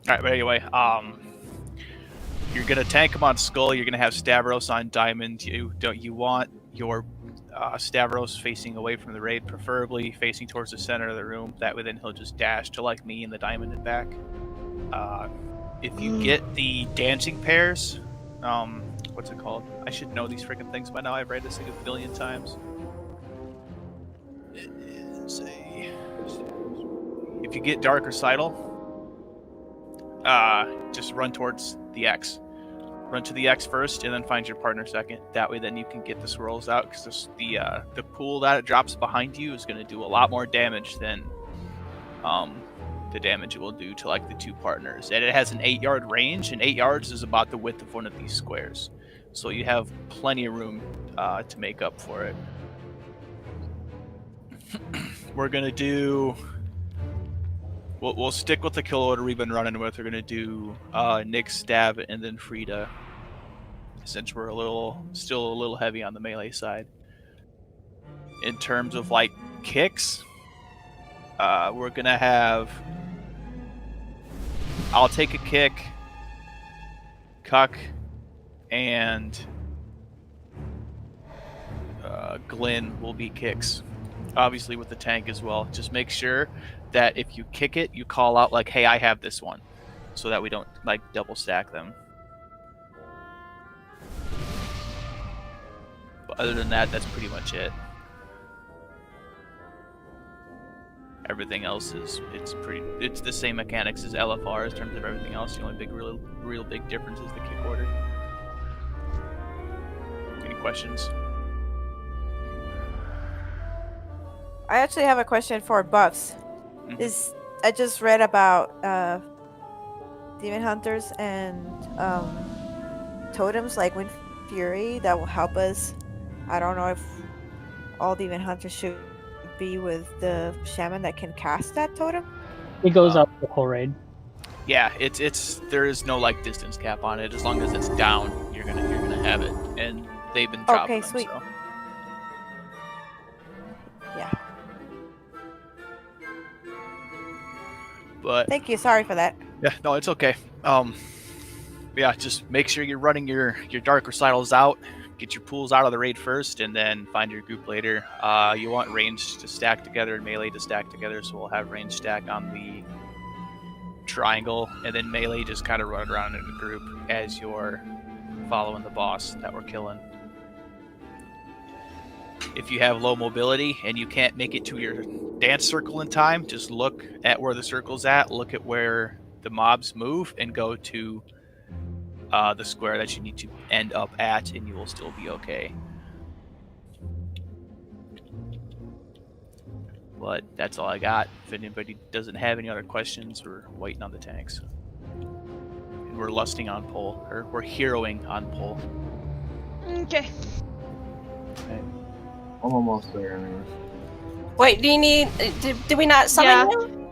Alright, but anyway, you're gonna tank him on Skull. You're gonna have Stavros on Diamond. You want your Stavros facing away from the raid, preferably facing towards the center of the room. That way, then he'll just dash to like me and the Diamond and back. If you get the dancing pairs, what's it called? I should know these freaking things by now. I've read this thing a billion times. It is a. If you get Dark Recital, just run towards the X. Run to the X first, and then find your partner second. That way, then you can get the swirls out, because the pool that it drops behind you is going to do a lot more damage than the damage it will do to like the two partners. And it has an 8-yard range, and 8 yards is about the width of one of these squares. So you have plenty of room to make up for it. We're going to do... We'll stick with the kill order we've been running with. We're going to do Nick, Stab, and then Frida, since we're still a little heavy on the melee side. In terms of like kicks, we're going to have... I'll take a kick, Cuck, and Glenn will be kicks. Obviously with the tank as well. Just make sure that if you kick it, you call out like, hey, I have this one, so that we don't like double stack them. But other than that, that's pretty much it. Everything else it's the same mechanics as LFR in terms of everything else. The only real big difference is the kick order. Any questions? I actually have a question for buffs. I just read about demon hunters and totems like Wind Fury that will help us. I don't know if all demon hunters should be with the shaman that can cast that totem. It goes up the whole raid. Yeah, there is no like distance cap on it. As long as it's down, you're gonna have it, and they've been dropping Okay, sweet. them. So. Yeah. But thank you. Sorry for that. Yeah, no, it's okay. Yeah, just make sure you're running your dark recitals out. Get your pools out of the raid first, and then find your group later. You want range to stack together and melee to stack together, so we'll have range stack on the triangle, and then melee just kind of run around in a group as you're following the boss that we're killing. If you have low mobility and you can't make it to your dance circle in time, just look at where the circle's at, look at where the mobs move, and go to the square that you need to end up at, and you will still be okay. But that's all I got. If anybody doesn't have any other questions, we're waiting on the tanks. And we're lusting on pole, or we're heroing on pole. Okay. I'm almost there anyways. Wait, do you need... Did we not summon him?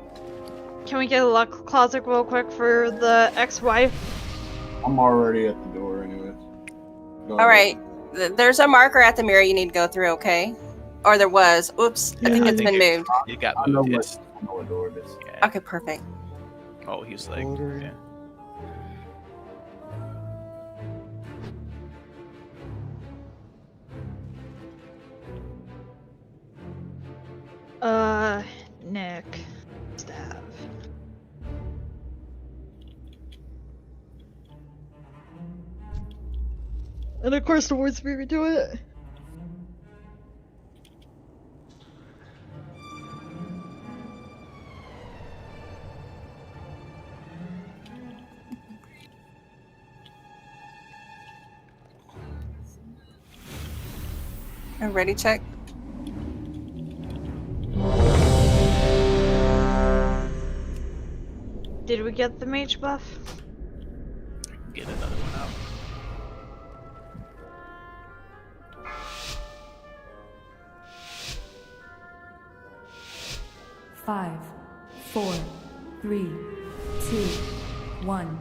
Can we get a luck closet real quick for the ex-wife? I'm already at the door anyways. Alright. There's a marker at the mirror you need to go through, okay? Or there was. Oops. Yeah, I think it's been moved. It got I know moved. what door it is. Yeah. Okay, perfect. Oh, he's like... Yeah. Nick. Stab. And of course the word spirit do it. Ready, check. Did we get the mage buff? Get another one out. Five, 4, 3, 2, 1.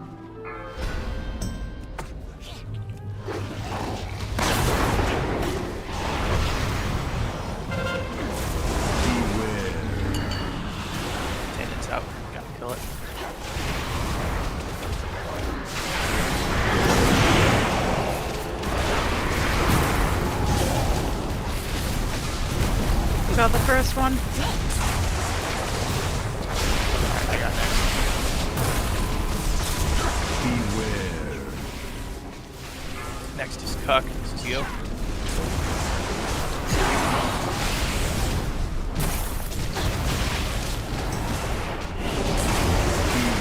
Attendant's out. Gotta kill it. got the first one. Alright, I got next. Next is Cuck. This is you.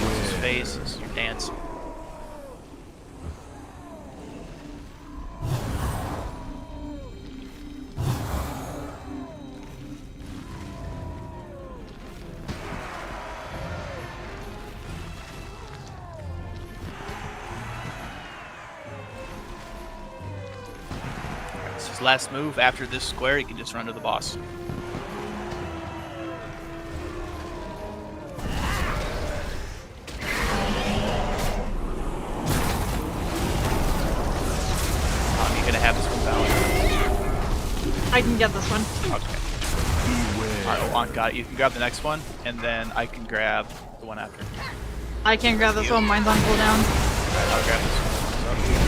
This is Face. This is your dance. This is last move. After this square, you can just run to the boss. You're gonna have this one valid. I can get this one. Okay. Alright, well, got it. You can grab the next one, and then I can grab the one after. I can't grab this one. Mine's on cooldown. Alright, I'll grab this one. Okay.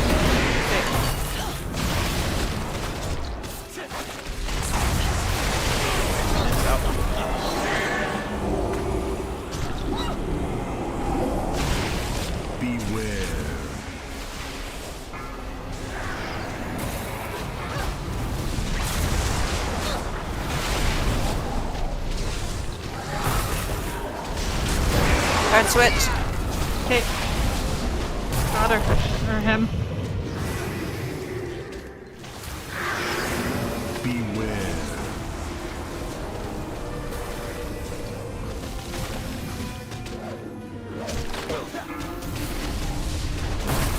Card switch. Okay. Got her. Or him.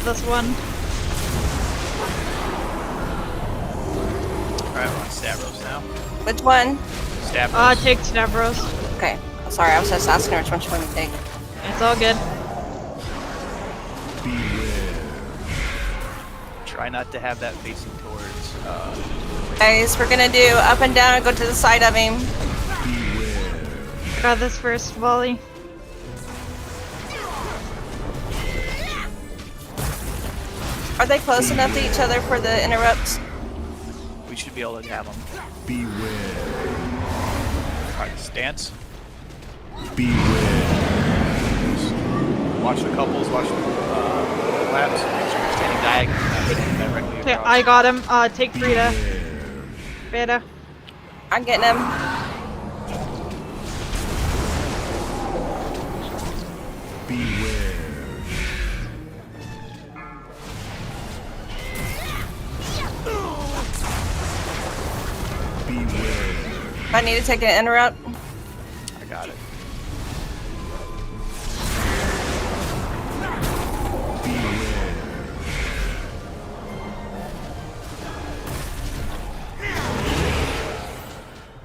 This one. Alright, we're on Stavros now. Which one? Stavros. Take Stavros. Okay. Oh, sorry, I was just asking her which one she wanted to take. It's all good. Try not to have that facing towards. Guys, we're gonna do up and down and go to the side of him. Got this first volley. Are they close enough to each other for the interrupts? We should be able to have them. Beware. Alright, stance. Beware. Watch the couples, watch the laps. Make sure you're standing diagonally, not standing directly Okay, across. I got him. Take Frida. Beta. I'm getting him. Beware. Beware. I need to take an interrupt. I got it.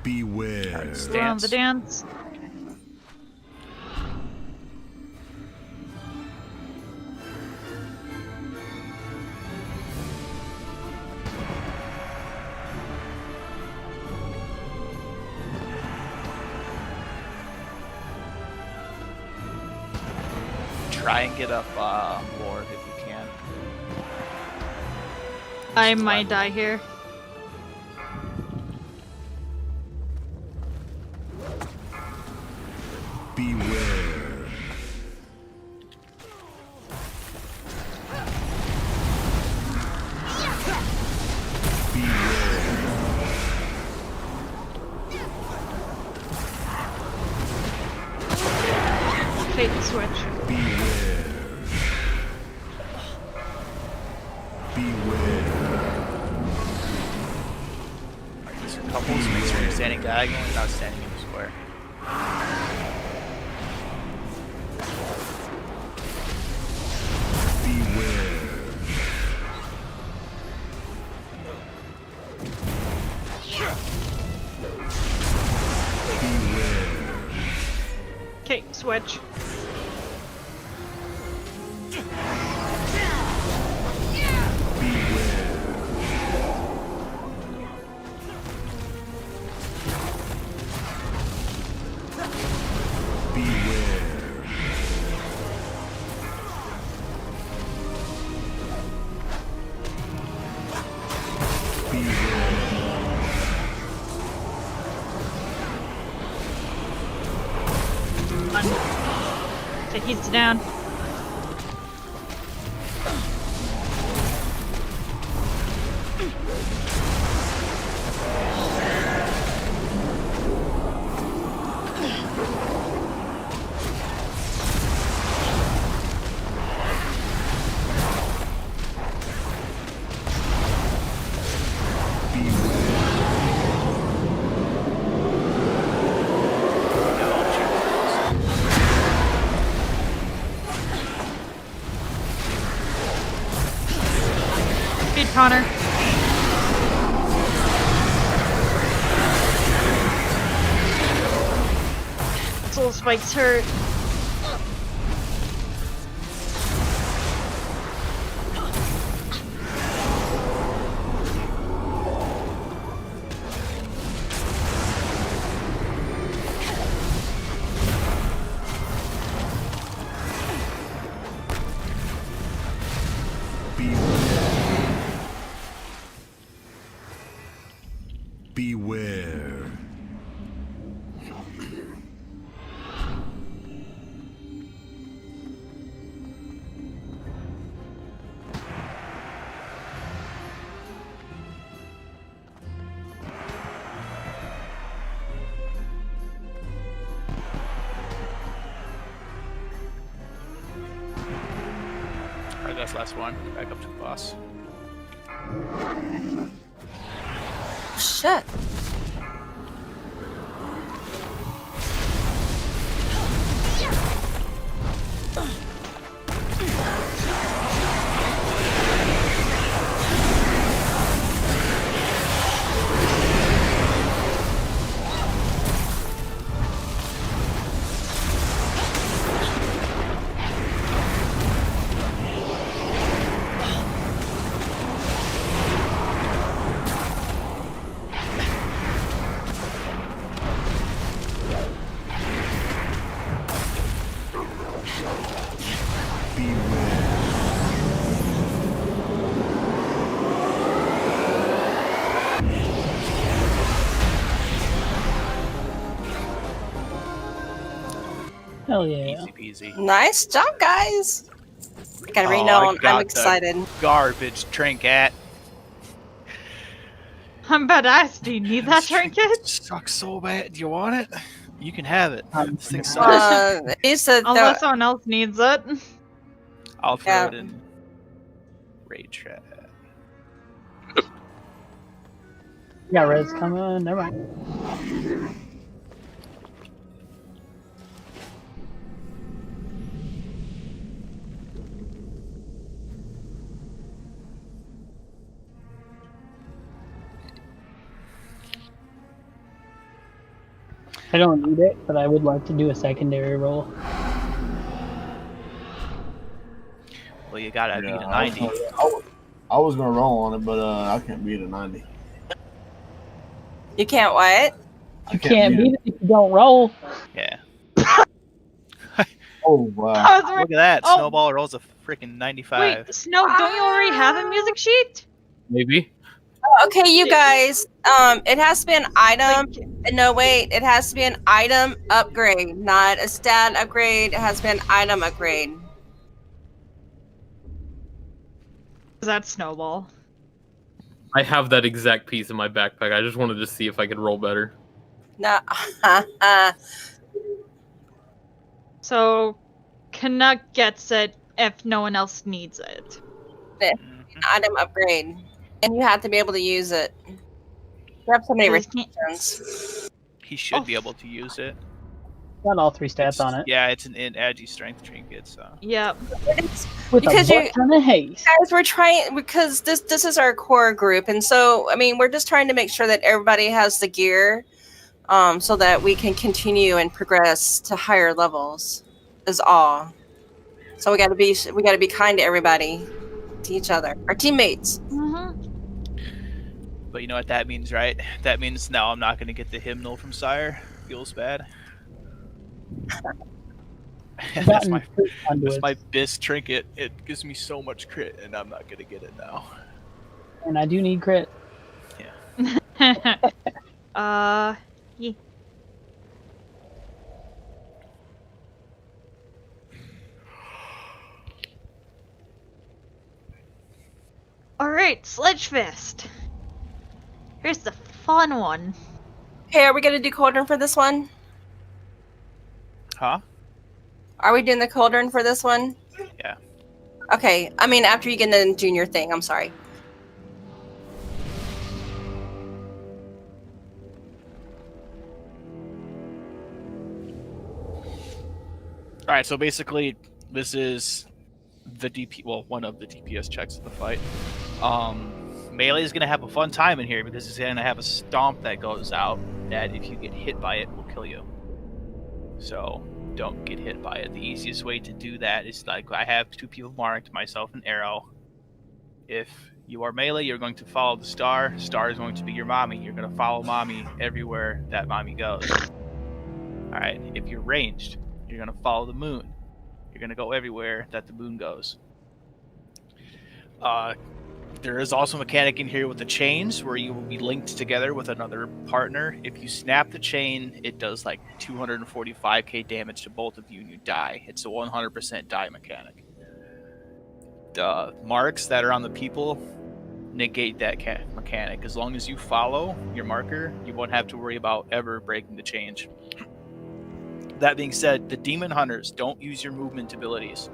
Beware. Alright, We're on stance. the dance. Try and get up board if you can. I might die here. Beware. Take the switch. Beware. Beware. Alright, these are couples. Make sure you're standing diagonally, not standing in the square. Beware. Okay, switch. He's down. Feed Connor. Soul Spike's hurt. Beware. Alright, that's the last one. Back up to the boss. Shit. Hell yeah. Easy peasy. Nice job, guys. Gotta Oh, be I known. got I'm the excited. Garbage trinket. I'm about to ask, do you need that This trinket? sucks so bad. Do you want it? You can have it. This thing Uh, sucks. You said Unless someone else needs it. I'll throw yeah. it in raid chat. You got res coming. Never mind. I don't need it, but I would like to do a secondary roll. Well, you gotta beat a Yeah, I 90. I was gonna roll on it, but I can't beat a 90. You can't what? You can't beat it if you don't roll. Yeah. Oh wow! I was Look at that. Oh. Snowball rolls a freaking 95. Wait, Snow, don't you already have a music sheet? Maybe. Okay, you guys. It has to be an item. No, wait. It has to be an item upgrade, not a stat upgrade. It has to be an item upgrade. Is that Snowball? I have that exact piece in my backpack. I just wanted to see if I could roll better. No. So, Canuck gets it if no one else needs it. Item upgrade, and you have to be able to use it. You have so many restrictions. He should be able to use it. Got all 3 stats on it. Yeah, it's an agi strength trinket, so. Yep. With Because a butt ton of haste. Guys, we're trying because this is our core group, and so I mean we're just trying to make sure that everybody has the gear, so that we can continue and progress to higher levels. Is all. So we got to be kind to everybody, to each other, our teammates. But you know what that means, right? That means now I'm not going to get the hymnal from Sire. Feels bad. that's my BIS trinket. It gives me so much crit, and I'm not going to get it now. And I do need crit. Yeah. Yeah. Alright, Sledge Fist. Here's the fun one. Hey, are we gonna do cauldron for this one? Huh? Are we doing the cauldron for this one? Yeah. Okay, I mean after you get the junior thing, I'm sorry. All right, so basically, this is the one of the DPS checks of the fight. Melee is gonna have a fun time in here because it's gonna have a stomp that goes out that if you get hit by it will kill you. So don't get hit by it. The easiest way to do that is like I have 2 people marked, myself and Arrow. If you are melee, you're going to follow the star. Star is going to be your mommy. You're going to follow mommy everywhere that mommy goes. All right. If you're ranged, you're going to follow the moon. You're going to go everywhere that the moon goes. There is also a mechanic in here with the chains where you will be linked together with another partner. If you snap the chain, it does like 245k damage to both of you and you die. It's a 100% die mechanic. The marks that are on the people negate that mechanic. As long as you follow your marker, you won't have to worry about ever breaking the change. That being said, the demon hunters don't use your movement abilities.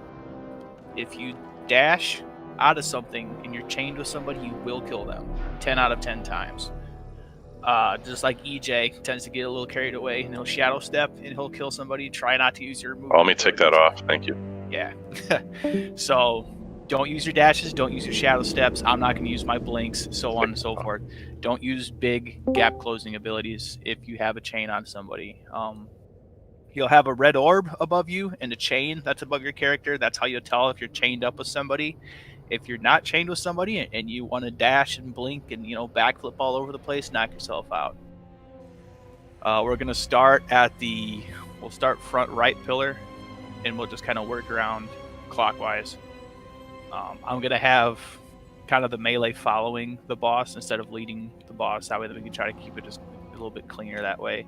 If you dash out of something and you're chained with somebody, you will kill them 10 out of 10 times. Just like EJ tends to get a little carried away and he'll shadow step and he'll kill somebody. Try not to use your movement. Let me take that off. Thank you. Yeah. So don't use your dashes, don't use your shadow steps. I'm not going to use my blinks, so on and so forth. Don't use big gap closing abilities if you have a chain on somebody. You'll have a red orb above you and a chain that's above your character. That's how you'll tell if you're chained up with somebody. If you're not chained with somebody and you want to dash and blink and, backflip all over the place, knock yourself out. We're going to start we'll start front right pillar and we'll just kind of work around clockwise. I'm going to have kind of the melee following the boss instead of leading the boss. That way that we can try to keep it just a little bit cleaner that way.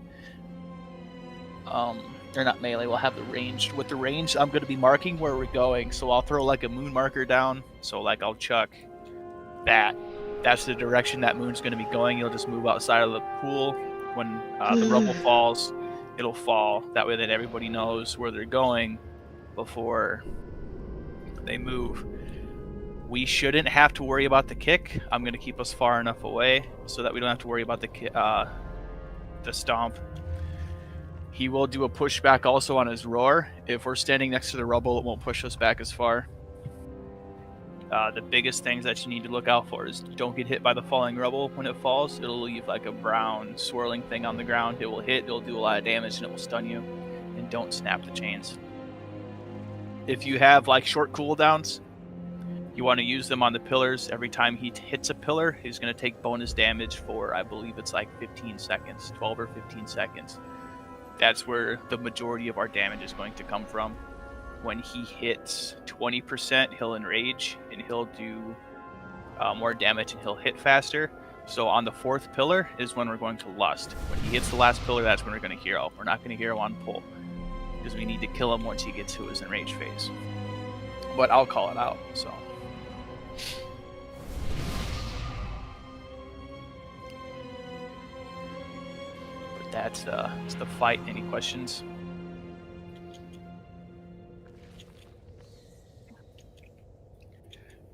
They're not melee, we'll have the ranged. With the ranged, I'm going to be marking where we're going, so I'll throw like a moon marker down. So like I'll chuck that. That's the direction that moon's going to be going. You'll just move outside of the pool. When the rubble falls, it'll fall. That way that everybody knows where they're going before they move. We shouldn't have to worry about the kick. I'm going to keep us far enough away so that we don't have to worry about the stomp. He will do a pushback also on his roar. If we're standing next to the rubble, it won't push us back as far. The biggest things that you need to look out for is don't get hit by the falling rubble. When it falls, it'll leave like a brown swirling thing on the ground. It will hit, it'll do a lot of damage, and it will stun you. And don't snap the chains. If you have like short cooldowns, you want to use them on the pillars. Every time he hits a pillar, he's going to take bonus damage for, I believe it's like 15 seconds, 12 or 15 seconds. That's where the majority of our damage is going to come from. When he hits 20%, he'll enrage and he'll do more damage and he'll hit faster. So on the 4th pillar is when we're going to lust. When he hits the last pillar, that's when we're going to hero. We're not going to hero on pull because we need to kill him once he gets to his enrage phase. But I'll call it out. So. That's the fight. Any questions?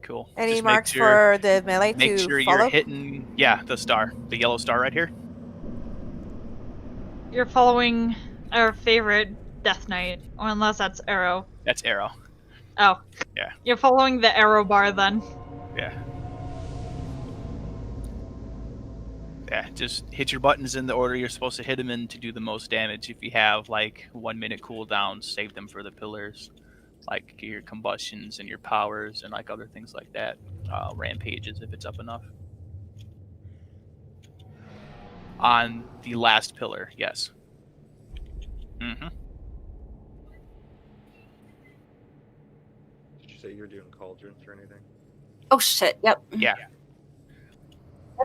Cool. Any Just marks for the melee make to sure follow? you're hitting, the star, the yellow star right here. You're following our favorite Death Knight, or unless that's Arrow. That's Arrow. Oh. Yeah. You're following the arrow bar then. Yeah. Yeah, just hit your buttons in the order you're supposed to hit them in to do the most damage. If you have like 1 minute cooldowns, save them for the pillars, like your combustions and your powers and like other things like that. Rampages if it's up enough. On the last pillar, yes. Mm-hmm. Did you say you were doing cauldrons or anything? Oh shit! Yep. Yeah.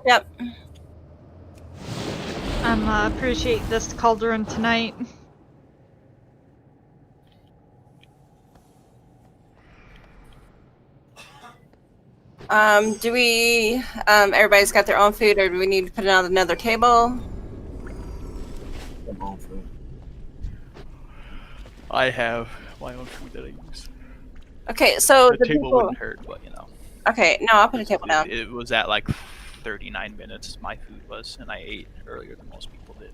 Yep. Appreciate this cauldron tonight. Do we? Everybody's got their own food, or do we need to put it on another table? Come on, food. I have my own food that I use. Okay, so The table wouldn't hurt, but you know. Okay, no, I'll put a table down. It was at like 39 minutes. My food was, and I ate earlier than most people did.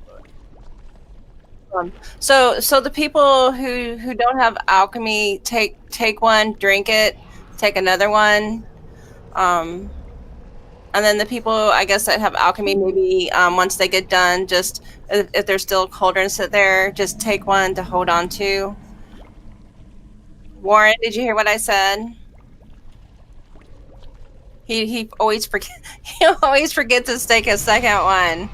But So the people who don't have alchemy, take one, drink it, take another one, and then the people I guess that have alchemy, maybe once they get done, just if there's still cauldrons sit there, just take one to hold on to. Warren, did you hear what I said? He always forgets to take a second one.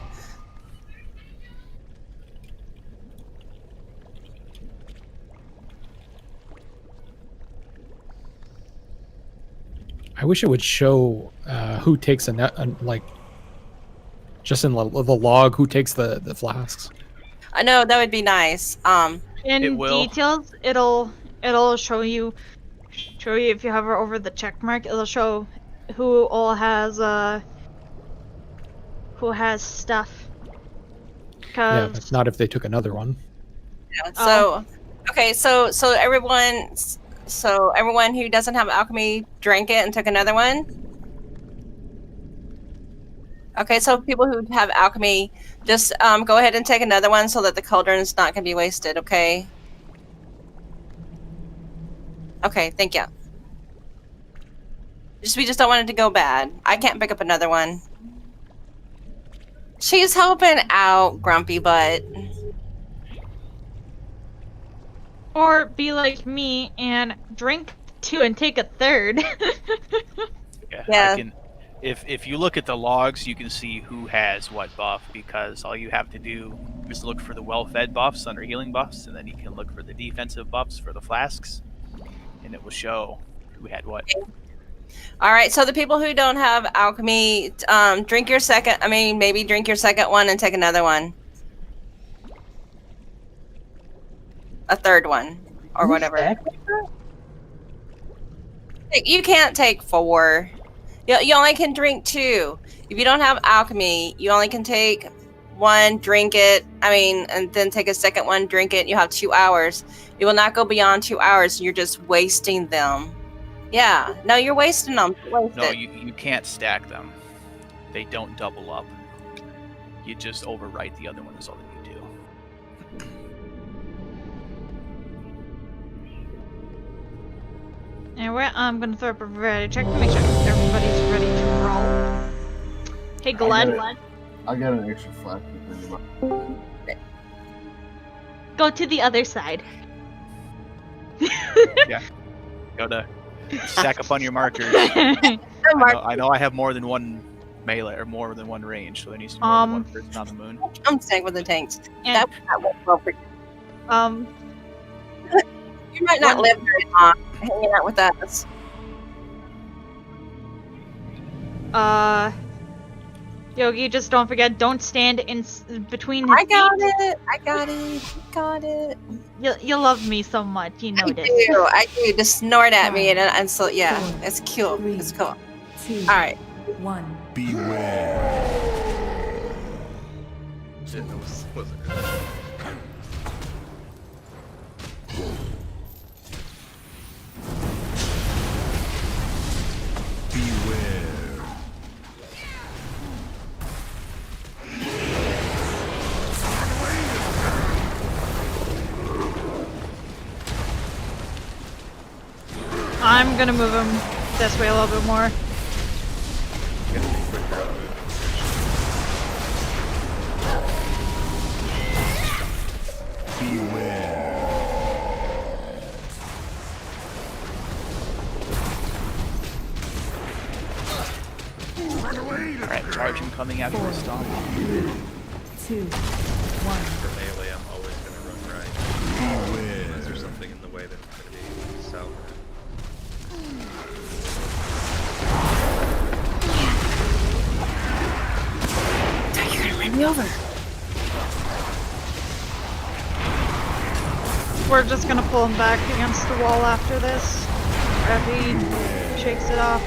I wish it would show who takes like just in the log who takes the flasks. I know that would be nice. In details, it'll show you if you hover over the check mark. It'll show who all has stuff. Yeah, but not if they took another one. Yeah, so okay, so everyone who doesn't have alchemy drank it and took another one. Okay, so people who have alchemy, just go ahead and take another one so that the cauldron's not gonna be wasted. Okay. Okay, thank you. We just don't want it to go bad. I can't pick up another one. She's helping out, grumpy butt. Or be like me and drink 2 and take a third. Yeah. I can, if you look at the logs, you can see who has what buff, because all you have to do is look for the well-fed buffs under healing buffs, and then you can look for the defensive buffs for the flasks, and it will show who had what. All right, so the people who don't have alchemy, drink your second. I mean, maybe drink your second one and take another one. A third one, or whatever. You can't take 4. You only can drink 2. If you don't have alchemy, you only can take 1, drink it. I mean, and then take a second one, drink it. You have 2 hours. You will not go beyond 2 hours. You're just wasting them. Yeah, no, you're wasting them. No, you can't stack them. They don't double up. You just overwrite the other one is all that you do. Anyway, I'm gonna throw up a variety check to make sure everybody's ready to roll. Hey, Glenn. I got an extra flask. Go to the other side. Yeah. Gotta stack up on your markers. I know I have more than one melee or more than one range, so there needs to be more than one person on the moon. I'm staying with the tanks. And, That went well for you. You might not live very long hanging out with us. Yogi, just don't forget, don't stand in between his I got feet. it. I got it. You love me so much, you know this. I do. Just snort at me, and so yeah, it's cool. It's cool. 2, All right. 1. Beware. Shit, that wasn't good. Beware. I'm gonna move him this way a little bit more. Alright, charge him coming after the stun. 2, 1. For melee, I'm always gonna run right. Unless there's something in the way that's gonna be south. You're gonna run me over. We're just gonna pull him back against the wall after this. After he shakes it off.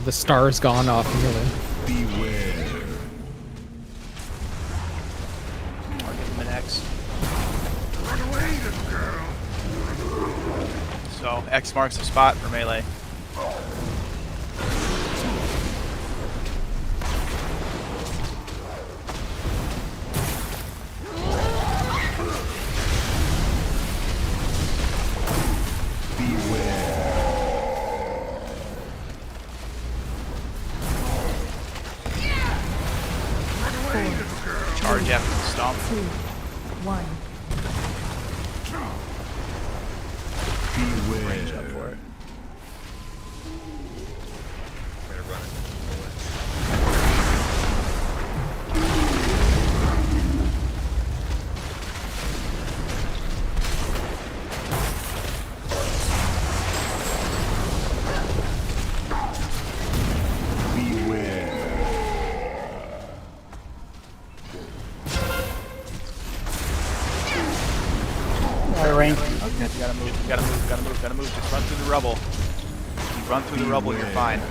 the star's gone off melee. Beware. I'll give him an X. So X marks the spot for melee. Charge after the stomp. 2, 1. Range up for it. I'm gonna run it. Rank. Okay, you gotta move, gotta move, gotta move, gotta move. Just run through the rubble. You run through the rubble, you're fine.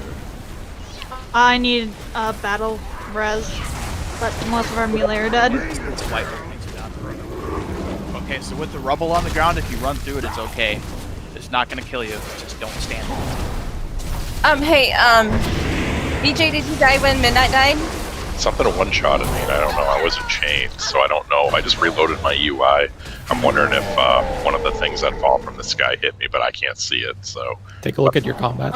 I need battle res, but most of our melee are dead. It's white things are down. Okay, so with the rubble on the ground, if you run through it, it's okay. It's not gonna kill you. Just don't stand there. Hey, BJ, did you die when Midnight died? Something one-shotted me, and I don't know. I wasn't chained, so I don't know. I just reloaded my UI. I'm wondering if one of the things that fall from the sky hit me, but I can't see it, so... Take a look at your combat.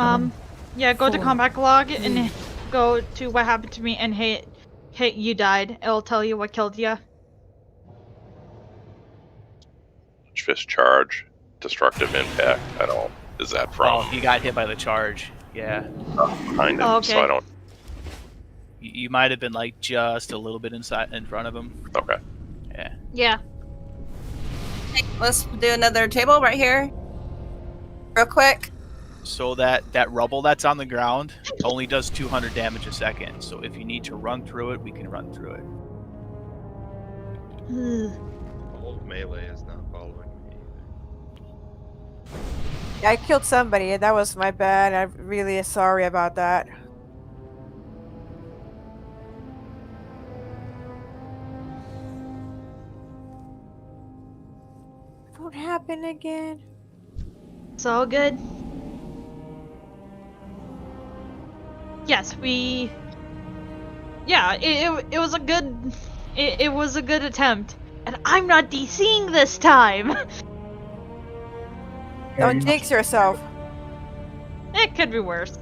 Yeah, go to combat log and go to what happened to me and hit you died. It'll tell you what killed you. Fist charge, destructive impact. I don't... Is that from? Oh, he got hit by the charge. Yeah. Behind him, Oh, okay. so I don't... You might have been like just a little bit in front of him. Okay. Yeah. Yeah. Let's do another table right here. Real quick. So that rubble that's on the ground only does 200 damage a second. So if you need to run through it, we can run through it. The whole melee is not following me. Yeah, I killed somebody. That was my bad. I'm really sorry about that. Won't happen again. It's all good. Yes, we. Yeah, it was a good. It was a good attempt, and I'm not DCing this time. Don't jinx yourself. It could be worse.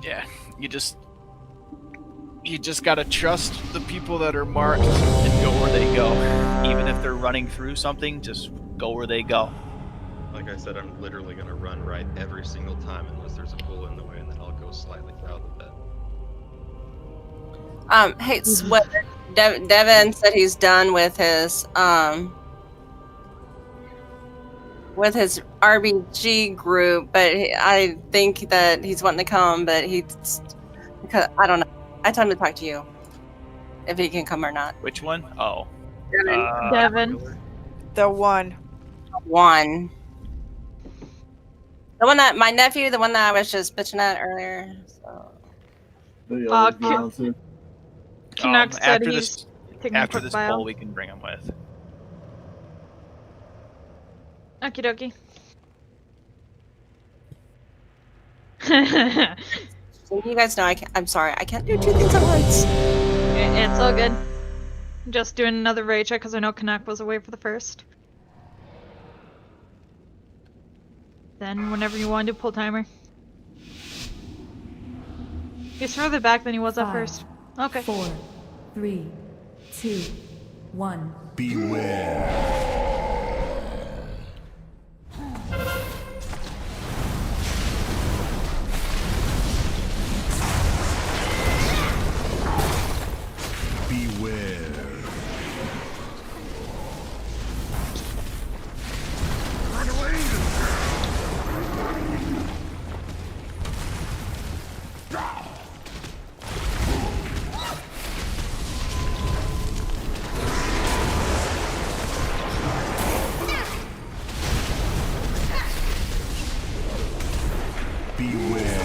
Yeah, you just gotta trust the people that are marked and go where they go. Even if they're running through something, just go where they go. Like I said, I'm literally gonna run right every single time unless there's a bull in the way, and then I'll go slightly south of that. Hey, what Devin said he's done with his RBG group, but I think that he's wanting to come, but because I don't know. I told him to talk to you if he can come or not. Which one? Oh. Devin. The one. The one that my nephew, the one that I was just bitching at earlier. So. Canuck said after he's taking a after quick this bio. poll, we can bring him with. Okie dokie. So you guys know I'm sorry, I can't do two things at once. It's all good. Just doing another raid check because I know Canuck was away for the first. Then whenever you want to do pull timer. He's further back than he was at 5, first. Okay. 4, 3, 2, 1. Beware. Beware.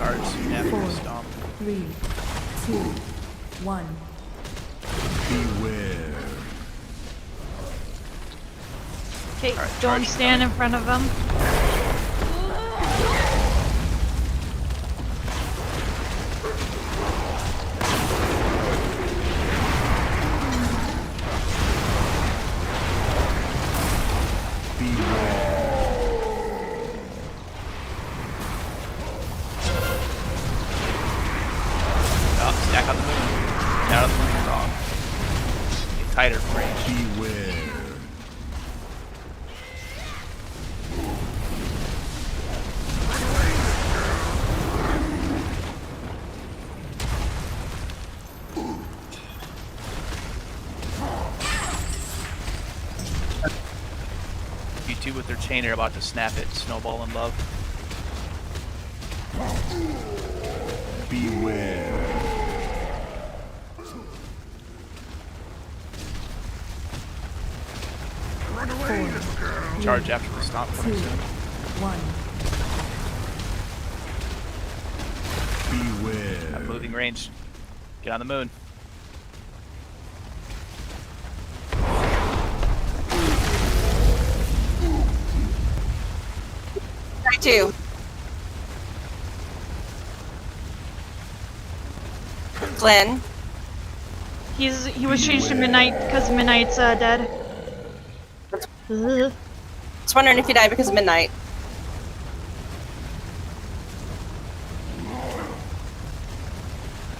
Charge, snap, and stomp. 3, 2, 1. Beware. Okay, Alright, don't charge stand in front of him. Oh, stack on the moon. Down on the moon, wrong. Get tighter from range. Beware. You two with their chain are about to snap it. Snowball in love. Beware. Charge after the stomp coming 2, soon. 1. Beware. At moving range. Get on the moon. I too. Glenn. He was changed to midnight because midnight's dead. Ugh. Just wondering if you died because of midnight.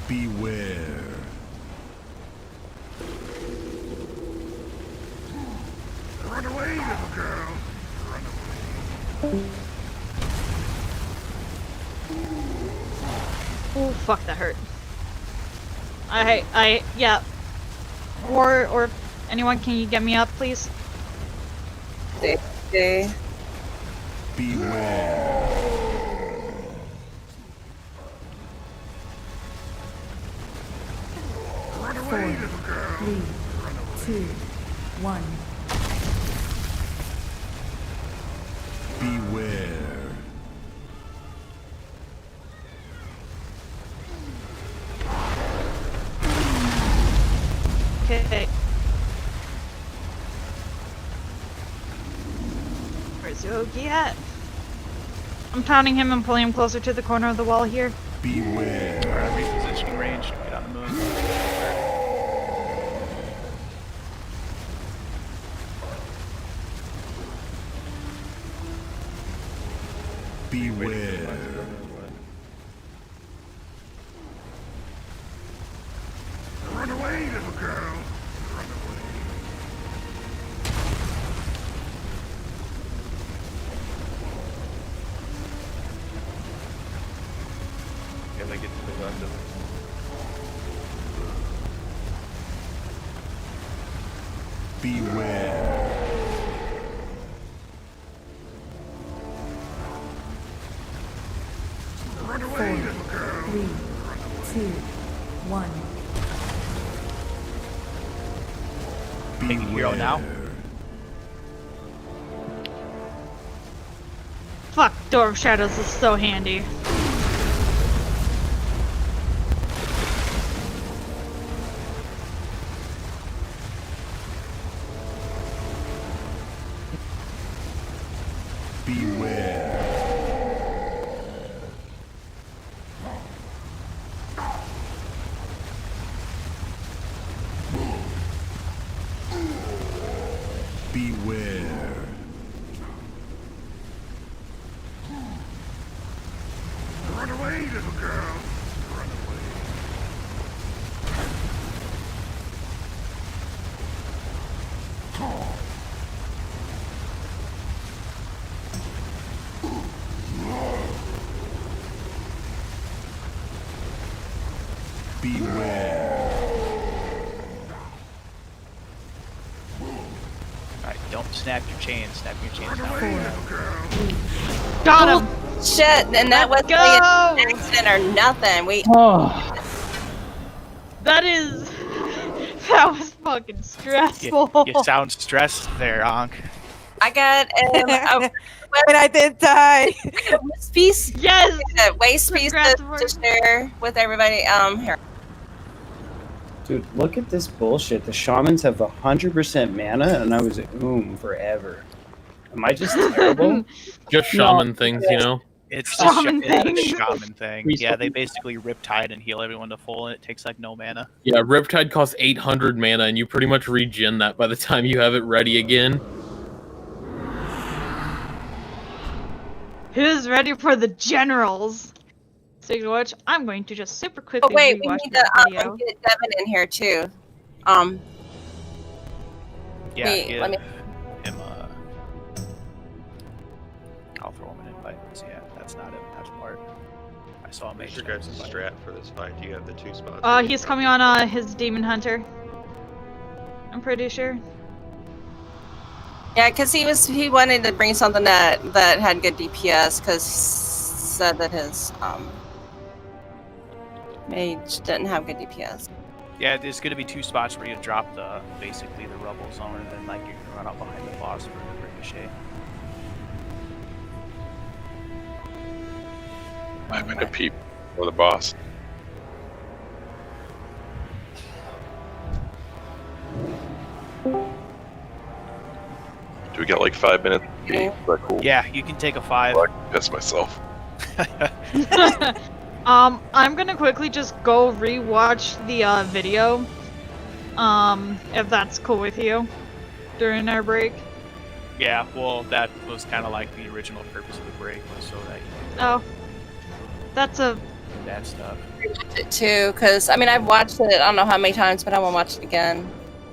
Beware. Run away, little girl. Run away. Oh fuck, that hurt. Yeah. Or anyone, can you get me up, please? Okay. Beware. 4, 3, 2, 1. Beware. Okay. Where's Yogi at? I'm pounding him and pulling him closer to the corner of the wall here. Beware. Alright, repositioning range. Get on the moon. Beware. Run away, little girl. Run away. Can I get to the left of it? Beware. Run 4, away, little girl. 3, 2, 1. Making hero now. Fuck, Door of Shadows is so handy. Beware. Beware. Run away, little girl. Run away. Beware. Alright, don't snap your chain. Snap your chains now. 4, 3, Got him! Shit, and that Let's wasn't go! an accident or nothing. Oh, That was fucking stressful. You sound stressed there, Ankh. I got And I didn't die. Waste piece. Yes. Waste piece to share with everybody. Here. Dude, look at this bullshit. The shamans have 100% mana, and I was forever. Am I just terrible? Just shaman things, you know. It's Shaman just a thing. shaman thing. Yeah, they basically Riptide and heal everyone to full, and it takes like no mana. Yeah, Riptide costs 800 mana, and you pretty much regen that by the time you have it ready again. Who's ready for the generals? Speaking of which, I'm going to just super quickly Oh wait, we rewatch need this to video. get Devin in here too. Yeah, let me. Him. I'll throw him an invite. So yeah, that's not him. That's Bart. I saw him. What's your guys' strat for this fight? Do you have the 2 spots? He's coming on his Demon Hunter. I'm pretty sure. Yeah, because he wanted to bring something that had good DPS, because he said that his mage didn't have good DPS. Yeah, there's gonna be 2 spots where you drop basically the rubble zone, and then like you can run up behind the boss for the ricochet. I'm gonna peep for the boss. Do we got like 5 minutes? Is that cool? Yeah, you can take a 5. I can piss myself. I'm gonna quickly just go rewatch the video. If that's cool with you, during our break. Yeah, well, that was kind of like the original purpose of the break, was so that you could Oh, that's a do that stuff. It too, because I mean I've watched it I don't know how many times, but I want to watch it again.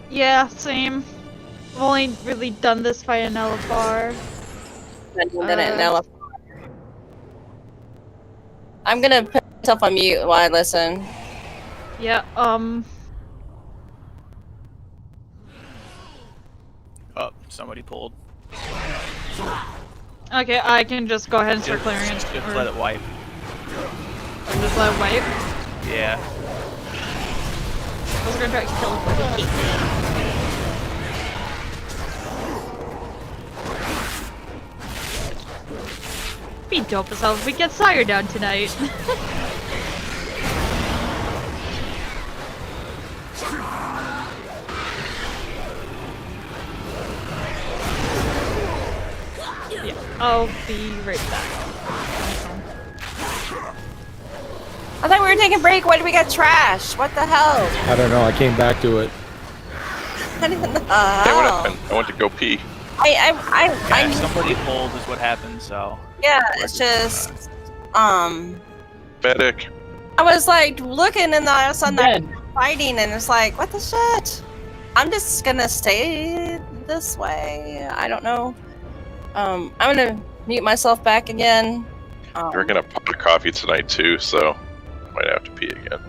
yeah, same. I've only really done this fight in LFR. I'm gonna put myself on mute while I listen. Yeah. Oh, somebody pulled. Okay, I can just go ahead and start clearing it. Just or- let it wipe. Just let it wipe. Yeah. I was gonna try to kill it. Be dope as hell if we get Sire down tonight. Yeah, I'll be right back. I thought we were taking a break. Why did we get trash? What the hell? I don't know. I came back to it. I didn't know. Hey, what happened? I went to go pee. Yeah, somebody pulled is what happened, so. Yeah, it's just Medic. I was like looking, and then all of a sudden they're fighting, and it's like, what the shit? I'm just gonna stay this way. I don't know. I'm gonna mute myself back again. We're gonna pot of coffee tonight too, so might have to pee again.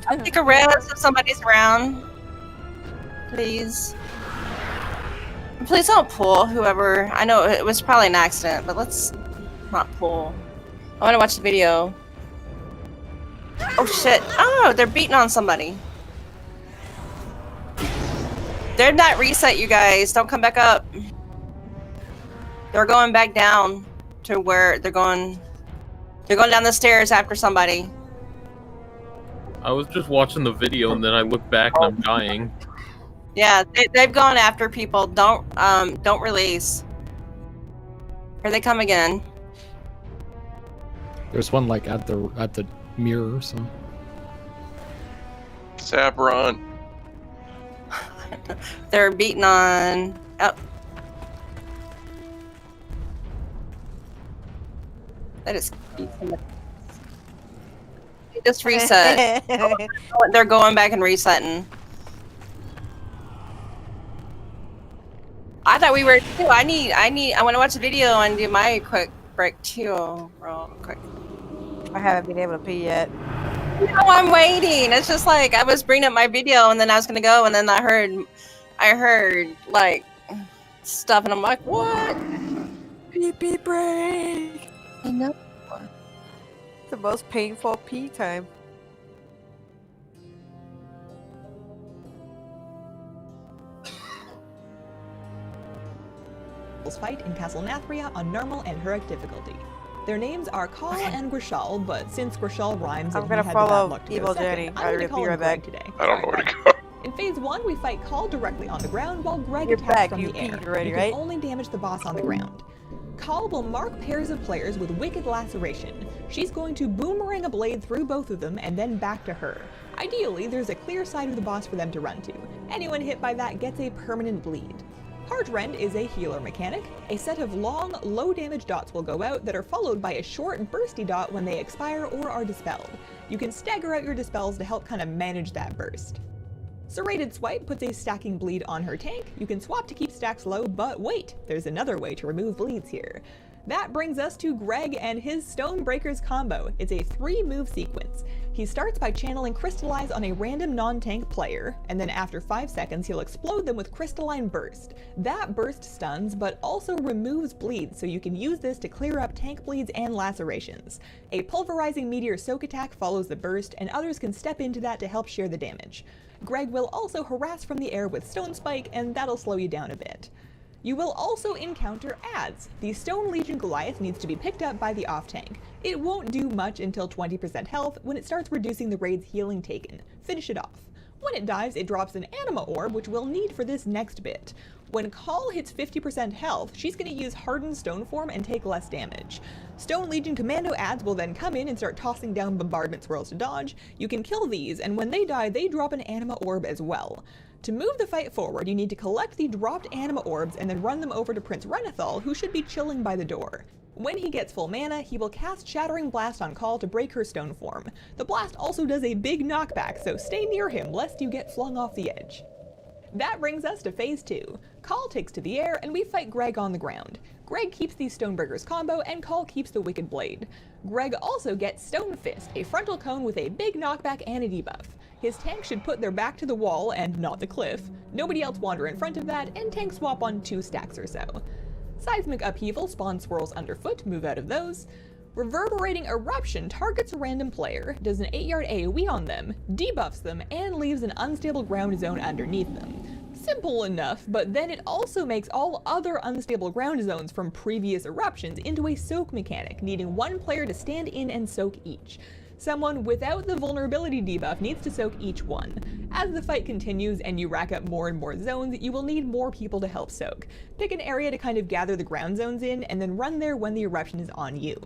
I'll take a rest if somebody's around. Please. Please don't pull whoever. I know it was probably an accident, but let's not pull. I want to watch the video. Oh shit. Oh, they're beating on somebody. They're not reset, you guys. Don't come back up. They're going back down to where they're going. They're going down the stairs after somebody. I was just watching the video and then I look back and I'm dying. Yeah, they've gone after people. Don't release. Here they come again. There's one like at the mirror. So. Sabron. They're beating on. Oh. That is. They just reset. They're going back and resetting. I thought we were too. I want to watch the video and do my quick break too, real quick. I haven't been able to pee yet. No, I'm waiting. It's just like I was bringing up my video and then I was gonna go and then I heard like stuff and I'm like, what? Pee break. I know. The most painful pee time. levels fight in Castle Nathria on normal and heroic difficulty. Their names are Call and Grishal, but since Grishal rhymes and I'm he gonna had the bad follow luck to Evil go Jenny. second, I'm gonna call Be him right Greg back. today. I don't know where to go. In phase 1, we fight Call directly on the ground while Greg You're attacks back. from You the air. peed already, You right? can only damage the boss on the ground. Call will mark pairs of players with Wicked Laceration. She's going to boomerang a blade through both of them and then back to her. Ideally, there's a clear side of the boss for them to run to. Anyone hit by that gets a permanent bleed. Heart Rend is a healer mechanic. A set of long, low damage dots will go out that are followed by a short, bursty dot when they expire or are dispelled. You can stagger out your dispels to help kind of manage that burst. Serrated Swipe puts a stacking bleed on her tank. You can swap to keep stacks low, but wait, there's another way to remove bleeds here. That brings us to Greg and his Stonebreakers combo. It's a 3-move sequence. He starts by channeling Crystallize on a random non-tank player, and then after 5 seconds he'll explode them with Crystalline Burst. That burst stuns, but also removes bleeds, so you can use this to clear up tank bleeds and lacerations. A Pulverizing Meteor Soak attack follows the burst, and others can step into that to help share the damage. Greg will also harass from the air with Stone Spike, and that'll slow you down a bit. You will also encounter adds. The Stone Legion Goliath needs to be picked up by the off-tank. It won't do much until 20% health when it starts reducing the raid's healing taken. Finish it off. When it dives, it drops an Anima Orb, which we'll need for this next bit. When Call hits 50% health, she's going to use Hardened Stone Form and take less damage. Stone Legion Commando adds will then come in and start tossing down bombardment swirls to dodge. You can kill these, and when they die, they drop an Anima Orb as well. To move the fight forward, you need to collect the dropped Anima Orbs and then run them over to Prince Renathal, who should be chilling by the door. When he gets full mana, he will cast Shattering Blast on Call to break her stone form. The blast also does a big knockback, so stay near him lest you get flung off the edge. That brings us to phase 2. Call takes to the air, and we fight Greg on the ground. Greg keeps the Stonebreakers combo, and Call keeps the Wicked Blade. Greg also gets Stone Fist, a frontal cone with a big knockback and a debuff. His tank should put their back to the wall and not the cliff. Nobody else wander in front of that, and tank swap on 2 stacks or so. Seismic Upheaval spawns swirls underfoot, move out of those. Reverberating Eruption targets a random player, does an 8-yard AoE on them, debuffs them, and leaves an unstable ground zone underneath them. Simple enough, but then it also makes all other unstable ground zones from previous eruptions into a soak mechanic, needing 1 player to stand in and soak each. Someone without the vulnerability debuff needs to soak each one. As the fight continues and you rack up more and more zones, you will need more people to help soak. Pick an area to kind of gather the ground zones in, and then run there when the eruption is on you.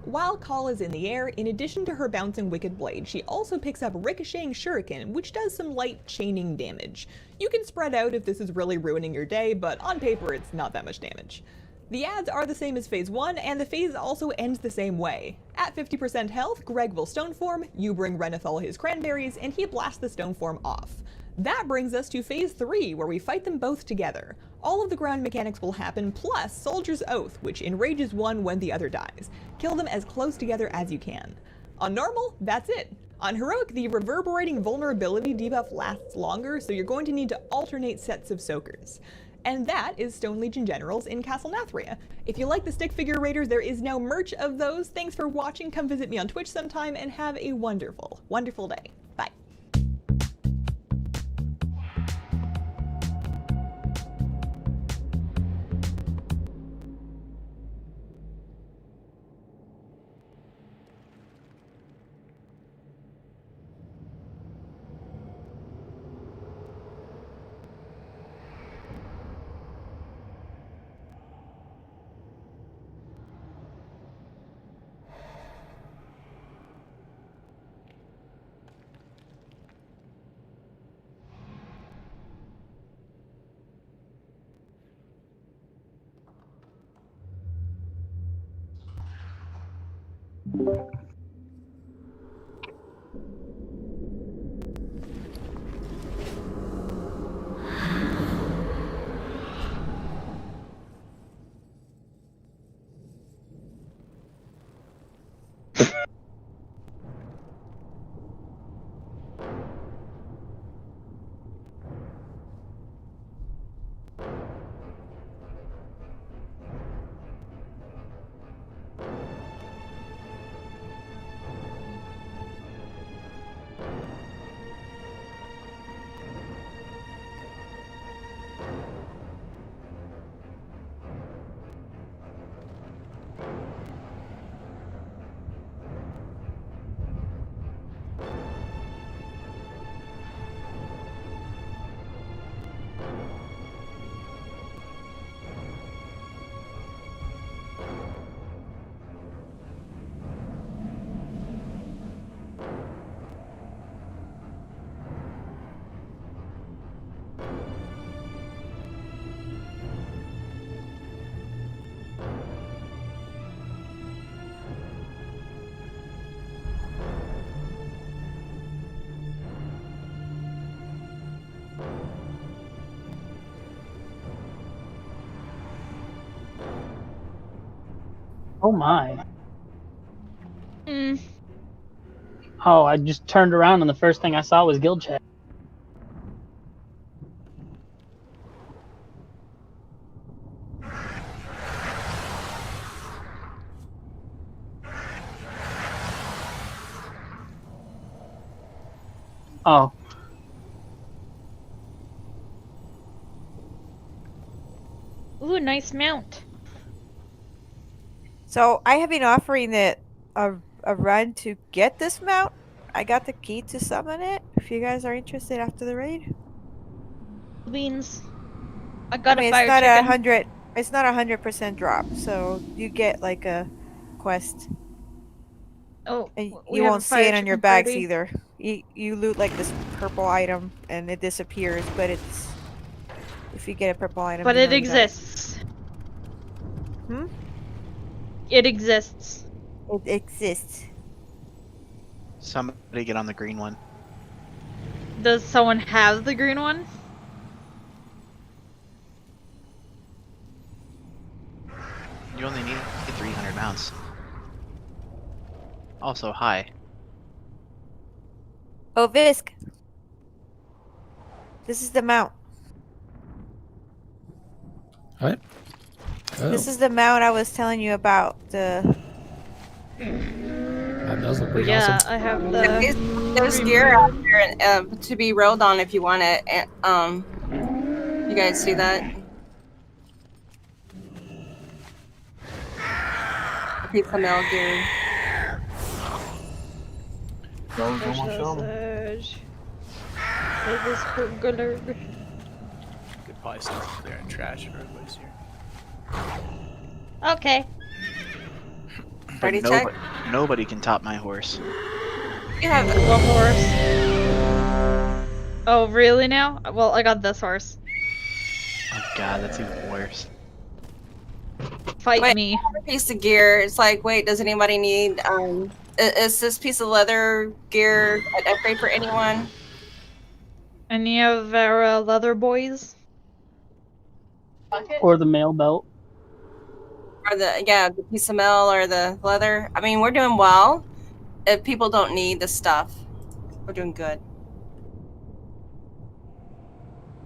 While Call is in the air, in addition to her bouncing Wicked Blade, she also picks up Ricocheting Shuriken, which does some light chaining damage. You can spread out if this is really ruining your day, but on paper it's not that much damage. The adds are the same as phase 1, and the phase also ends the same way. At 50% health, Greg will stone form, you bring Renathal his cranberries, and he blasts the stone form off. That brings us to phase 3, where we fight them both together. All of the ground mechanics will happen, plus Soldier's Oath, which enrages one when the other dies. Kill them as close together as you can. On normal, that's it. On heroic, the reverberating vulnerability debuff lasts longer, so you're going to need to alternate sets of soakers. And that is Stone Legion Generals in Castle Nathria. If you like the stick figure raiders, there is now merch of those. Thanks for watching, come visit me on Twitch sometime, and have a wonderful, wonderful day. Bye. Oh my. Mm. Oh, I just turned around and the first thing I saw was guild chat. Oh. Ooh, nice mount. So I have been offering it a run to get this mount. I got the key to summon it. If you guys are interested after the raid. Beans. I got I mean, a fire it's not chicken. 100. It's not 100% drop, so you get like a quest. Oh, And we you have won't a see fire it on your chicken bags party. either. You loot like this purple item and it disappears, but it's if you get a purple item. But you it know you got it. exists. Hmm? It exists. It exists. Somebody get on the green one. Does someone have the green one? You only need 300 mounts. Also, hi. Oh, Visk. This is the mount. What? This is the mount I was telling you about. The That does look pretty Yeah, awesome. I have the. There's gear out there to be rolled on if you want it. You guys see that? Pizza mill gear. Could probably start clearing trash for everybody's here. Okay. But Ready, check? nobody can top my horse. You have What horse? Oh, really now? Well, I got this horse. Oh god, that's even worse. Fight wait, me. I have a piece of gear. It's like, wait, does anybody need is this piece of leather gear an upgrade for anyone? Any of our leather boys? Or the mail belt. Or the piece of mail or the leather? I mean, we're doing well. If people don't need the stuff, we're doing good.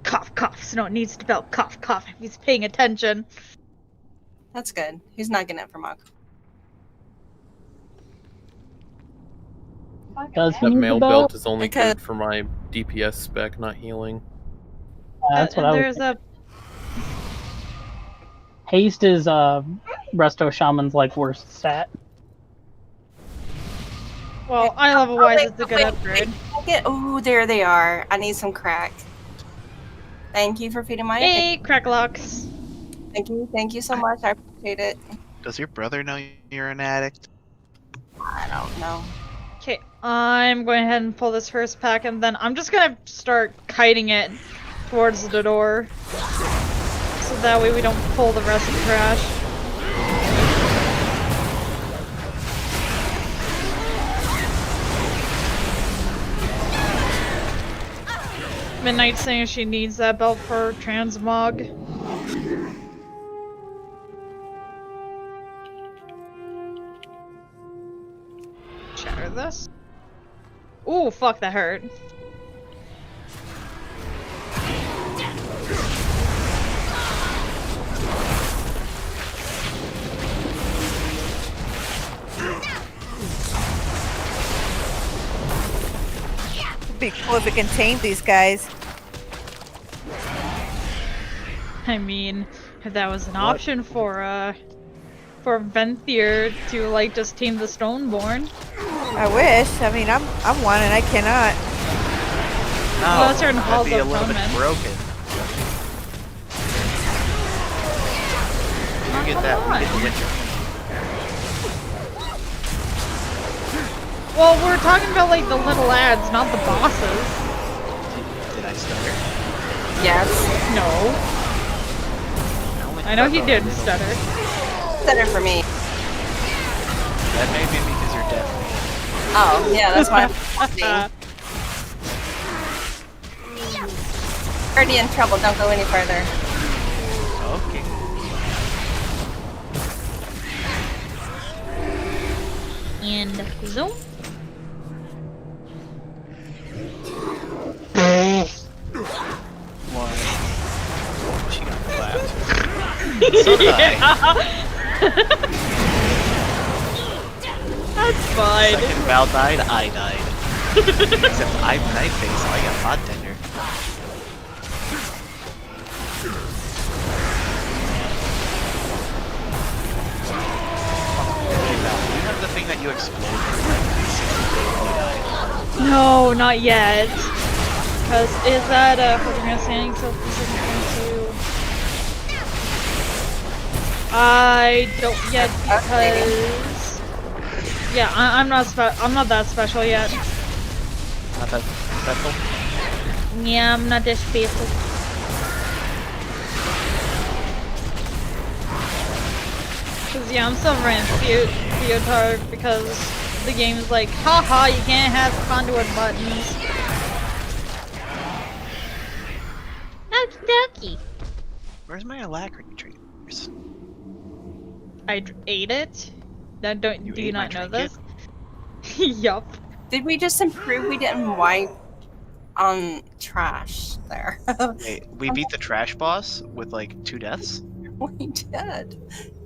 Cough, cough. Snow needs to belt. Cough, cough. He's paying attention. That's good. He's not getting it from Mug. Does he That need the mail belt? belt is only Okay. good for my DPS spec, not healing. That's what I was There's a. Haste is Resto Shaman's like worst stat. Well, eye level wise, it's a good upgrade. Oh, there they are. I need some crack. Thank you for feeding my. Hey, cracklocks. Thank you so much. I appreciate it. Does your brother know you're an addict? I don't know. Okay, I'm going ahead and pull this first pack, and then I'm just gonna start kiting it towards the door. So that way we don't pull the rest of the trash. Midnight saying she needs that belt for transmog. Shatter this. Ooh, fuck, that hurt. it'd be cool if we can tame these guys. I mean, if that was an option for Venthier to like just tame the Stoneborn. I wish. I mean, I'm one and I cannot. No, Well, that's certain that'd halls be a of little bit Roman. broken. You get that, we get the Witcher. Well, we're talking about like the little ads, not the bosses. Did I stutter? Yes. No. I know he did stutter. Stutter for me. That may be because you're deaf. Oh, yeah, that's why I'm already in trouble. Don't go any further. Okay. And zoom. One. She got clapped. So did I. That's fine. Second Val died, I died. Except I'm knife face, so I got pod tender. Hey Val, do you have the thing that you explode for like 60 days and you die? No, not yet. Because is that holding standing so this isn't going to. I don't yet because yeah, I'm not that special yet. Not that special? Yeah, I'm not that special. Cause yeah, I'm still running Theotard because the game's like, haha, you can't have conduit buttons. Okie dokie. Where's my alacrity triggers? I ate it. Do you ate my not know trinket? this? Yup. Did we just improve? We didn't wipe on trash there. Wait, we beat the trash boss with like 2 deaths? We did.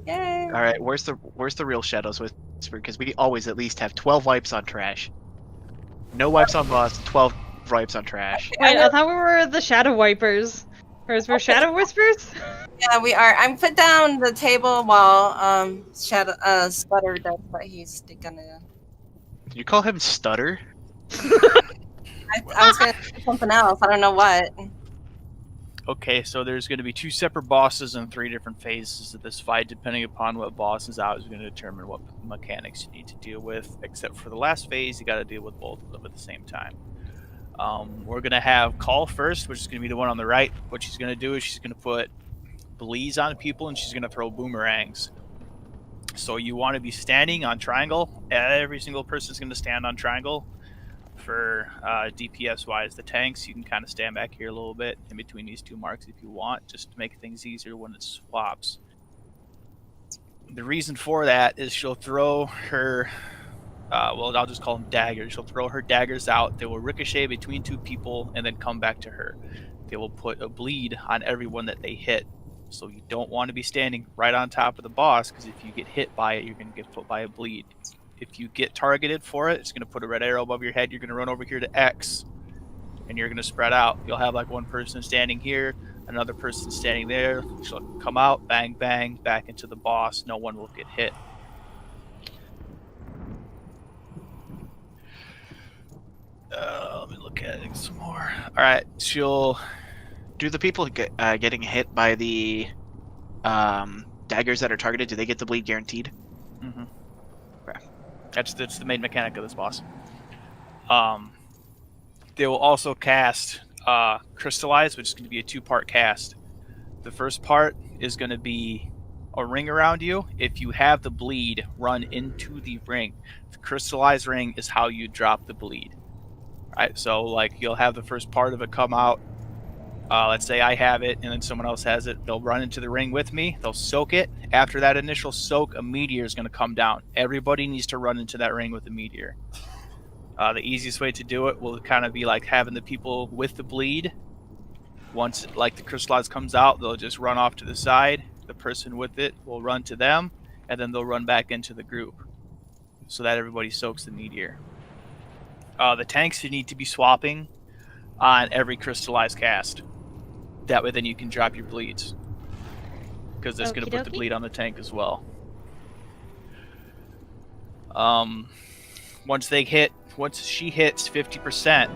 Yay. Alright, where's the real Shadows Whisper? Because we always at least have 12 wipes on trash. No wipes on boss, 12 wipes on trash. Wait, I thought we were the Shadow Wipers. Or is we're Shadow Whispers? Yeah, we are. I'm put down the table while Sputter does what he's gonna. Did you call him Stutter? I was gonna do something else. I don't know what. Okay, so there's going to be 2 separate bosses and 3 different phases of this fight. Depending upon what boss is out, is going to determine what mechanics you need to deal with. Except for the last phase, you got to deal with both of them at the same time. We're going to have Call first, which is going to be the one on the right. What she's going to do is she's going to put bleeds on people, and she's going to throw boomerangs. So you want to be standing on triangle. Every single person is going to stand on triangle. For DPS wise, the tanks, you can kind of stand back here a little bit in between these 2 marks if you want, just to make things easier when it swaps. The reason for that is she'll throw her, well, I'll just call them daggers. She'll throw her daggers out. They will ricochet between 2 people and then come back to her. They will put a bleed on everyone that they hit. So you don't want to be standing right on top of the boss, because if you get hit by it, you're going to get put by a bleed. If you get targeted for it, it's going to put a red arrow above your head. You're going to run over here to X, and you're going to spread out. You'll have like one person standing here, another person standing there. She'll come out, bang, bang, back into the boss. No one will get hit. Let me look at it some more. All right, she'll... Do the people getting hit by the daggers that are targeted, do they get the bleed guaranteed? Mm-hmm. Okay. That's the main mechanic of this boss. They will also cast Crystallize, which is going to be a 2-part cast. The first part is going to be a ring around you. If you have the bleed, run into the ring. The Crystallize ring is how you drop the bleed. All right, so like you'll have the first part of it come out. Let's say I have it and then someone else has it. They'll run into the ring with me. They'll soak it. After that initial soak, a meteor is going to come down. Everybody needs to run into that ring with a meteor. The easiest way to do it will kind of be like having the people with the bleed. Once like the crystallize comes out, they'll just run off to the side. The person with it will run to them, and then they'll run back into the group so that everybody soaks the meteor. The tanks you need to be swapping on every crystallized cast. That way then you can drop your bleeds, because that's going to put the bleed on the tank as well. Once she hits 50%,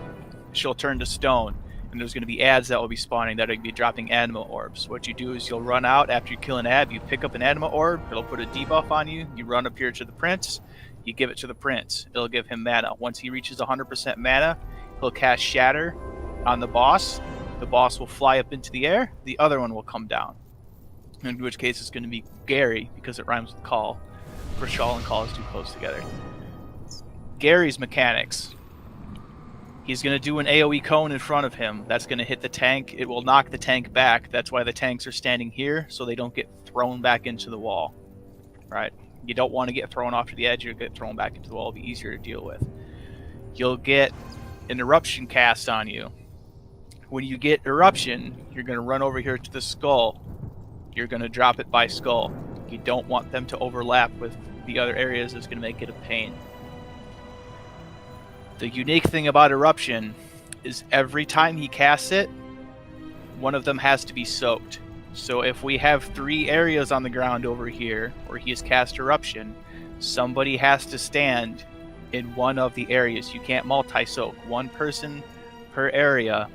she'll turn to stone, and there's going to be ads that will be spawning that will be dropping anima orbs. What you do is you'll run out after you kill an ad, you pick up an anima orb, it'll put a debuff on you, you run up here to the prince, you give it to the prince, it'll give him mana. Once he reaches 100% mana, he'll cast Shatter on the boss. The boss will fly up into the air, the other one will come down. In which case it's going to be Gary, because it rhymes with call. For Shawl and call is too close together. Gary's mechanics. He's going to do an AoE cone in front of him. That's going to hit the tank. It will knock the tank back. That's why the tanks are standing here, so they don't get thrown back into the wall. Right? You don't want to get thrown off to the edge. You'll get thrown back into the wall. It'll be easier to deal with. You'll get an eruption cast on you. When you get eruption, you're going to run over here to the skull. You're going to drop it by skull. You don't want them to overlap with the other areas. It's going to make it a pain. The unique thing about eruption is every time he casts it, one of them has to be soaked. So if we have 3 areas on the ground over here where he has cast eruption, somebody has to stand in one of the areas. You can't multi-soak. One person per area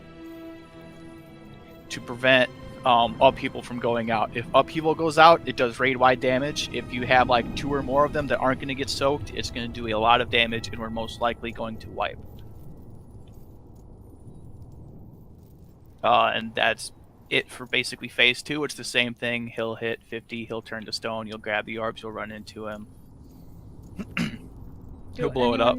to prevent upheaval from going out. If upheaval goes out, it does raid-wide damage. If you have like 2 or more of them that aren't going to get soaked, it's going to do a lot of damage, and we're most likely going to wipe. And that's it for basically phase 2. It's the same thing. He'll hit 50, he'll turn to stone, you'll grab the orbs, you'll run into him. He'll blow it up.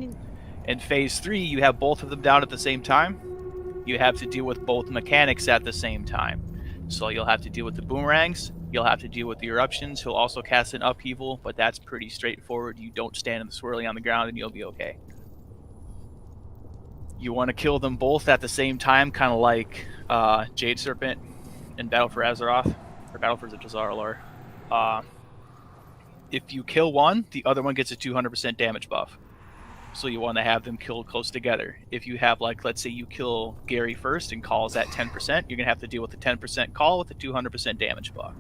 In phase 3, you have both of them down at the same time. You have to deal with both mechanics at the same time. So you'll have to deal with the boomerangs, you'll have to deal with the eruptions. He'll also cast an upheaval, but that's pretty straightforward. You don't stand in the swirly on the ground and you'll be okay. You want to kill them both at the same time, kind of like Jade Serpent in Battle for Azeroth, or Battle for Zalor. If you kill one, the other one gets a 200% damage buff. So you want to have them killed close together. If you have, like, let's say you kill Gary first and Call's at 10%, you're going to have to deal with the 10% Call with the 200% damage buff.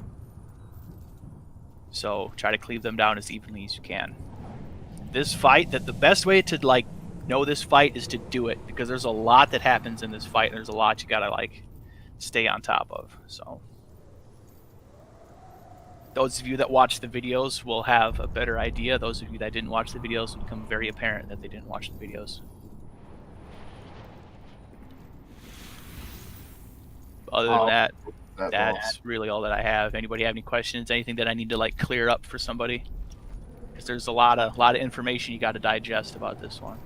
So try to cleave them down as evenly as you can. This fight, the best way to, like, know this fight is to do it, because there's a lot that happens in this fight, and there's a lot you got to, like, stay on top of. So those of you that watch the videos will have a better idea. Those of you that didn't watch the videos will become very apparent that they didn't watch the videos. Other than that, that's really all that I have. Anybody have any questions? Anything that I need to, like, clear up for somebody? Because there's a lot of information you got to digest about this one.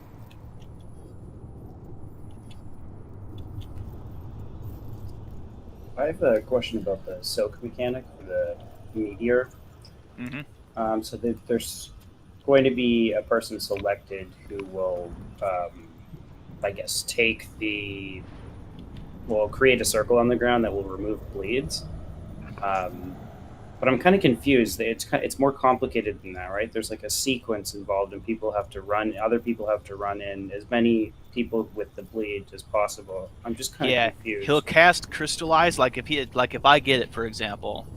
I have a question about the soak mechanic for the meteor. Mm-hmm. So there's going to be a person selected who will, I guess, create a circle on the ground that will remove bleeds. But I'm kind of confused. It's more complicated than that, right? There's like a sequence involved, and other people have to run in as many people with the bleed as possible. I'm just kind of confused. He'll cast Crystallize. Like if I get it, for example,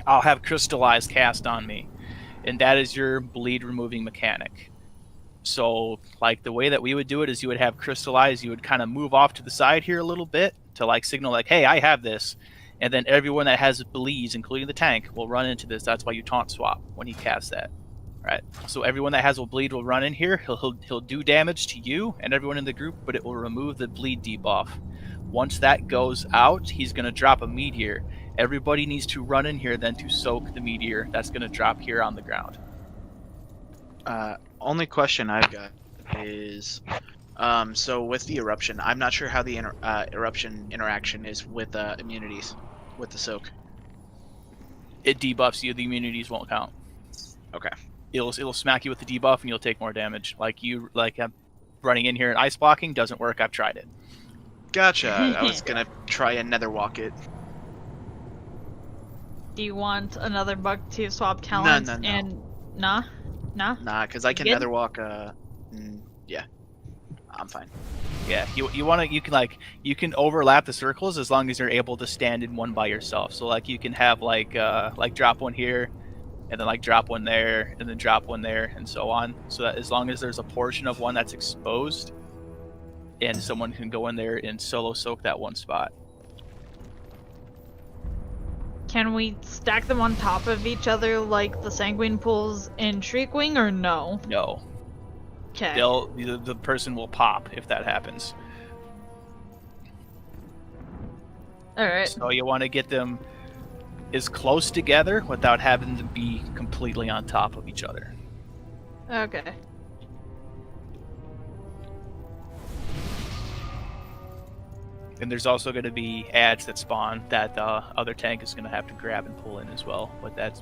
I'll have Crystallize cast on me, and that is your bleed removing mechanic. So, like, the way that we would do it is you would have Crystallize. You would kind of move off to the side here a little bit to, like, signal, like, hey, I have this. And then everyone that has bleeds, including the tank, will run into this. That's why you taunt swap when he casts that. Right? So everyone that has a bleed will run in here. He'll do damage to you and everyone in the group, but it will remove the bleed debuff. Once that goes out, he's going to drop a meteor. Everybody needs to run in here then to soak the meteor that's going to drop here on the ground. Only question I've got is, so with the eruption, I'm not sure how the eruption interaction is with immunities, with the soak. It debuffs you. The immunities won't count. Okay. It'll smack you with the debuff and you'll take more damage. Like running in here and ice blocking doesn't work. I've tried it. Gotcha. I was gonna try and nether walk it. Do you want another bug to swap talents? No. And nah, because I can Good? nether walk. Yeah, I'm fine. Yeah, you can overlap the circles as long as you're able to stand in one by yourself. So like you can have like drop one here, and then like drop one there, and then drop one there, and so on. So that as long as there's a portion of one that's exposed, and someone can go in there and solo soak that one spot. Can we stack them on top of each other like the Sanguine Pools in Shriekwing, or no? No. Okay. The person will pop if that happens. Alright. So you want to get them as close together without having to be completely on top of each other. Okay. And there's also going to be ads that spawn that the other tank is going to have to grab and pull in as well. But that's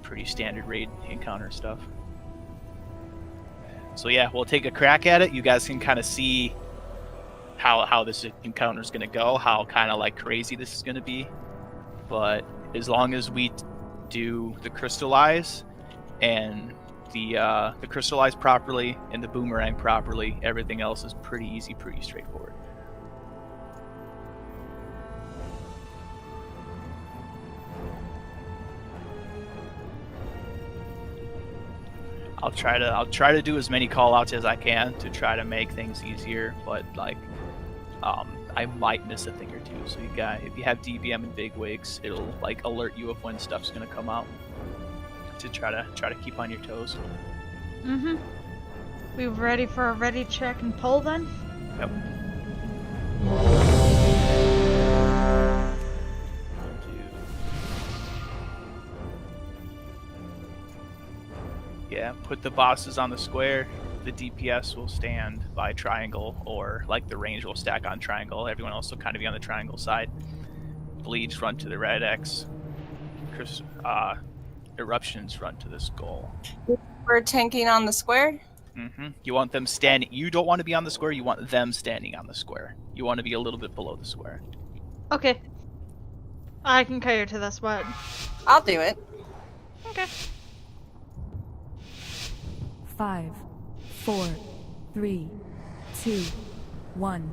pretty standard raid encounter stuff. So yeah, we'll take a crack at it. You guys can kind of see how this encounter is going to go, how kind of like crazy this is going to be. But as long as we do the crystallize and the crystallize properly and the boomerang properly, everything else is pretty easy, pretty straightforward. I'll try to do as many call outs as I can to try to make things easier, but like I might miss a thing or two. So if you have DBM and bigwigs, it'll like alert you of when stuff's gonna come out to try to keep on your toes. Mm-hmm. We ready for a ready check and pull then? Yep. Yeah, put the bosses on the square. The DPS will stand by triangle, or like the range will stack on triangle. Everyone else will kind of be on the triangle side. Bleeds run to the red X. Eruptions run to the skull. We're tanking on the square. Mm-hmm. You want them standing. You don't want to be on the square. You want them standing on the square. You want to be a little bit below the square. Okay. I can carry to that spot. I'll do it. Okay. 5, 4, 3, 2, 1.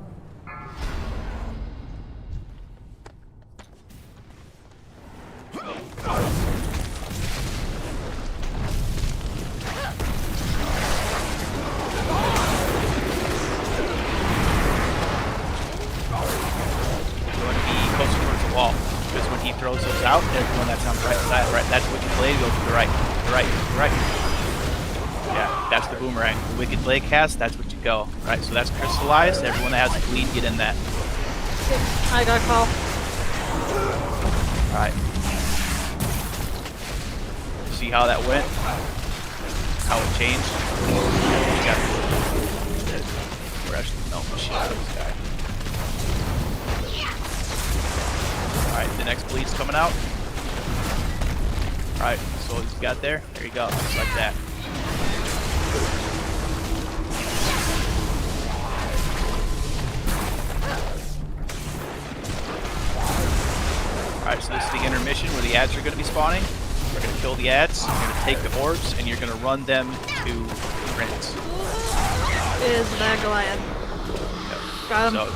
Wall, because when he throws those out, everyone that's on the right side, right, that's Wicked Blade, go to the right, right. Yeah, that's the boomerang. The Wicked Blade cast, that's what you go. Right, so that's crystallized. Everyone that has a bleed, get in that. I got a call. Alright. See how that went? How it changed? We're actually melting the shit out of this guy. Alright, the next bleed's coming out. Alright, so what he's got there, there you go, just like that. Alright, so this is the intermission where the ads are going to be spawning. We're going to kill the ads, you're going to take the orbs, and you're going to run them to the prince. Is that Goliath? Yep. Got him. So,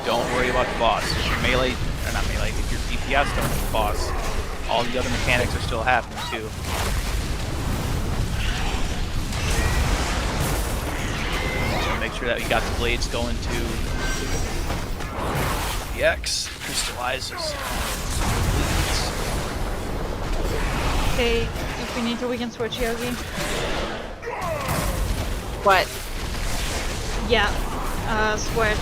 don't worry about the boss. If you're melee, or not melee, if you're DPS, don't hit the boss. All the other mechanics are still happening too. So make sure that you got the blades going to the X, crystallizes. Okay, if we need to, we can switch Yogi. What? Yeah, switch.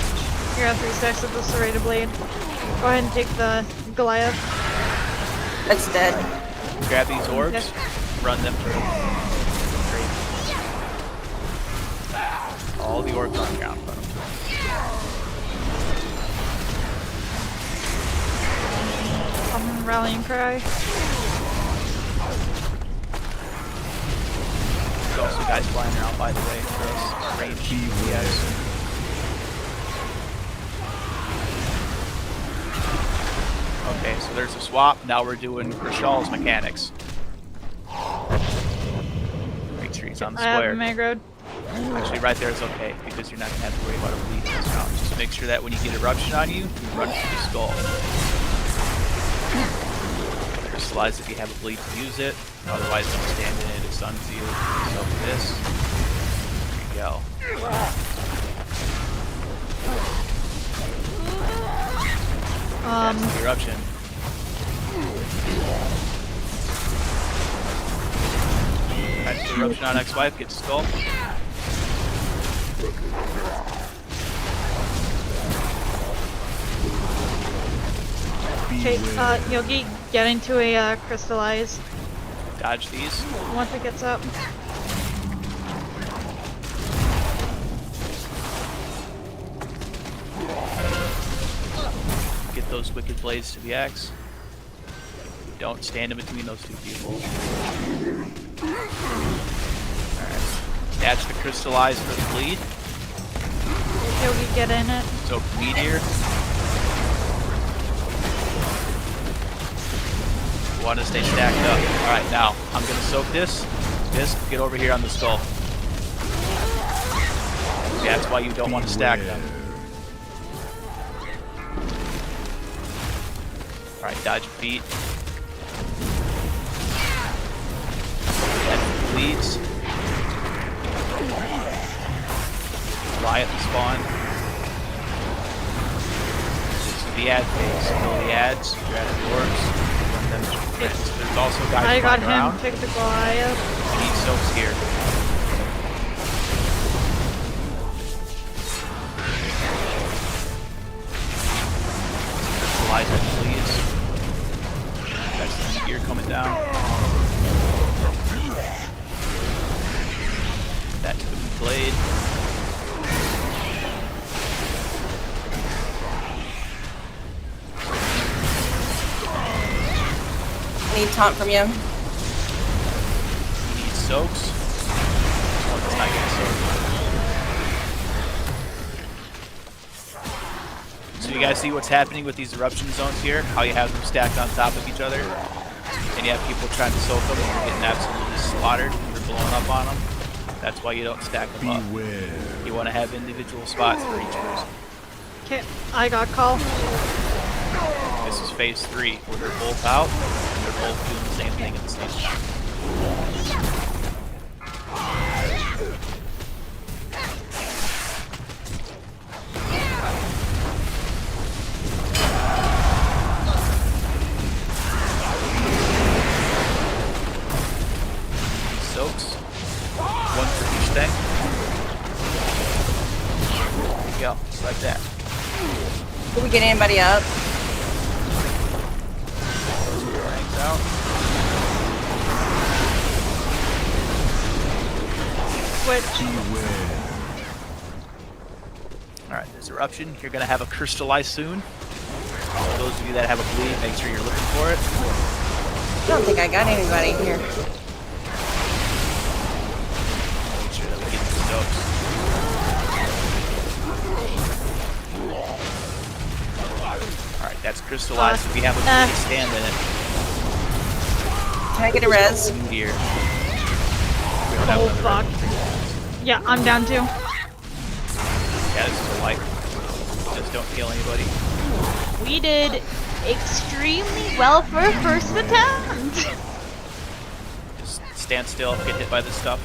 You're at 3 stacks of the serrated blade. Go ahead and take the Goliath. That's dead. Grab these orbs, Yes. run them through. Great. All the orbs on the ground. Run them through. Common rallying cry. There's also guys flying around, by the way, for us. Range DPS. Okay, so there's a swap. Now we're doing Krishal's mechanics. Make sure he's on the I have square. him aggroed. Actually, right there is okay, because you're not going to have to worry about a bleed this round. Just make sure that when you get eruption on you, you run it through the skull. Crystallize if you have a bleed to use it. Otherwise, don't stand in it. It stuns you. So for this, there you go. That's the eruption. That's the eruption on ex-wife, get the skull. Okay, Yogi, get into a crystallize. Dodge these. Once it gets up. Get those wicked blades to the X. Don't stand in between those two people. Alright. That's the crystallize for the bleed. Yogi, get in it. So bleed here. You want to stay stacked up. Alright, now I'm gonna soak this. Get over here on the skull. That's why you don't want to stack them. Alright, dodge your feet. That bleeds. Fly at the spawn. This is the ad phase. Kill the ads, grab the orbs, run them to crits. There's also guys I got flying around. him. Pick the Goliath. We need soaks here. Crystallize it, please. That's the gear coming down. That to the blade. I need taunt from you. We need soaks. Oh, it's not getting soaked. So you guys see what's happening with these eruption zones here? How you have them stacked on top of each other? And you have people trying to soak them and you're getting absolutely slaughtered. You're blowing up on them. That's why you don't stack them up. You want to have individual spots for each person. Okay, I got call. This is phase 3, where they're both out, and they're both doing the same thing at the same time. Soaks. One for each thing. There you go, just like that. Did we get anybody up? Out. Switch. Alright, there's eruption. You're gonna have a crystallize soon. For those of you that have a bleed, make sure you're looking for it. I don't think I got anybody here. Make sure that we get the soaks. Alright, that's crystallized. We have a bleed stand in it. Can I get a res? Here. Oh fuck. Yeah, I'm down too. Yeah, this is a wipe. Just don't kill anybody. We did extremely well for a first attempt. Just stand still, get hit by this stuff.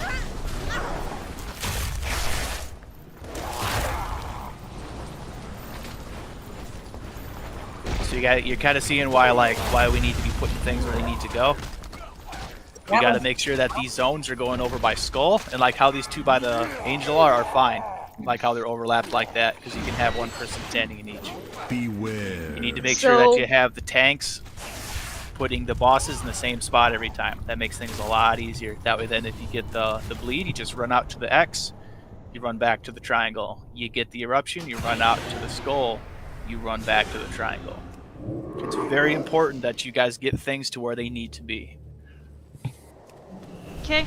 So you're kind of seeing why we need to be putting things where they need to go. We got to make sure that these zones are going over by skull, and like how these two by the angel are fine. Like how they're overlapped like that, because you can have one person standing in each. Beware. You need to make sure that you have the tanks putting the bosses in the same spot every time. That makes things a lot easier. That way then if you get the bleed, you just run out to the X, you run back to the triangle. You get the eruption, you run out to the skull, you run back to the triangle. It's very important that you guys get things to where they need to be. Okay,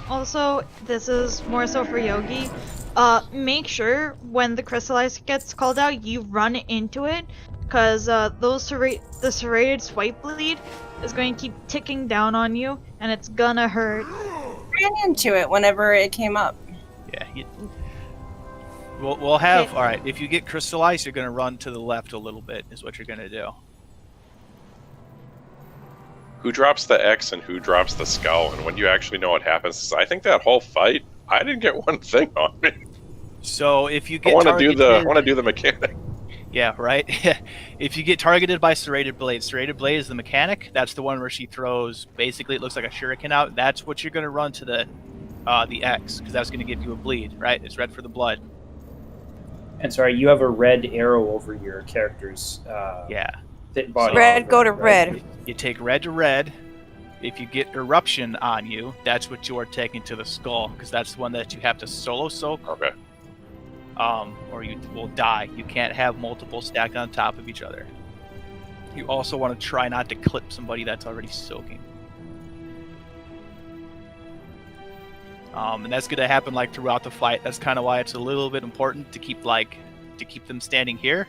also, this is more so for Yogi. Make sure when the crystallize gets called out, you run into it, because the serrated swipe bleed is going to keep ticking down on you, and it's gonna hurt. Ran into it whenever it came up. Yeah, we'll have, alright, if you get crystallized, you're going to run to the left a little bit, is what you're going to do. Who drops the X and who drops the skull, and when you actually know what happens? I think that whole fight, I didn't get one thing on me. So if you get I want to do the mechanic. Yeah, right. If you get targeted by serrated blade is the mechanic. That's the one where she throws. Basically, it looks like a shuriken out. That's what you're going to run to the X, because that's going to give you a bleed. Right? It's red for the blood. And sorry, you have a red arrow over your character's body. Red, go to red. You take red to red. If you get eruption on you, that's what you are taking to the skull, because that's the one that you have to solo soak. Okay. Or you will die. You can't have multiple stacked on top of each other. You also want to try not to clip somebody that's already soaking. And that's going to happen like throughout the fight. That's kind of why it's a little bit important to keep them standing here.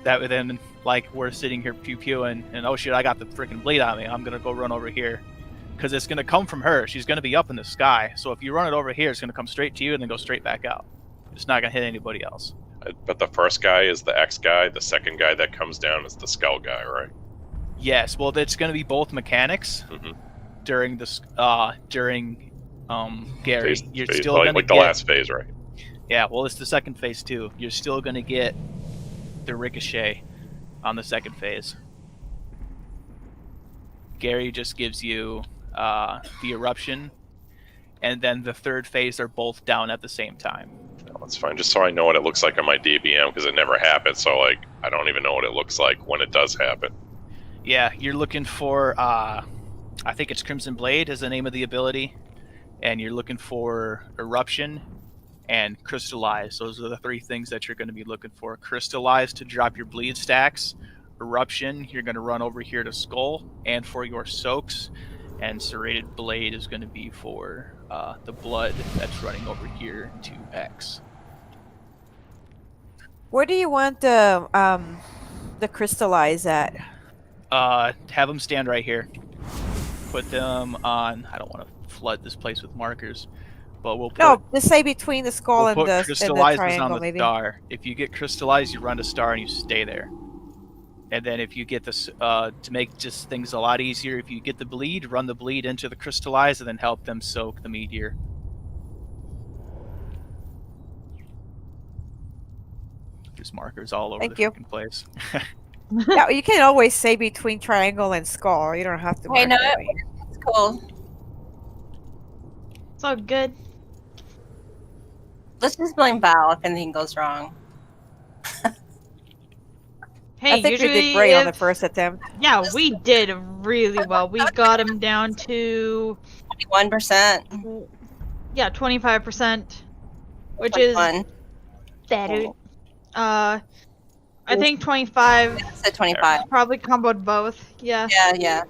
That way then, like, we're sitting here pew-pewing, and oh shit, I got the freaking blade on me. I'm going to go run over here. Because it's going to come from her. She's going to be up in the sky. So if you run it over here, it's going to come straight to you and then go straight back out. It's not going to hit anybody else. But the first guy is the X guy. The second guy that comes down is the Skull guy, right? Yes. Well, it's going to be both mechanics during this Gary. You're still going to like the last phase, right? Yeah. Well, it's the second phase too. You're still going to get the ricochet on the second phase. Gary just gives you the eruption, and then the third phase are both down at the same time. No, that's fine. Just so I know what it looks like on my DBM, because it never happened. So like, I don't even know what it looks like when it does happen. Yeah, you're looking for I think it's Crimson Blade is the name of the ability, and you're looking for eruption and crystallize. Those are the three things that you're going to be looking for. Crystallize to drop your bleed stacks. Eruption, you're going to run over here to Skull, and for your soaks, and Serrated Blade is going to be for the blood that's running over here to X. Where do you want the crystallize at? Have them stand right here. Put them on. I don't want to flood this place with markers, but we'll put. No, just say between the skull and the crystallizes on the maybe. star. If you get crystallized, you run to star and you stay there. And then if you get this, to make just things a lot easier, if you get the bleed, run the bleed into the crystallize and then help them soak the meteor. There's markers all over the freaking place. Yeah, you can always say between triangle and skull. You don't have to. Hey, no, mark it's cool. It's all good. Let's just blame Val if anything goes wrong. Hey, I think we did great on the first attempt. Yeah, we did really well. We got him down to 21%. Yeah, 25%, which is better. I think 25. I said 25. Probably comboed both. Yeah. Yeah.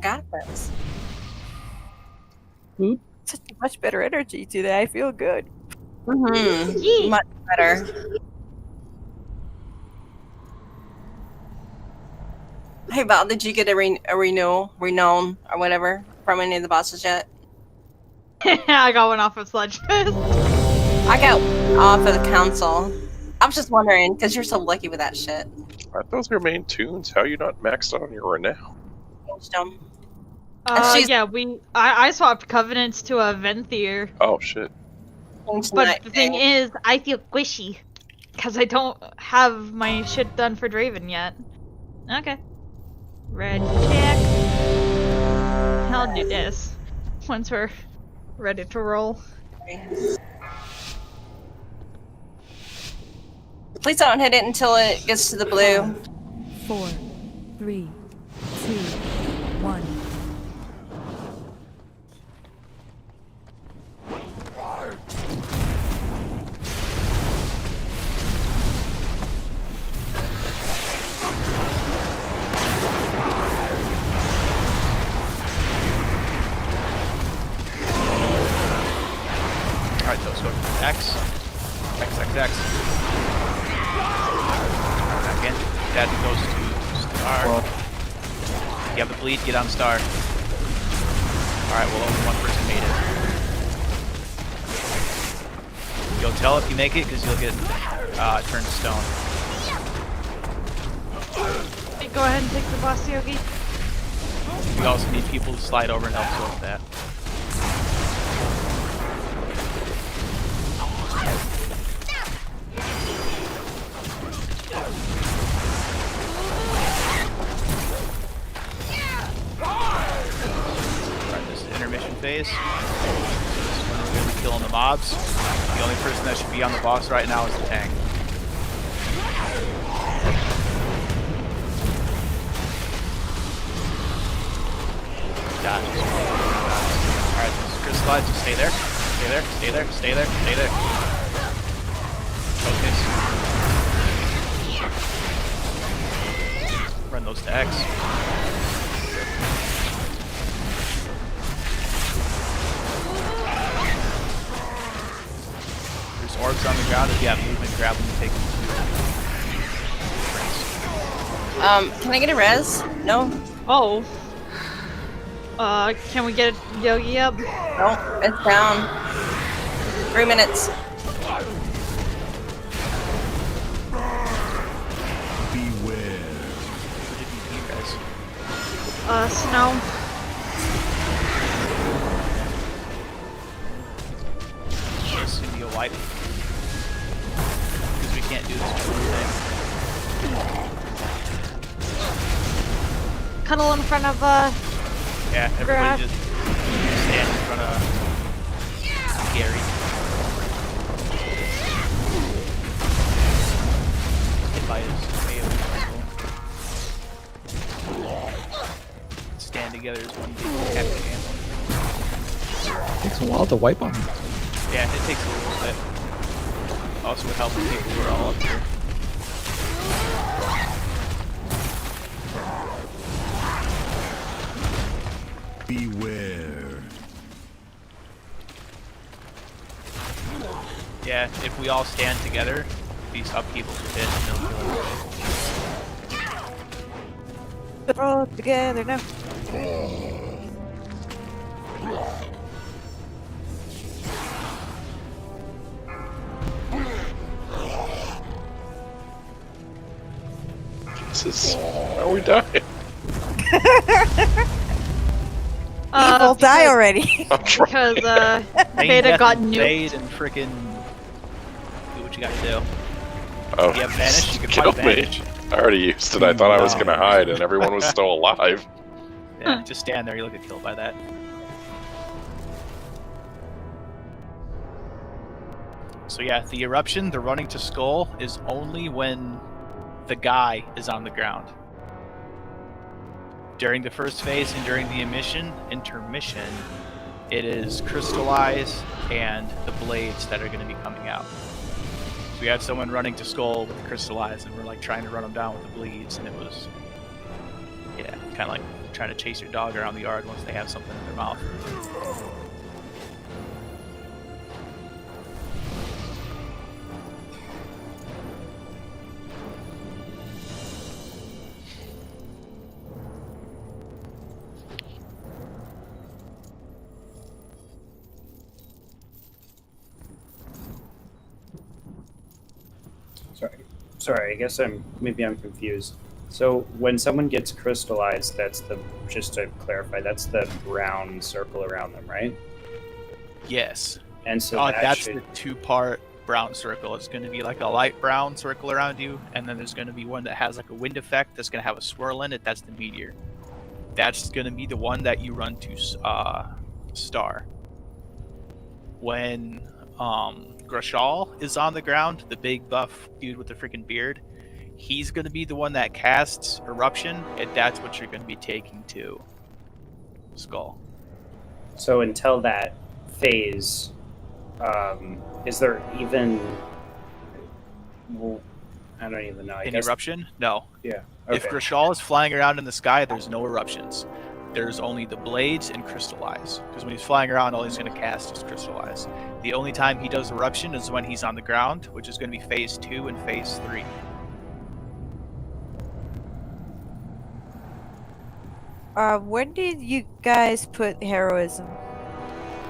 Got this. Such much better energy today. I feel good. Much better. Hey Val, did you get a renewal, or whatever from any of the bosses yet? I got one off of Sludge Fest. I got off of the council. I was just wondering, because you're so lucky with that shit. Aren't those your main tunes? How are you not maxed out on your renown? Yeah, I swapped Covenants to a Venthyr. Oh shit. But the thing is, I feel squishy. Because I don't have my shit done for Draven yet. Okay. Red check. I'll do this. Once we're ready to roll. Please don't hit it until it gets to the blue. 4, 3, 2, 1. Alright, so let's go to X. X. Back in. That goes to star. You have the bleed, get on star. Alright, well, only one person made it. You'll tell if you make it, because you'll get turned to stone. Hey, go ahead and take the boss, Yogi. We also need people to slide over and help with that. Alright, this is intermission phase. This is when we're going to be killing the mobs. The only person that should be on the boss right now is the tank. dodge. Alright, crystallize, just stay there. Stay there, stay there, stay there, stay there. Focus. Run those to X. There's orbs on the ground. If you have movement, grab them and take them to Can I get a res? No? Oh. Can we get Yogi up? No, it's down. 3 minutes. Snow. This can be a wipe. Because we can't do this thing. Cuddle in front of, Yeah, everybody just stand in front of Gary. Hit by his AoE pistol. Stand together as one big epic ammo. Takes a while to wipe on them. Yeah, it takes a little bit. Also would help the people who are all up here. Beware. Yeah, if we all stand together, these upheavals will hit and they'll kill us. We're all together now. Jesus, are we dying? People die already. Because, Beta got nuked. Fade and frickin' do what you gotta do. Oh, If you have Vanish, you can kill fight me. Vanish. I already used it. I thought I was gonna hide, and everyone was still alive. Yeah, just stand there, you'll get killed by that. So yeah, the eruption, the running to skull, is only when the guy is on the ground. During the first phase and during the intermission, it is crystallize and the blades that are going to be coming out. So we had someone running to skull with crystallize, and we're like trying to run them down with the bleeds, and it was, yeah, kind of like trying to chase your dog around the yard once they have something in their mouth. Sorry, I guess maybe I'm confused. So when someone gets crystallized, that's just to clarify, that's the brown circle around them, right? Yes. And so that's the two-part brown circle. It's going to be like a light brown circle around you, and then there's going to be one that has like a wind effect that's going to have a swirl in it. That's the meteor. That's going to be the one that you run to star. When Grashal is on the ground, the big buff dude with the freaking beard, he's going to be the one that casts Eruption, and that's what you're going to be taking to Skull. So until that phase, is there even... Well, I don't even know. I guess... Eruption? No. Yeah. If Okay. Grashal is flying around in the sky, there's no eruptions. There's only the blades and crystallize. Because when he's flying around, all he's going to cast is crystallize. The only time he does eruption is when he's on the ground, which is going to be phase 2 and phase 3. When did you guys put heroism?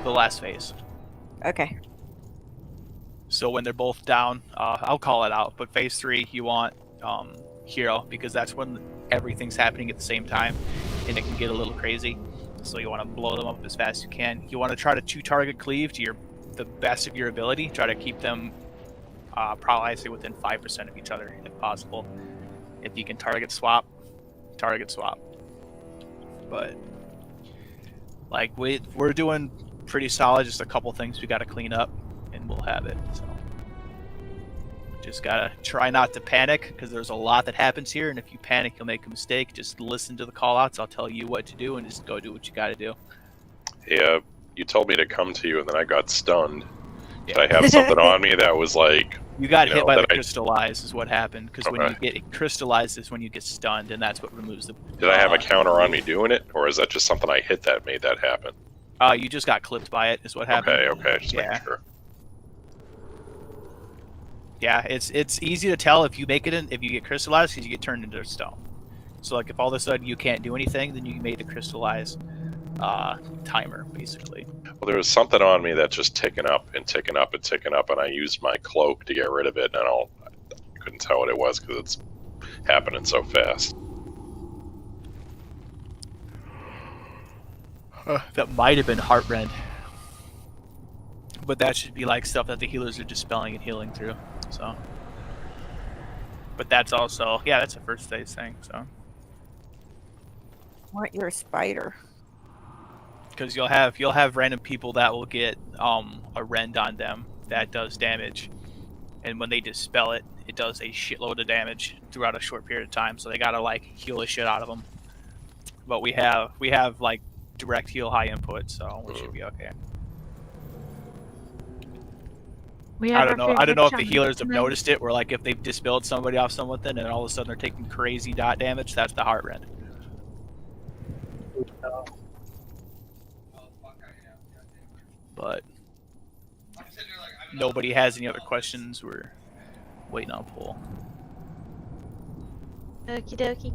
The last phase. Okay. So when they're both down, I'll call it out. But phase 3, you want hero, because that's when everything's happening at the same time, and it can get a little crazy. So you want to blow them up as fast as you can. You want to try to 2-target cleave to the best of your ability. Try to keep them probably I'd say within 5% of each other if possible. If you can target swap, target swap. But like we're doing pretty solid. Just a couple things we got to clean up, and we'll have it. So Just gotta try not to panic, because there's a lot that happens here, and if you panic, you'll make a mistake. Just listen to the call-outs. I'll tell you what to do, and just go do what you gotta do. Yeah, you told me to come to you, and then I got stunned. Did I have something on me that was like... You got hit by the that crystallize is what happened, because when you get crystallized is when you get stunned, and that's what removes the... Did I have a counter on me doing it, or is that just something I hit that made that happen? You just got clipped by it, is what happened. Okay, just making sure. Yeah, it's easy to tell if you make it in, if you get crystallized, because you get turned into stone. So like if all of a sudden you can't do anything, then you made the crystallize timer, basically. Well, there was something on me that's just ticking up and ticking up and ticking up, and I used my cloak to get rid of it, and I couldn't tell what it was because it's happening so fast. That might have been heart-rend. But that should be like stuff that the healers are dispelling and healing through. So, but that's also, yeah, that's a first phase thing. So, Want your spider? Because you'll have random people that will get a rend on them that does damage, and when they dispel it, it does a shitload of damage throughout a short period of time. So they gotta like heal the shit out of them. But we have like direct heal high input, so we should be okay. I don't know if the healers have noticed it, where like if they've dispelled somebody off something and all of a sudden they're taking crazy dot damage, that's the heart rend. But nobody has any other questions. We're waiting on poll. Okie dokie.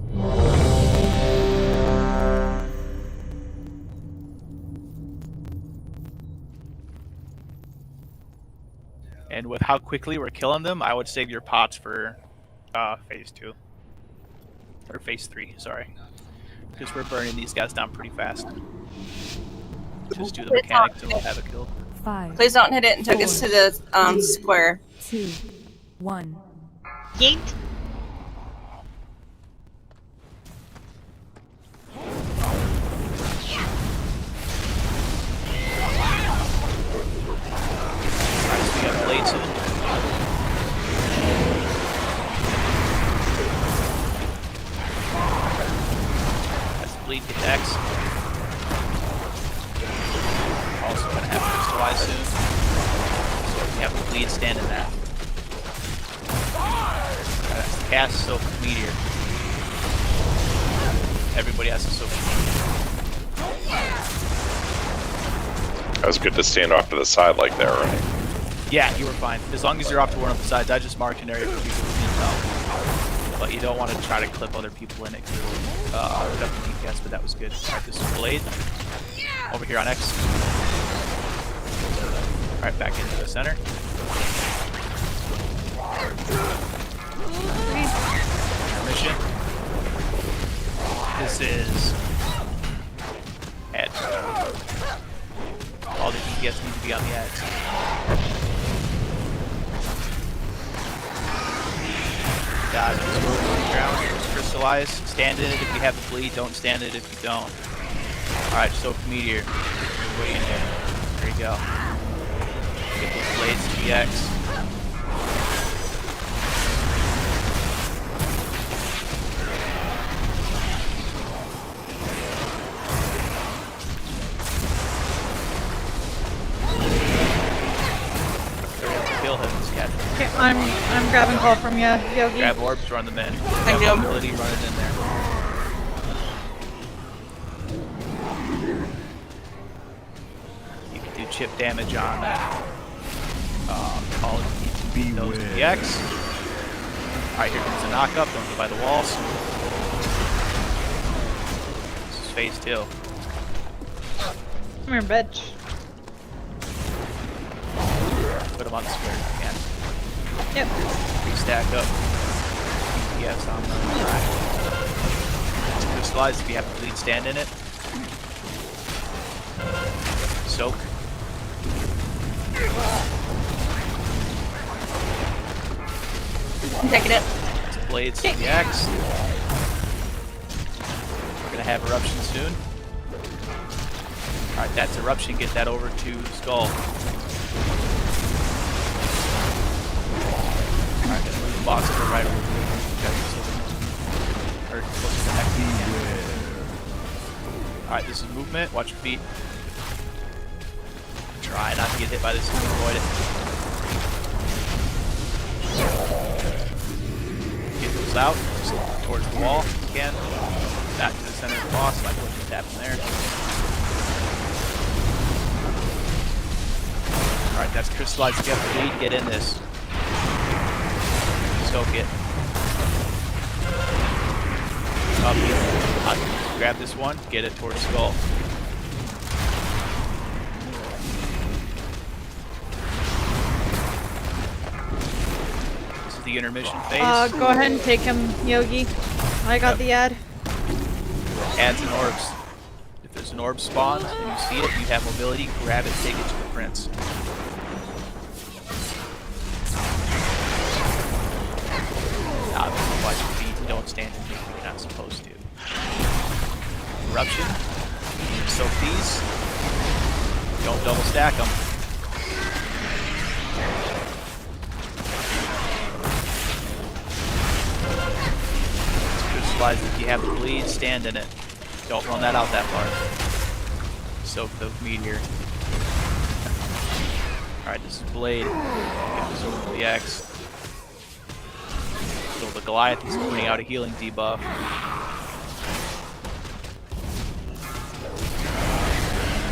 And with how quickly we're killing them, I would save your pots for phase 2. Or phase 3, sorry. Because we're burning these guys down pretty fast. Just do the mechanics and we'll have it killed. 5. Please don't hit it until it gets to the square. 2, 1. Yeet. We got blades in. That's the bleed, get the X. Also gonna have crystallize soon. So we have the bleed stand in that. That's the cast soak meteor. Everybody has to soak meteor. That was good to stand off to the side like that, right? Yeah, you were fine. As long as you're off to one of the sides, I just marked an area for people who need help. But you don't want to try to clip other people in it. Definitely DPS, but that was good. Alright, this is blade. Over here on X. Alright, back into the center. Mission. This is edge. All the DPS need to be on the edge. Dodge is moving on the ground. Crystallize. Stand in it if you have the bleed. Don't stand in it if you don't. Alright, soak meteor. Everybody in there. There you go. Get those blades to the X. Okay, I'm grabbing call from you, Yogi. Grab orbs, run them in. Thank you. Ability, run it in there. You can do chip damage on that. Call it those DX. Alright, here comes the knockup. Don't go by the walls. This is phase 2. Come here, bitch. Put them on the square if you can. Yep. Restack up. DPS on the track. It's crystallized if you have to bleed stand in it. Soak. I'm taking it. It's blades to the X. We're gonna have eruption soon. Alright, that's eruption. Get that over to Skull. Alright, the boss to the right over here. Or close to the next one. Alright, this is movement. Watch your feet. Try not to get hit by this and avoid it. Get those out. Just towards the wall if you can. Back to the center of the boss. Like what just happened there. Alright, that's crystallized. You have to bleed. Get in this. Soak it. Up here. Grab this one. Get it towards skull. This is the intermission phase. Go ahead and take him, Yogi. I got the ad. Adds and orbs. If there's an orb spawned and you see it, you have mobility, grab it, take it to the prince. Watch your feet and don't stand and think you're not supposed to. Eruption. Soak these. Don't double stack them. Crystallize if you have the bleed, stand in it. Don't run that out that far. Soak the meteor. Alright, this is blade. Get this over to the X. So the Goliath is putting out a healing debuff.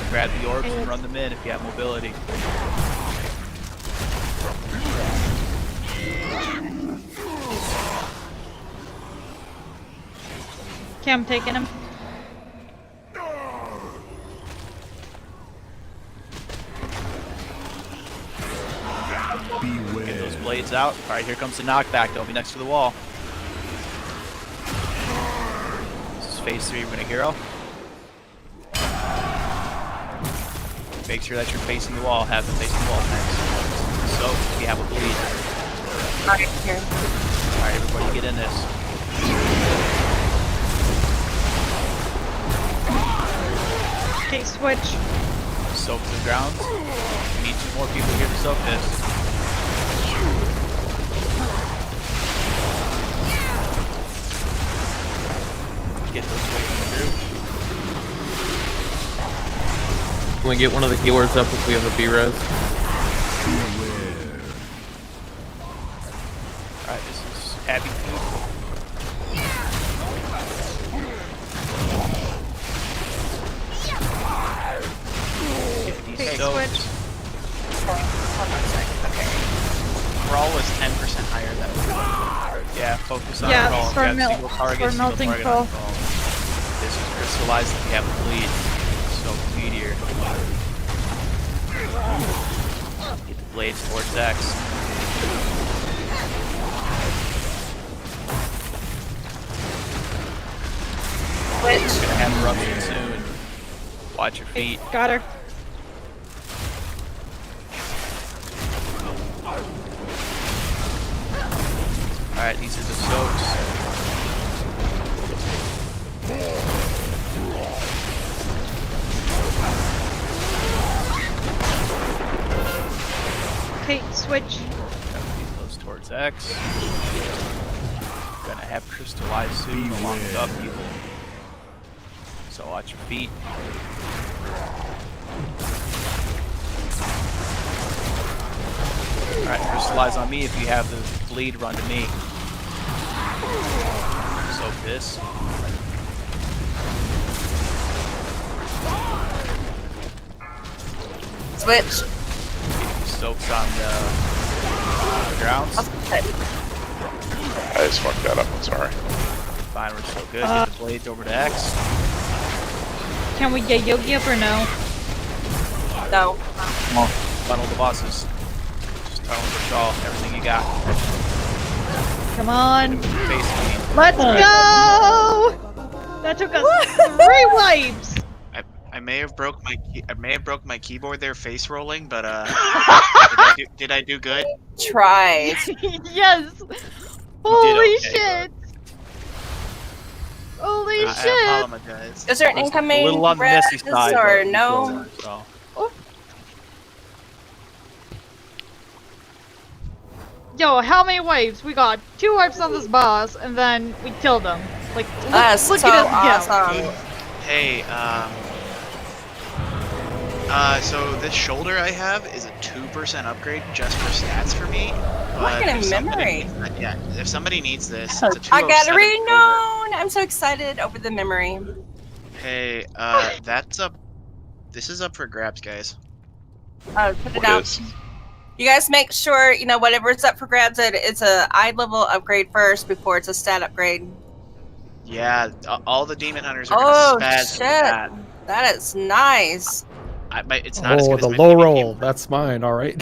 Grab the orbs and run them in if you have mobility. Okay, I'm taking him. Get those blades out. Alright, here comes the knockback. Don't be next to the wall. This is phase 3 when a hero. Make sure that you're facing the wall. Have them facing the wall next. So, if you have a bleed. Alright, here. Alright, everybody get in this. Okay, switch. Soak to the ground. We need 2 more people here to soak this. Get those waves through. Can we get one of the healers up if we have a B-res? Alright, this is Happy Feet. Okay, So, switch. Hold on a second. Okay. Brawl was 10% higher than yeah, focus on Yeah, Crawl. start Got mel- single target, start single melting target Crawl. on Crawl. This is crystallized if you have a bleed. So meteor. Get the blades towards X. Switch. Gonna have eruption soon. Watch your feet. Got her. Alright, these are the soaks. Okay, switch. Gonna lead those towards X. Gonna have crystallized soon along with upheaval. So watch your feet. Alright, crystallize on me if you have the bleed, run to me. Soak this. Switch. Soaks on the grounds. I just fucked that up. I'm sorry. Fine, we're still good. Get the blades over to X. Can we get Yogi up or no? No. Funnel the bosses. Just tunnel the shawl. Everything you got. Come on. Face me. Let's go! That took us 3 wipes. I may have broke my keyboard there face rolling, but did I do good? Tried. Yes. Holy okay, shit. Holy I shit. apologize. Is there an incoming A little on the messy res side. or but no? so. yo, how many wipes? We got 2 wipes on this boss, and then we killed him. Like, That's look so at us go. awesome. Hey, so this shoulder I have is a 2% upgrade just for stats for me. But Look at if a somebody memory. needs- yeah, if somebody needs this, it's a 207 I got it shoulder. renowned. I'm so excited over the memory. Hey, this is up for grabs, guys. Put it out. You guys make sure, you know, whatever's up for grabs, it's a eye level upgrade first before it's a stat upgrade. Yeah, all the demon hunters are gonna spaz shit. with that. That is nice. It's not as Oh, good the as my low PvP. roll. That's mine. All right.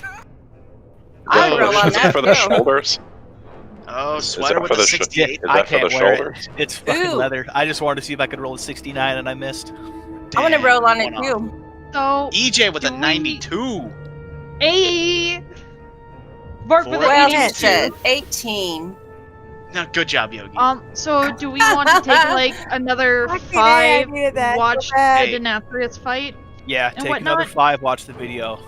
I roll on Is it that for the too. shoulders? Oh, Is sweater that with for a the 68. Is I that for can't the wear shoulders? it. It's fucking Ooh. leather. I just wanted to see if I could roll a 69 and I missed. I want to roll on it One too. So, EJ with a do we- 92. Hey! Mark with the Well, 82. shit, 18. No, good job, Yogi. So do we want to take like another Fucking A, I 5, needed that so watch bad. the Denathrius fight? Yeah, And take whatnot? another 5, watch the video.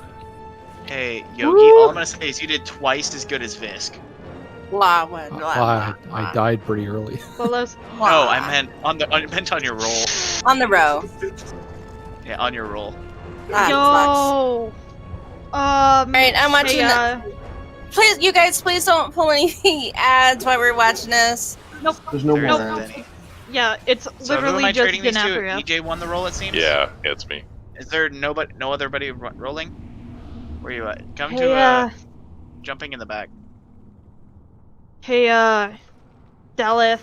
Hey, Yogi, all I'm gonna say is you did twice as good as Visk. Blah, blah, blah, I died pretty early. Well, let's... No, I meant on your roll. On the row. Yeah, on your roll. Yo! Alright, I'm watching hey, the... Please, you guys, please don't pull any ads while we're watching this. Nope. There's no There more isn't ads. any. Yeah, it's So who am literally I just trading these to? Denathria. EJ won the roll, it seems. Yeah, it's me. Is there no other buddy rolling? Where you at? Come Hey, to jumping in the back. Hey, Daleth,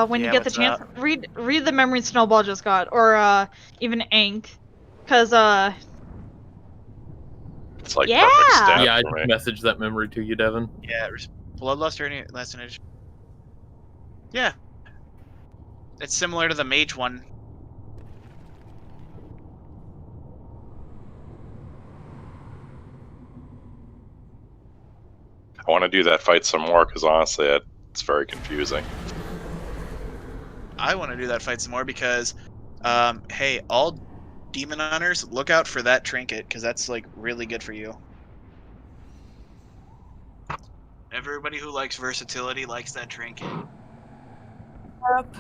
when you Yeah, get the what's chance, up? read the memory Snowball just got, or even Ank, cause It's like Yeah! perfect stat Yeah, I for me. messaged that memory to you, Devin. Yeah, Bloodlust or any last edition. Yeah. It's similar to the mage one. I want to do that fight some more because honestly, it's very confusing. I want to do that fight some more because, hey, all demon hunters, look out for that trinket because that's like really good for you. Everybody who likes versatility likes that trinket. Up.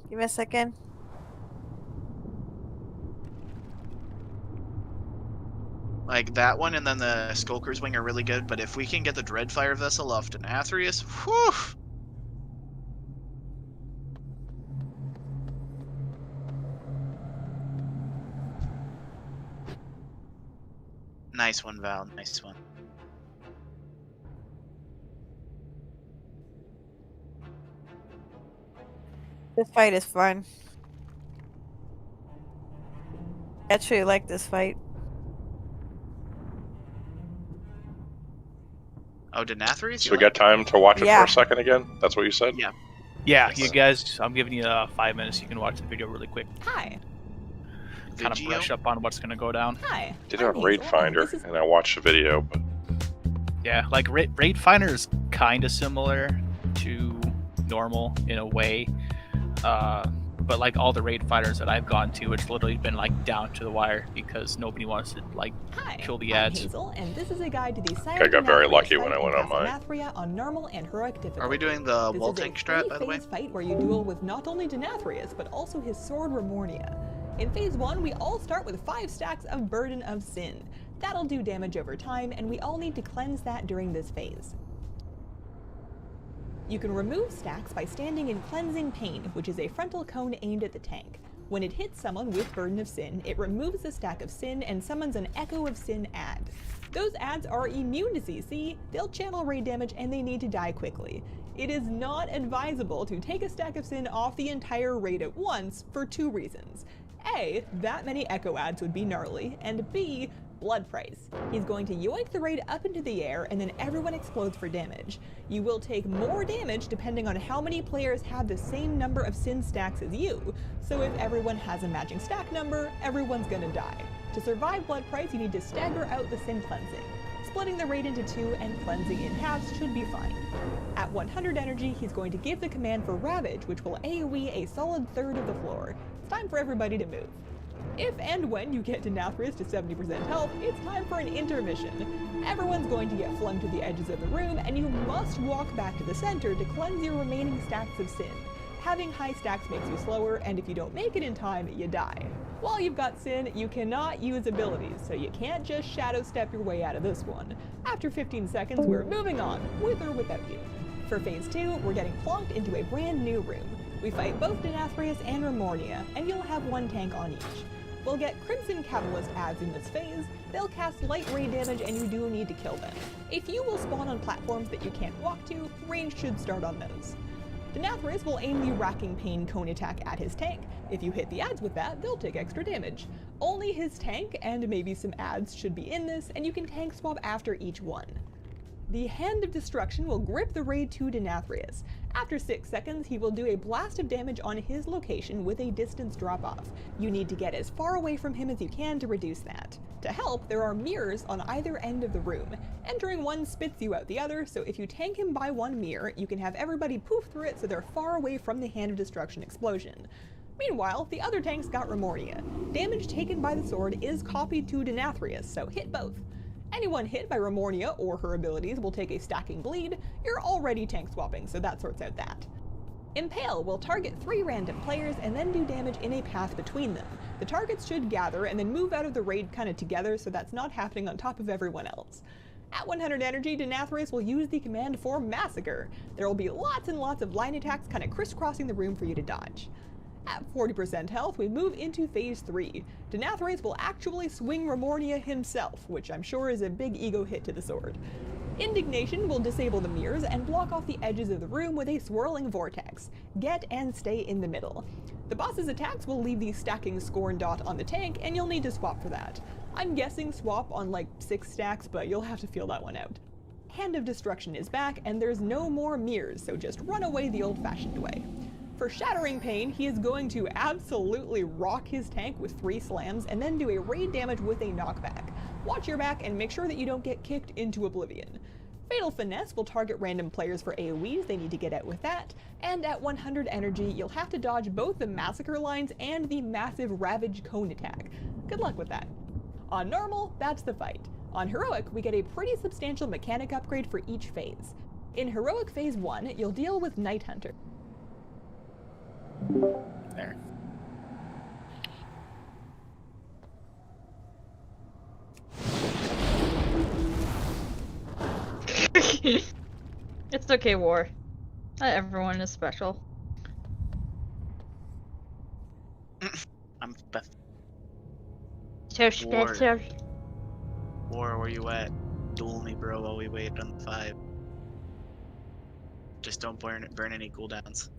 Give me a second. Like that one and then the Skulker's Wing are really good, but if we can get the Dreadfire Vessel off to Nathrius, whew! Nice one, Val. Nice one. This fight is fun. I actually like this fight. Oh, did Nathrius? So we got time to watch it Yeah. for a second again? That's what you said? Yeah. Yeah, Yes. you guys, I'm giving you 5 minutes. You can watch the video really quick. Hi. Kind of Video? brush up on what's going to go down. Hi. Did it on I'm Raid Hazel, and Finder, this is- and I watched the video, but Yeah, like Raid Finder is kind of similar to normal in a way. But like all the Raid Fighters that I've gone to, it's literally been like down to the wire because nobody wants to like Hi, kill the I'm ads. Hazel, and this is a guide to the I got very Denathrius lucky fight when I in went on Castle mine. Nathria on normal and heroic difficulty. Are we doing the This wall is a tank strat, by the way? three-phase fight where you duel with not only Denathrius, but also his sword Remornia. In phase 1, we all start with 5 stacks of Burden of Sin. That'll do damage over time, and we all need to cleanse that during this phase. You can remove stacks by standing in Cleansing Pain, which is a frontal cone aimed at the tank. When it hits someone with Burden of Sin, it removes the stack of Sin and summons an Echo of Sin ad. Those ads are immune to CC, they'll channel raid damage, and they need to die quickly. It is not advisable to take a stack of Sin off the entire raid at once for 2 reasons. A, that many Echo ads would be gnarly, and B, blood price. He's going to yoink the raid up into the air and then everyone explodes for damage. You will take more damage depending on how many players have the same number of Sin stacks as you. So if everyone has a matching stack number, everyone's gonna die. To survive blood price, you need to stagger out the Sin cleansing. Splitting the raid into 2 and cleansing in halves should be fine. At 100 energy, he's going to give the command for Ravage, which will AoE a solid third of the floor. It's time for everybody to move. If and when you get Nathria's to 70% health, it's time for an intermission. Everyone's going to get flung to the edges of the room, and you must walk back to the center to cleanse your remaining stacks of sin. Having high stacks makes you slower, and if you don't make it in time, you die. While you've got sin, you cannot use abilities, so you can't just shadow step your way out of this one. After 15 seconds, we're moving on, with or without you. For phase 2, we're getting plonked into a brand new room. We fight both Nathria and Remornia, and you'll have one tank on each. We'll get Crimson Capitalist ads in this phase. They'll cast light ray damage and you do need to kill them. A few will spawn on platforms that you can't walk to, range should start on those. Nathria will aim the Racking Pain cone attack at his tank. If you hit the ads with that, they'll take extra damage. Only his tank and maybe some ads should be in this, and you can tank swap after each one. The Hand of Destruction will grip the raid to Nathria. After 6 seconds, he will do a blast of damage on his location with a distance drop-off. You need to get as far away from him as you can to reduce that. To help, there are mirrors on either end of the room. Entering one spits you out the other, so if you tank him by one mirror, you can have everybody poof through it so they're far away from the Hand of Destruction explosion. Meanwhile, the other tanks got Remornia. Damage taken by the sword is copied to Nathria, so hit both. Anyone hit by Remornia or her abilities will take a stacking bleed. You're already tank swapping, so that sorts out that. Impale will target 3 random players and then do damage in a path between them. The targets should gather and then move out of the raid kinda together, so that's not happening on top of everyone else. At 100 energy, Nathria will use the command for Massacre. There will be lots and lots of line attacks kinda crisscrossing the room for you to dodge. At 40% health, we move into phase 3. Nathria will actually swing Remornia himself, which I'm sure is a big ego hit to the sword. Indignation will disable the mirrors and block off the edges of the room with a swirling vortex. Get and stay in the middle. The boss's attacks will leave the stacking scorn dot on the tank, and you'll need to swap for that. I'm guessing swap on like 6 stacks, but you'll have to feel that one out. Hand of Destruction is back, and there's no more mirrors, so just run away the old-fashioned way. For Shattering Pain, he is going to absolutely rock his tank with 3 slams and then do a raid damage with a knockback. Watch your back and make sure that you don't get kicked into oblivion. Fatal Finesse will target random players for AoEs, they need to get out with that, and at 100 energy you'll have to dodge both the Massacre lines and the massive Ravage cone attack. Good luck with that. On normal, that's the fight. On heroic, we get a pretty substantial mechanic upgrade for each phase. In heroic phase 1, you'll deal with Night Hunter. There. It's okay, War. Not everyone is special. I'm Beth. So War. special. War, where you at? Duel me, bro, while we wait on the 5. Just don't burn any cooldowns.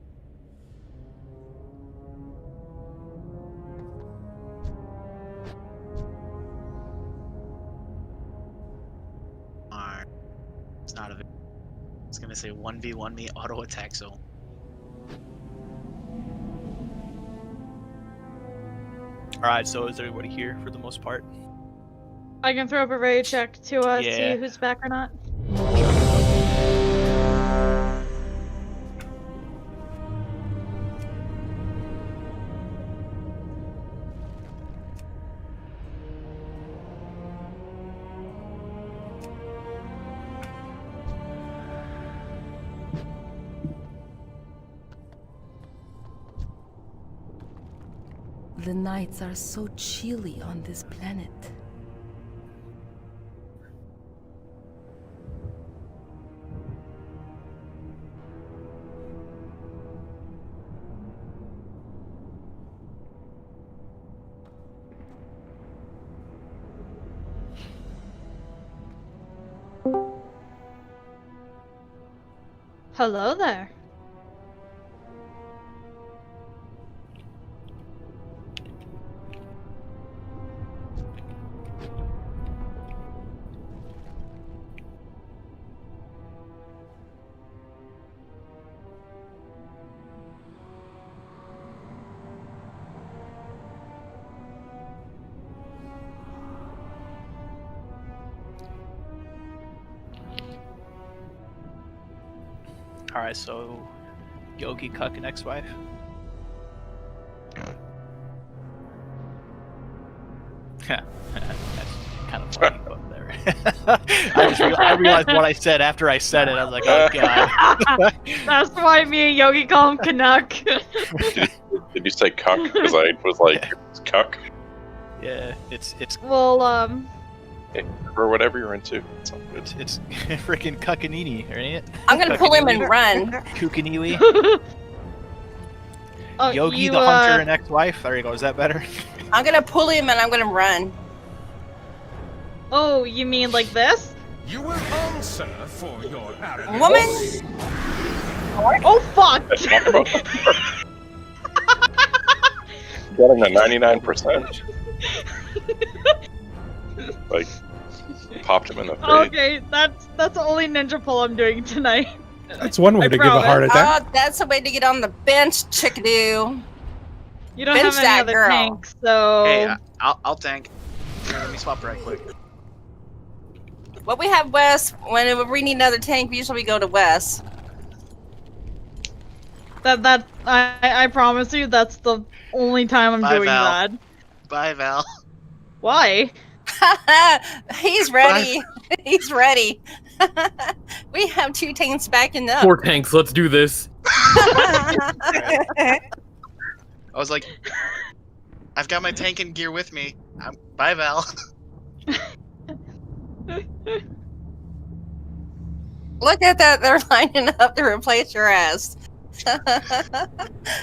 It's not a. It's gonna say 1v1 me auto attack zone. Alright, so is everybody here for the most part? I can throw up a raid check to Yeah. see who's back or not. The nights are so chilly on this planet. Hello there. Alright, so Yogi, Cuck, and ex-wife. That's kind of funny, but there. I realized what I said after I said it. I was like, oh god. That's why me and Yogi call him Canuck. Did you say cuck? Because I was like, it's cuck. Yeah, it's Well, or whatever you're into. It's all good. it's freaking Cuckanini, ain't it? I'm gonna pull him and run. Kukaniwi. oh, Yogi you, the hunter and ex-wife. There you go. Is that better? I'm gonna pull him and I'm gonna run. Oh, you mean like this? You will answer for your arrogance. Woman! Oh fuck! Getting a 99%. Like, popped him in the face. Okay, that's the only ninja pull I'm doing tonight. That's one way to give a heart attack. Oh, that's a way to get on the bench, chickadoo. You don't Bench have any that other girl. tanks, so. Hey, I'll tank. Here, let me swap right quick. Well, we have Wes. Whenever we need another tank, we usually go to Wes. I promise you, that's the only time I'm Bye, doing Val. that. Bye, Val. Why? He's ready. He's ready. We have 2 tanks backing up. 4 tanks, let's do this. I was like, I've got my tank and gear with me. Bye, Val. Look at that. They're lining up to replace your ass.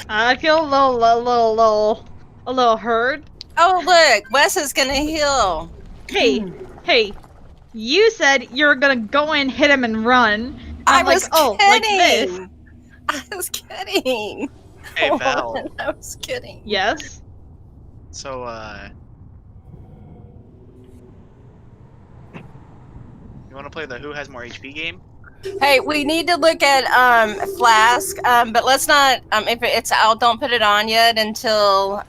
I feel a little hurt. Oh, look. Wes is going to heal. Hey, you said you were gonna go in, hit him, and run. I I'm like, was oh, like this. kidding. I was kidding. Hey, Val. I was kidding. Yes? So, you want to play the Who Has More HP game? Hey, we need to look at Flask, but let's not. If it's out, don't put it on yet until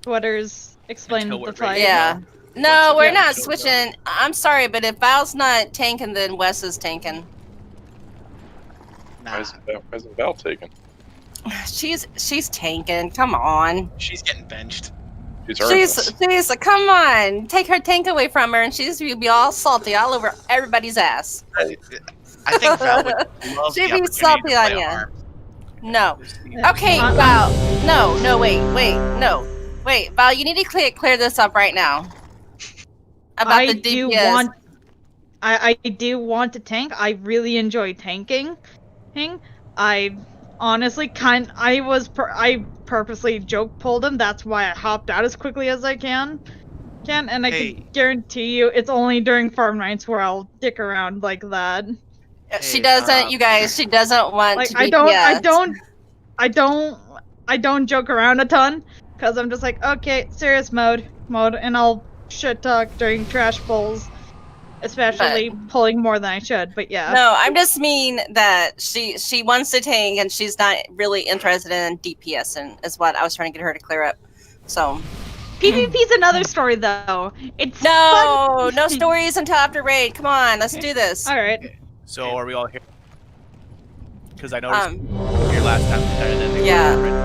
Sweaters explain the fight. Yeah. No, we're not switching. I'm sorry, but if Val's not tanking, then Wes is tanking. Why isn't Val taken? She's tanking. Come on. She's getting benched. She's come on. Take her tank away from her, and she's be all salty all over everybody's ass. I think Val would love She'd the be salty on opportunity to play you. ARM. No. Okay, Val. No, wait, no. Wait, Val, you need to clear this up right now. About the DPS. I do want to tank. I really enjoy tanking. I honestly I purposely joke pulled him. That's why I hopped out as quickly as I can. And I can guarantee you it's only during farm nights where I'll dick around like that. She doesn't, you guys. She doesn't want Like to I DPS. don't joke around a ton because I'm just like, okay, serious mode, and I'll shit talk during trash pulls, especially pulling more than I should. But yeah. No, I'm just mean that she wants to tank and she's not really interested in DPS, and is what I was trying to get her to clear up. So PvP's another story though. It's no stories until after raid. Come on, let's do this. All right. So are we all here? Because I noticed your last time. Yeah.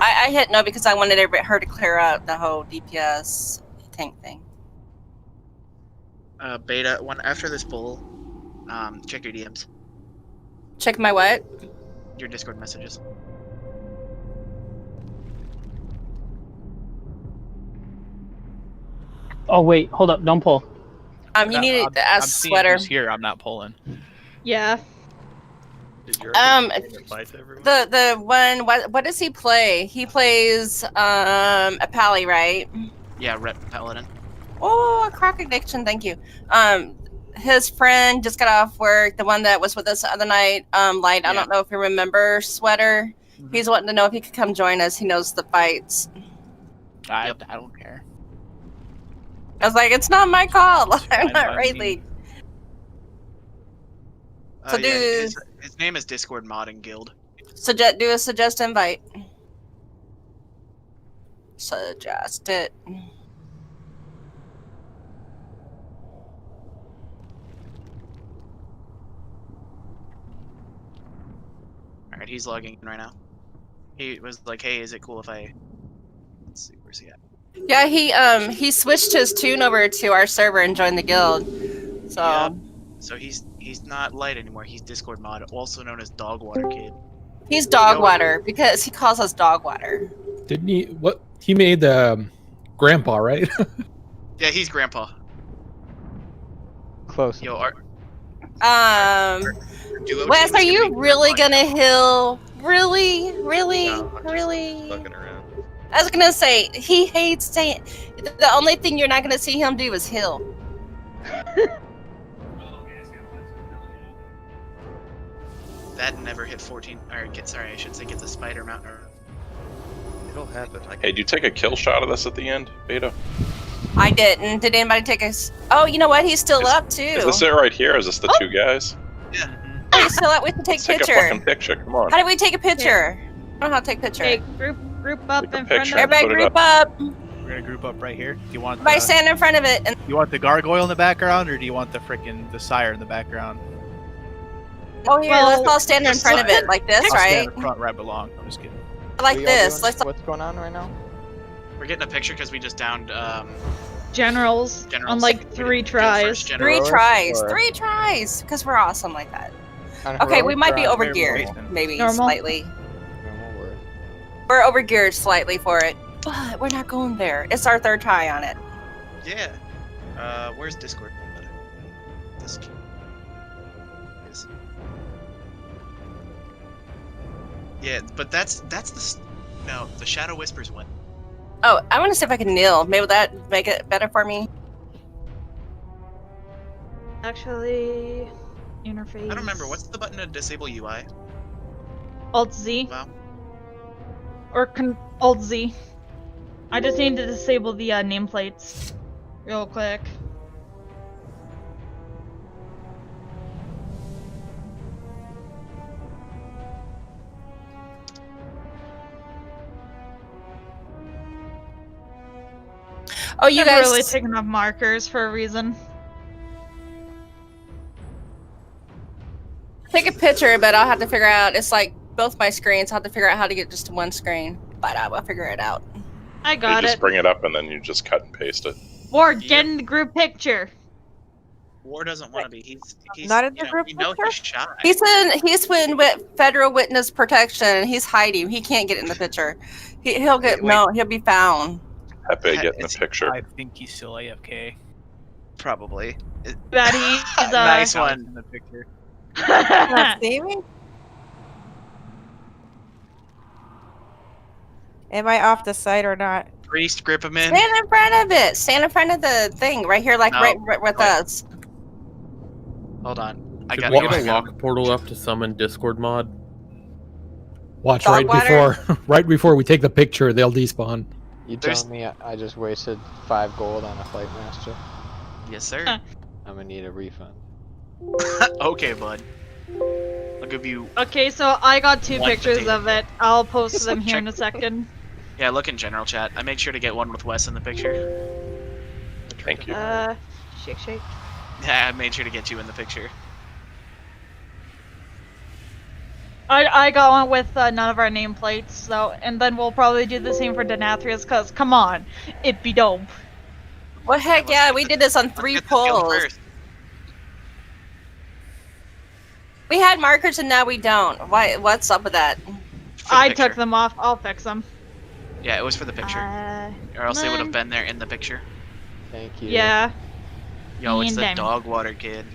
I hit no because I wanted her to clear out the whole DPS tank thing. Beta, after this pull, check your DMs. Check my what? Your Discord messages. Oh wait, hold up, don't pull. You need to ask seeing Sweater. who's here. I'm not pulling. Yeah. The one, what does he play? He plays a Pally, right? Yeah, Rep Paladin. Oh, a crack addiction, thank you. His friend just got off work, the one that was with us the other night, Light, I don't know if you remember Sweater. He's wanting to know if he could come join us. He knows the fights. I don't care. I was like, it's not my call. I'm not raid lead. So his name is Discord Modding Guild. Do a suggest invite. Suggest it. Alright, he's logging in right now. He was like, hey, is it cool if I... Let's see, where's he at? Yeah, he switched his tune over to our server and joined the guild. So Yep. So he's not light anymore. He's Discord mod, also known as Dogwater Kid. he's Dogwater because he calls us Dogwater. Didn't he? What he made grandpa, right? Yeah, he's Grandpa. Close. Yo, duo Wes, team are is you gonna be really Grandpa. gonna heal? Really? No, I'm just fucking around. I was gonna say he hates saying. The only thing you're not gonna see him do is heal. That never hit 14. Or sorry, I should say gets a spider mount. It'll happen. Hey, do you take a kill shot of this at the end, Beta? I didn't. Did anybody take a? Oh, you know what? He's still up too. Is this it right here? Is this the two guys? Oh, he's still up. We can take a Take a picture. fucking picture. Come on. How do we take a picture? I don't know how to take a picture. Hey, group up in front picture. of Everybody Put it group up. We're gonna group up right here. Do you want? Everybody stand in front of it. And You want the gargoyle in the background, or do you want the sire in the background? oh, here, let's all stand in front of it like this, I'll right? stand in front where I belong. I'm just kidding. Like this. Let's. What's going on right now? We're getting a picture because we just downed Generals on like 3 tries. Three tries, because we're awesome like that. Okay, we might be overgeared, maybe Normal? slightly. We're overgeared slightly for it, but we're not going there. It's our third try on it. Yeah. Where's Discord? This is. Yeah, but that's the Shadow Whispers one. Oh, I want to see if I can kneel. Maybe that make it better for me. Actually, interface. I don't remember what's the button to disable UI. Alt Z. Wow. Or Alt Z. I just need to disable the nameplates real quick. Oh, you I'm guys really taking off markers for a reason. take a picture, but I'll have to figure out. It's like both my screens. I'll have to figure out how to get just to one screen, but I will figure it out. I You got just it. bring it up and then you just cut and paste it. War, get in the group picture. War doesn't want to be. He's Not in you the know, group we know he's shy. He's in with federal witness protection. He's hiding. He can't get in the picture. He'll get no. He'll be found. Happy get in the picture. I think he's still AFK. Probably. That he's Nice In one. the picture. See me? Am I off the site or not? Priest, grip him in. Stand in front of it. Stand in front of the thing right here, like No, right with wait. us. Hold on. I Should gotta we get get a my lock portal up to summon Discord mod? Watch Dog right water? right before we take the picture, they'll despawn. You There's- telling me I just wasted 5 gold on a flight master? Yes, sir. I'm gonna need a refund. Okay, bud. I'll give you. Okay, so I got 2 One pictures potato. of it. I'll post them here in a second. Yeah, look in general chat. I made sure to get one with Wes in the picture. Thank you. Shake. Yeah, I made sure to get you in the picture. I got one with none of our nameplates, so and then we'll probably do the same for Denathria's, cause come on, it'd be dope. Well, heck yeah, we did this on 3 Get the skill polls. first. We had markers and now we don't. Why? What's up with that? For the I picture. took them off. I'll fix them. Yeah, it was for the picture. Or else they would have been there in the picture. Thank you. Yeah. Yo, it's the Damn. Dogwater Kid.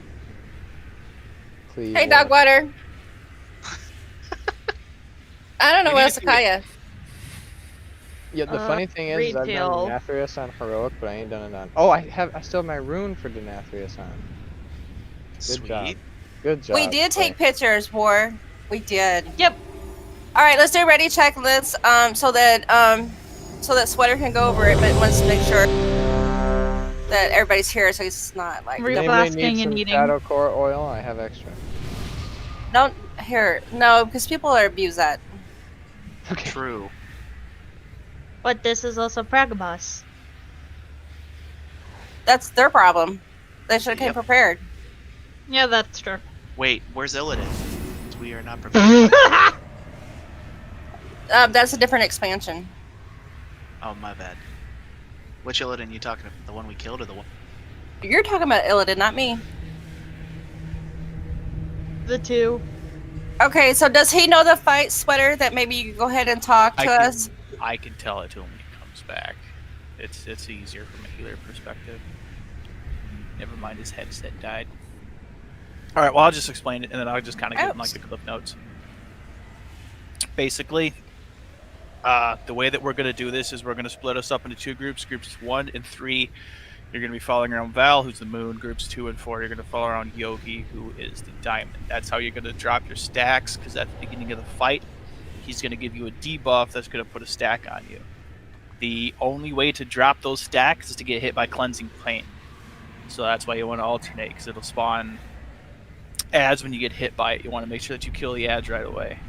Please. Hey, Dogwater. I don't know We what need else to to do call you. Yeah, the funny thing is, I've retail. done Denathrius on heroic, but I ain't done it on. Oh, I still have my rune for Denathrius on. Good job. Sweet. Good job. We did take pictures, War. We did. Yep. All right, let's do a ready check. Let's so that Sweater can go over it, but wants to make sure that everybody's here, so he's not like Re- Anybody Blasting need and some eating. shadow core oil? I have extra. don't here. No, because people are abuse that. True. But this is also Pragabus. That's their problem. They should have came Yep. prepared. Yeah, that's true. Wait, where's Illidan? We are not prepared. That's a different expansion. Oh, my bad. Which Illidan you talking about? The one we killed or the one? You're talking about Illidan, not me. The two. Okay, so does he know the fight, Sweater, that maybe you could go ahead and talk to us? I can tell it to him when he comes back. It's easier from a healer perspective. Never mind, his headset died. All right, well, I'll just explain it, and then I'll just kind of give him like the clip notes. Basically, the way that we're going to do this is we're going to split us up into two groups. Groups 1 and 3, you're going to be following around Val, who's the moon. Groups 2 and 4, you're going to follow around Yogi, who is the diamond. That's how you're going to drop your stacks, because at the beginning of the fight, he's going to give you a debuff that's going to put a stack on you. The only way to drop those stacks is to get hit by Cleansing Pain. So that's why you want to alternate, because it'll spawn ads when you get hit by it. You want to make sure that you kill the ads right away.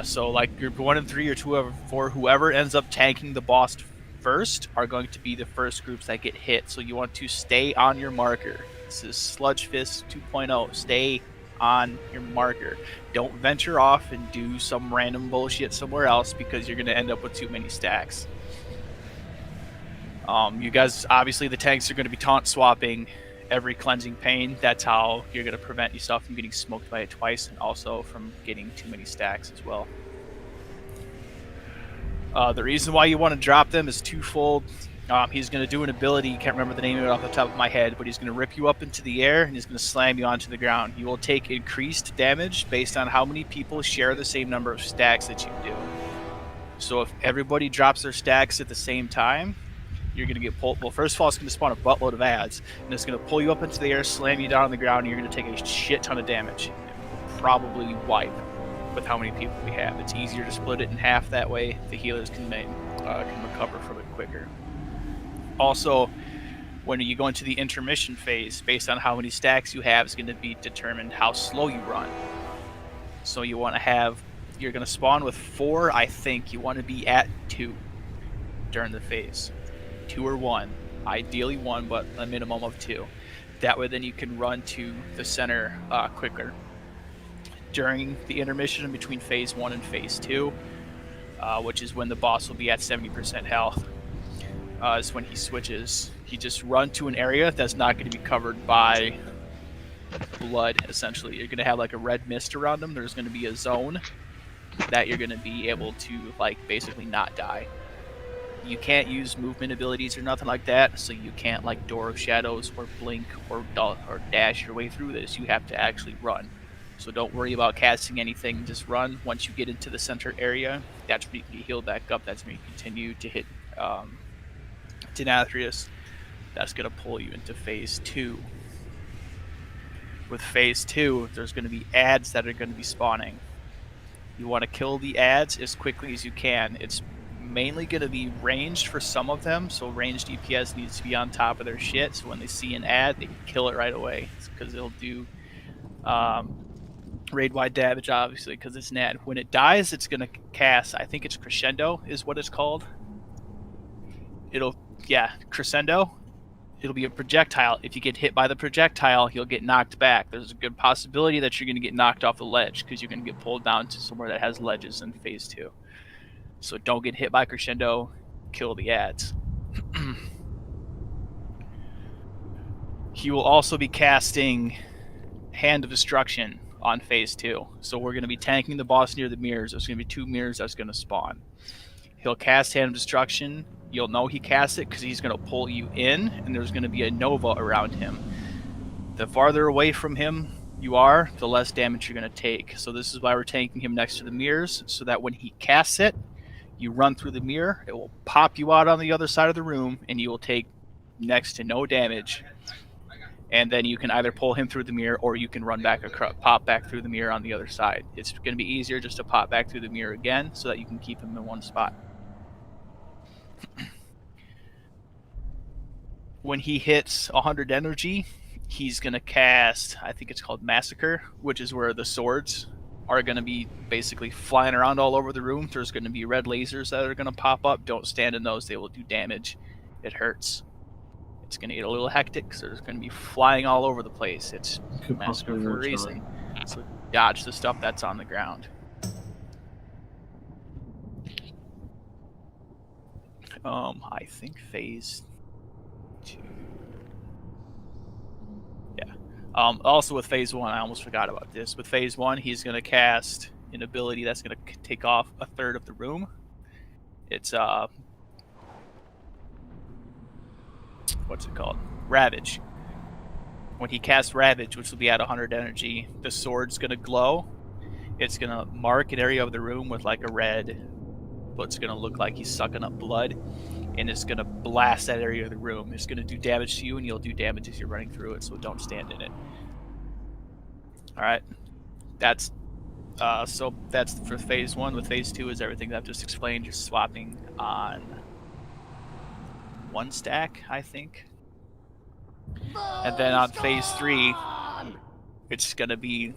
So like group 1 and 3 or 2 or 4, whoever ends up tanking the boss first are going to be the first groups that get hit. So you want to stay on your marker. This is Sludge Fist 2.0. Stay on your marker. Don't venture off and do some random bullshit somewhere else, because you're going to end up with too many stacks. You guys, obviously the tanks are going to be taunt swapping every Cleansing Pain. That's how you're going to prevent yourself from getting smoked by it twice, and also from getting too many stacks as well. The reason why you want to drop them is twofold. He's going to do an ability, can't remember the name of it off the top of my head, but he's going to rip you up into the air and he's going to slam you onto the ground. You will take increased damage based on how many people share the same number of stacks that you do. So if everybody drops their stacks at the same time, you're going to get pulled. Well, first of all, it's going to spawn a buttload of ads, and it's going to pull you up into the air, slam you down on the ground, and you're going to take a shit ton of damage. Probably wipe with how many people we have. It's easier to split it in half that way. The healers can recover from it quicker. Also, when you go into the intermission phase, based on how many stacks you have is going to be determined how slow you run. So you want to have, you're going to spawn with 4, I think. You want to be at 2 during the phase. 2 or 1. Ideally 1, but a minimum of 2. That way then you can run to the center quicker. During the intermission between phase 1 and phase 2, which is when the boss will be at 70% health, is when he switches. You just run to an area that's not going to be covered by blood, essentially. You're going to have like a red mist around them. There's going to be a zone that you're going to be able to like basically not die. You can't use movement abilities or nothing like that, so you can't like Door of Shadows or blink or dash your way through this. You have to actually run. So don't worry about casting anything, just run. Once you get into the center area, that's where you can heal back up. That's when you continue to hit Nathria. That's going to pull you into phase 2. With phase 2, there's going to be ads that are going to be spawning. You want to kill the ads as quickly as you can. It's mainly going to be ranged for some of them, so ranged DPS needs to be on top of their shit, so when they see an ad, they can kill it right away, because it'll do raid-wide damage, obviously, because it's an ad. When it dies, it's going to cast, I think it's Crescendo is what it's called. Crescendo. It'll be a projectile. If you get hit by the projectile, you'll get knocked back. There's a good possibility that you're going to get knocked off the ledge, because you're going to get pulled down to somewhere that has ledges in phase 2. So don't get hit by Crescendo, kill the ads. He will also be casting Hand of Destruction on phase 2. So we're going to be tanking the boss near the mirrors. There's going to be 2 mirrors that's going to spawn. He'll cast Hand of Destruction. You'll know he casts it because he's going to pull you in, and there's going to be a Nova around him. The farther away from him you are, the less damage you're going to take. So this is why we're tanking him next to the mirrors, so that when he casts it, you run through the mirror, it will pop you out on the other side of the room, and you will take next to no damage. And then you can either pull him through the mirror, or you can run back, pop back through the mirror on the other side. It's going to be easier just to pop back through the mirror again, so that you can keep him in one spot. When he hits 100 energy, he's going to cast, I think it's called Massacre, which is where the swords are going to be basically flying around all over the room. There's going to be red lasers that are going to pop up. Don't stand in those. They will do damage. It hurts. It's going to get a little hectic because there's going to be flying all over the place. It's Massacre for a reason. So dodge the stuff that's on the ground. I think phase 2. Yeah. Also with phase 1, I almost forgot about this. With phase 1, he's going to cast an ability that's going to take off a third of the room. It's what's it called? Ravage. When he casts Ravage, which will be at 100 energy, the sword's going to glow. It's going to mark an area of the room with like a red, what's going to look like he's sucking up blood, and it's going to blast that area of the room. It's going to do damage to you, and you'll do damage as you're running through it, so don't stand in it. Alright. That's so that's for phase 1. With phase 2 is everything that I've just explained. You're swapping on 1 stack, I think. And then on phase 3, it's going to be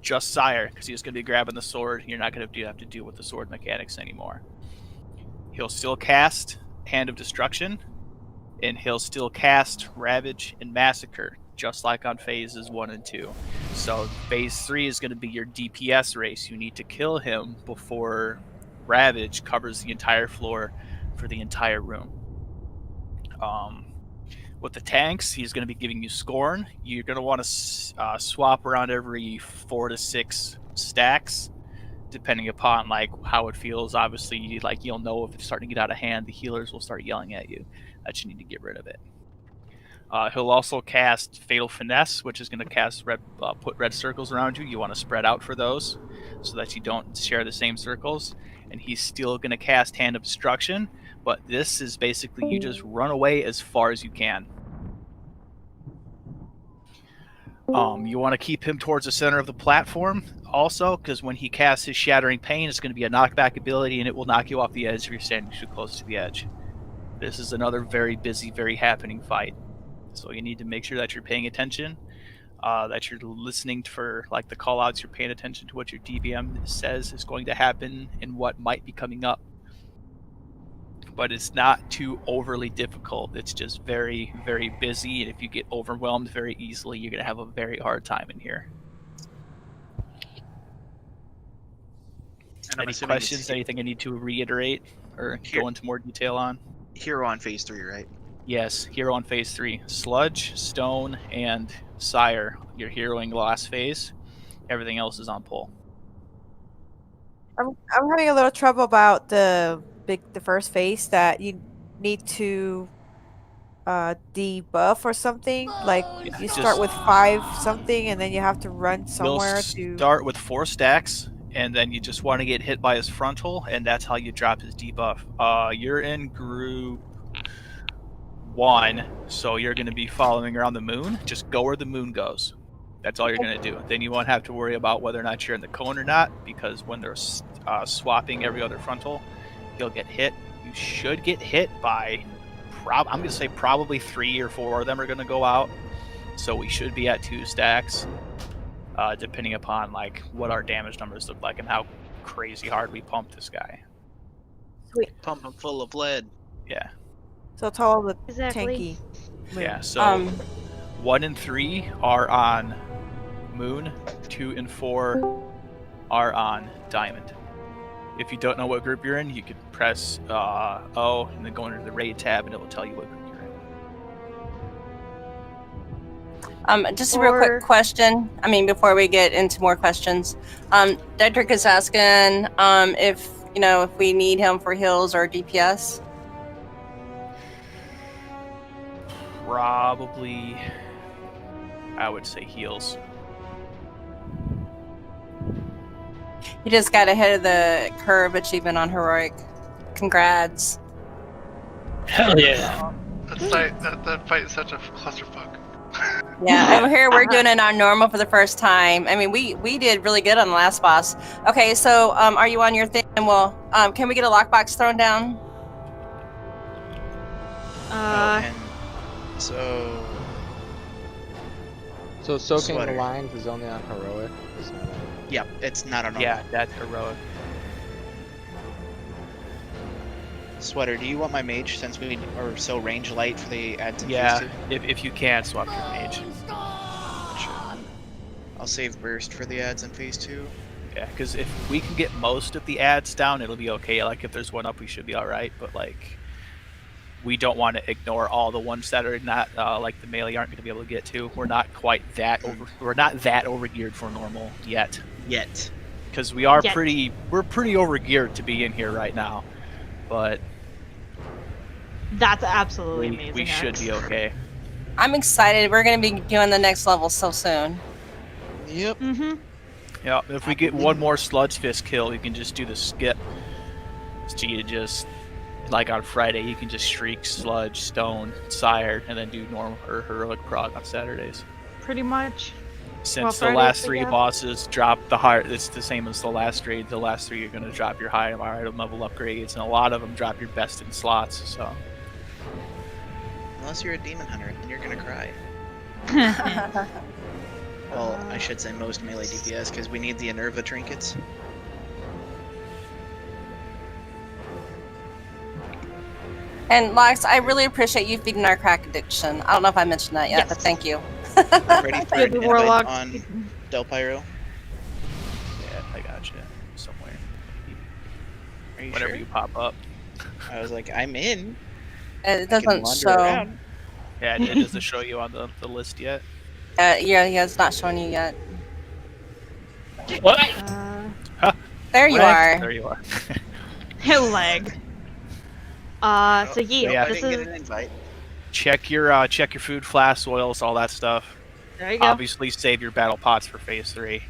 just Sire, because he's going to be grabbing the sword. You're not going to have to deal with the sword mechanics anymore. He'll still cast Hand of Destruction, and he'll still cast Ravage and Massacre, just like on phases 1 and 2. So phase 3 is going to be your DPS race. You need to kill him before Ravage covers the entire floor for the entire room. With the tanks, he's going to be giving you Scorn. You're going to want to swap around every 4 to 6 stacks, depending upon like how it feels. Obviously, like you'll know if it's starting to get out of hand. The healers will start yelling at you that you need to get rid of it. He'll also cast Fatal Finesse, which is going to cast put red circles around you. You want to spread out for those so that you don't share the same circles. And he's still going to cast Hand of Destruction, but this is basically you just run away as far as you can. You want to keep him towards the center of the platform also, because when he casts his Shattering Pain, it's going to be a knockback ability, and it will knock you off the edge if you're standing too close to the edge. This is another very busy, very happening fight. So you need to make sure that you're paying attention, that you're listening for like the call-outs, you're paying attention to what your DBM says is going to happen and what might be coming up. But it's not too overly difficult. It's just very, very busy, and if you get overwhelmed very easily, you're going to have a very hard time in here. Any questions? Anything I need to reiterate or go into more detail on? Hero on phase 3, right? Yes, hero on phase 3. Sludge, Stone, and Sire. You're heroing last phase. Everything else is on pull. I'm having a little trouble about the first phase that you need to debuff or something. Like you start with 5 something and then you have to run somewhere You'll start with 4 stacks, and then you just want to get hit by his frontal, and that's how you drop his debuff. You're in group 1, so you're going to be following around the moon. Just go where the moon goes. That's all you're going to do. Then you won't have to worry about whether or not you're in the cone or not, because when they're swapping every other frontal, you'll get hit. You should get hit by, I'm going to say probably 3 or 4 of them are going to go out. So we should be at 2 stacks, depending upon like what our damage numbers look like and how crazy hard we pump this guy. Sweet. Pump him full of lead. Yeah. So it's all the tanky. Yeah, so 1 and 3 are on Moon, 2 and 4 are on Diamond. If you don't know what group you're in, you can press O and then go into the raid tab and it will tell you what group you're in. Just a real quick question. I mean, before we get into more questions, Dedrick is asking if if we need him for heals or DPS. Probably, I would say heals. You just got ahead of the curve achievement on heroic. Congrats. Hell yeah. That fight is such a clusterfuck. Yeah, over here we're doing it on normal for the first time. I mean, we did really good on the last boss. Okay, so are you on your thing? Well, can we get a lockbox thrown down? So soaking Sweater. the lines is only on heroic. It's not on... Yep, it's not on normal. Yeah, that's heroic. Sweater, do you want my mage since we are so range light for the ads in Yeah, phase 2? if you can, swap your mage. Sure. I'll save burst for the ads in phase 2. Yeah, because if we can get most of the ads down, it'll be okay. Like if there's one up, we should be all right. But like, we don't want to ignore all the ones that are not like the melee aren't going to be able to get to. We're not quite that we're not that overgeared for normal yet. Because we are pretty overgeared to be in here right now, but That's absolutely amazing. We should be okay. I'm excited. We're going to be doing the next level so soon. Yep. Yeah, if we get one more Sludge Fist kill, you can just do the skip. So you just, like on Friday, you can just Shriek, Sludge, Stone, Sire, and then do normal or heroic prog on Saturdays. Pretty much. Since the last three bosses drop the higher, it's the same as the last raid. The last three, you're going to drop your high item level upgrades, and a lot of them drop your best in slots. So, unless you're a demon hunter, then you're gonna cry. Well, I should say most melee DPS because we need the Enerva trinkets. And Lox, I really appreciate you feeding our crack addiction. I don't know if I mentioned that yet, but thank you. Ready for an invite on Del Pyro? Yeah, I got you somewhere. Are you Whenever sure? you pop up. I was like, I'm in. It I can doesn't wander show. around. Yeah, it doesn't show you on the list yet. Yeah, it's not showing you yet. What? There you Lag. are. There you are. Lag. So yeah, I this didn't is. get an invite. Check your food, flasks, oils, all that stuff. There you go. Obviously, save your battle pots for phase 3.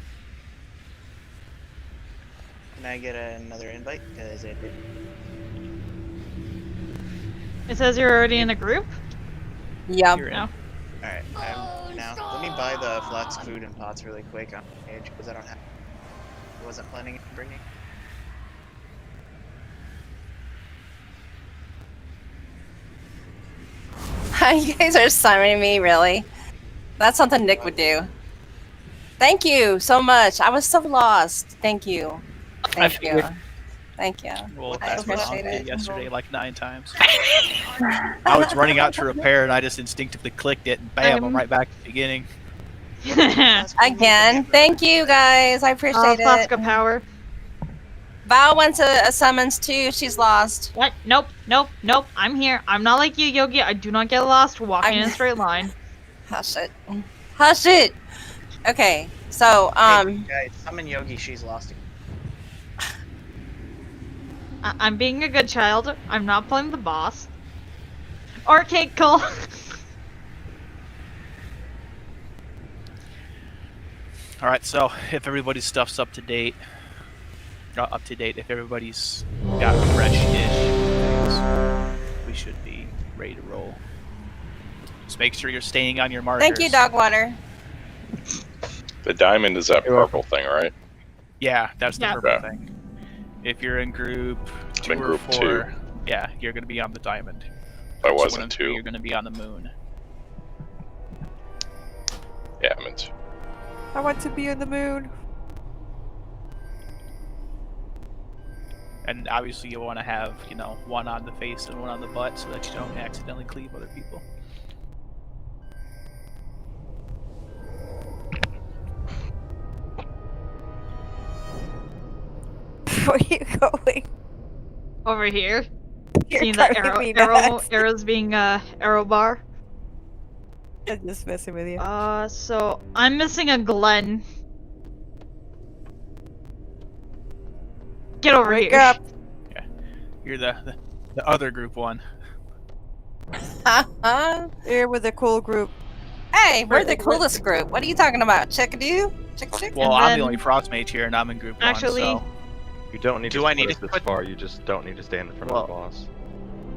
Can I get another invite? Because I did. It says you're already in a group. Yep. You're in. No. Alright, now let me buy the flax food and pots really quick on the page because I don't have. I wasn't planning on bringing. You guys are summoning me, really? That's something Nick would do. Thank you so much. I was so lost. Thank you. Thank you. Thank you. Well, I that's what I appreciate it. did yesterday like 9 times. I was running out to repair and I just instinctively clicked it and bam, I'm right back at the beginning. Again, thank you guys. I appreciate Flask it. of power. Val went to a summons too. She's lost. What? Nope. I'm here. I'm not like you, Yogi. I do not get lost walking in a straight line. Hush it. Hush it. Okay, so Hey, guys, summon Yogi. She's lost. I'm being a good child. I'm not playing the boss. Arcade call. All right, so if everybody's stuff's up to date, if everybody's got fresh-ish, we should be ready to roll. Just make sure you're staying on your markers. thank you, Dogwater. The diamond is that purple thing, right? Yeah, that's the Yeah. purple Okay. thing. If you're in group 2 in group or 4, 2. yeah, you're going to be on the diamond. I So wasn't when 2. You're going to be on the moon. Yeah, I'm in 2. I want to be on the moon. And obviously you want to have, one on the face and one on the butt so that you don't accidentally cleave other people. Where are you going? Over here. You're Seeing that driving me nuts. arrows being arrow bar. I'm just messing with you. So I'm missing a Glen. Get over Wake here. up. You're the other group 1. Here with the cool group. Hey, we're the coolest group. What are you talking about? Chickadoo? Chick? Well, I'm the only frost mage here and I'm in group 1, Actually- so... You don't need Do to I split need us to this far. You just don't need to stand in front of the boss.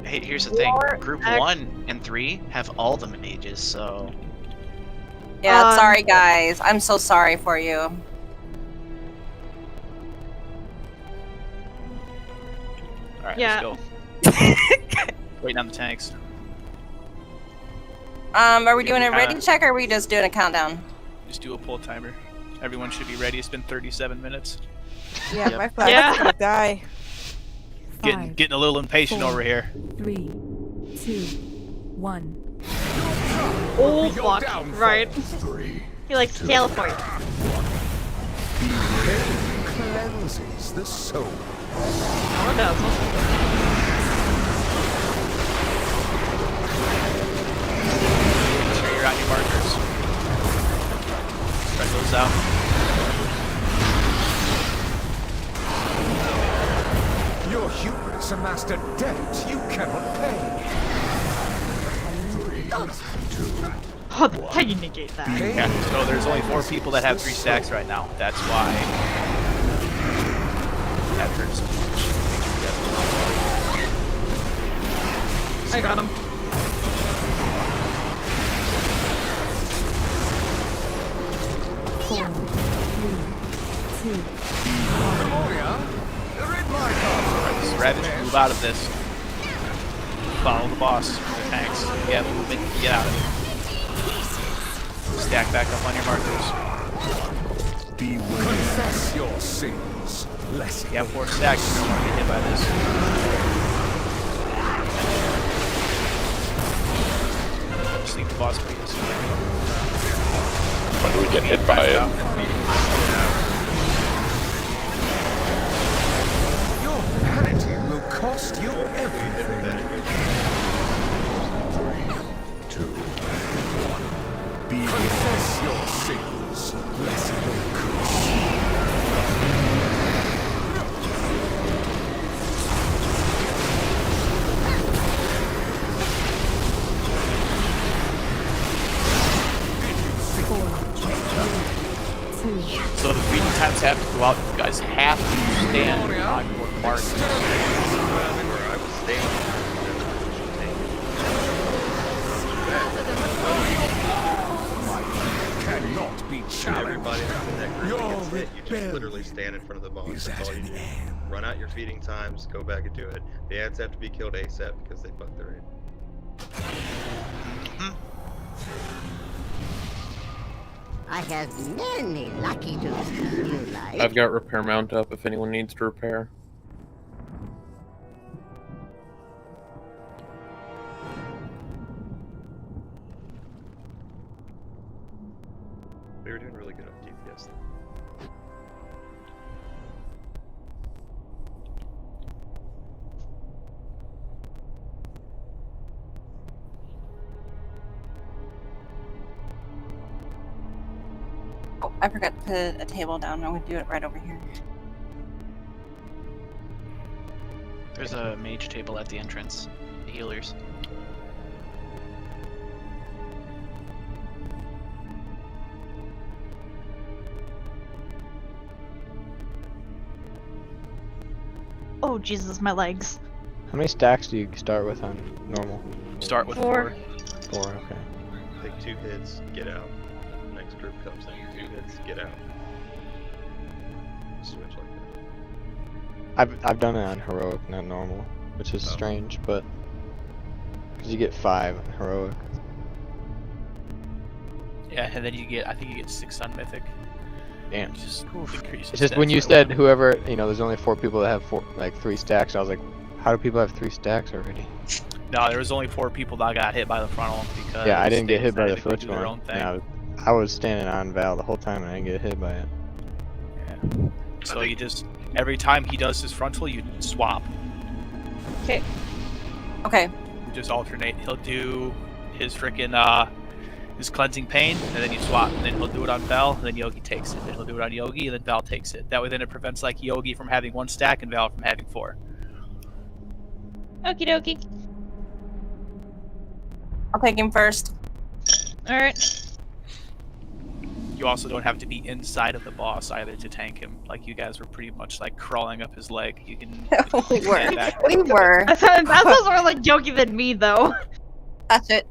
Hey, here's the thing. Or Group act- 1 and 3 have all the mages, so Yeah, sorry guys. I'm so sorry for you. Alright, Yeah. let's go. Waiting on the tanks. Are we doing a ready check or are we just doing a countdown? Just do a pull timer. Everyone should be ready. It's been 37 minutes. Yeah, Yep. my flag is gonna die. Getting a little impatient over here. 3, 2, 1. Oh fuck! Right. He likes to teleport. Cleanses the soul. No, it doesn't. down. Your hubris amassed a debt you cannot pay. 3, 2, Oh, how you negate that? Yeah, so there's only 4 people that have 3 stacks right now. That's why that hurts. I got him. Ravage, move out of this. Follow the boss. The tanks. Yeah, movement. Get out of it. Stack back up on your markers. confess your sins. Lest you have 4 stacks, you don't want to get hit by this. Just leave the boss please. When do we get hit by it? Your vanity will cost you everything. 3, 2, 1. Confess your sins, lest they curse you. So the feeding times have to go out. You guys have to stand on your mark. Cannot be challenged. Everybody that's in that group Your gets hit. You just literally stand in front of the boss. That's all you do. Run out your feeding times, go back and do it. The ants have to be killed ASAP because they bugged their aid. I have many lucky dudes you like. I've got repair mount up if anyone needs to repair. We were doing really good on DPS. Oh, I forgot to put a table down. I'm going to do it right over here. There's a mage table at the entrance. The healers. Oh Jesus, my legs. How many stacks do you start with on normal? Start with 4. 4, okay. Take 2 hits, get out. Next group comes in, 2 hits, get out. Switch like that. I've done it on heroic, not normal, which is strange, but because you get 5 on heroic. Yeah, and then you get, I think you get 6 on mythic. Damn. Just increases It's just when you said whoever, you know, there's only 4 people that have 3 stacks. I was like, how do people have 3 stacks already? No, there was only 4 people that got hit by the frontal because Yeah, I didn't get hit by the decided to first go do their own one. thing. Yeah, I was standing on Val the whole time and I didn't get hit by it. Yeah. So you just, every time he does his frontal, you swap. Okay. Okay. You just alternate. He'll do his frickin' his cleansing pain, and then you swap. And then he'll do it on Val, and then Yogi takes it. Then he'll do it on Yogi, and then Val takes it. That way then it prevents like Yogi from having 1 stack and Val from having 4. Okie dokie. I'll take him first. Alright. You also don't have to be inside of the boss either to tank him. Like you guys were pretty much like crawling up his leg. You can. We were. We were. That sounds more like Yogi than me, though. That's it.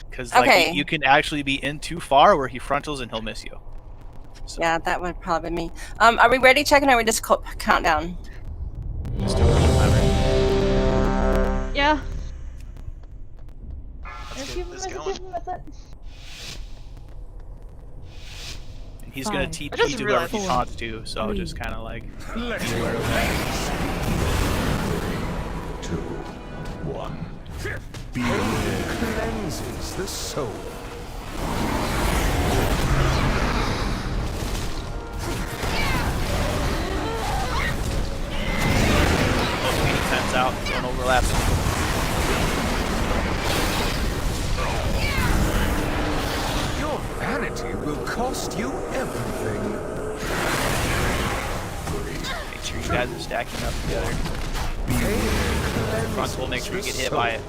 Because like Okay. you can actually be in too far where he frontals and he'll miss you. So. Yeah, that would probably be me. Are we ready, checking, or are we just count down? Yeah. He's gonna Fine. TP I just to whoever he realized- taunts to, so just kind of like be aware of that. 2, 1. Pain cleanses the soul. Both meeting times out, don't overlap. Your vanity humanity will cost you everything. Make sure you guys are stacking up together. Front will make sure you get hit by it.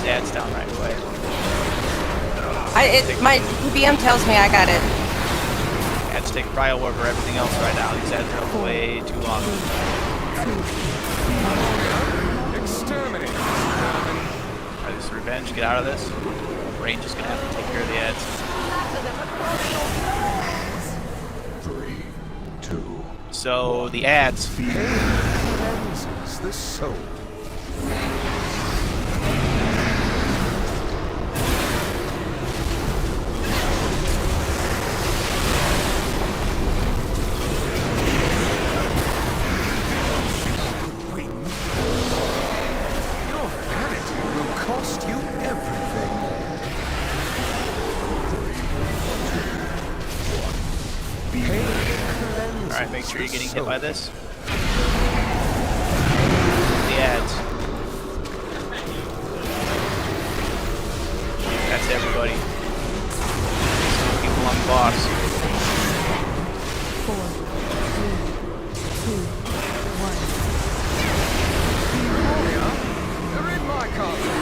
Adds down right away. My BM tells me I got it. Adds take prio over everything else right now. These ads are up way too long. Exterminate. Try this revenge. Get out of this. Range is gonna have to take care of the ads. 3, 2. So the ads. Cleanses the soul. Alright, make sure you're getting hit by this. The ads. That's everybody. People on the boss. 4, 3, 2, 1. They're in my castle,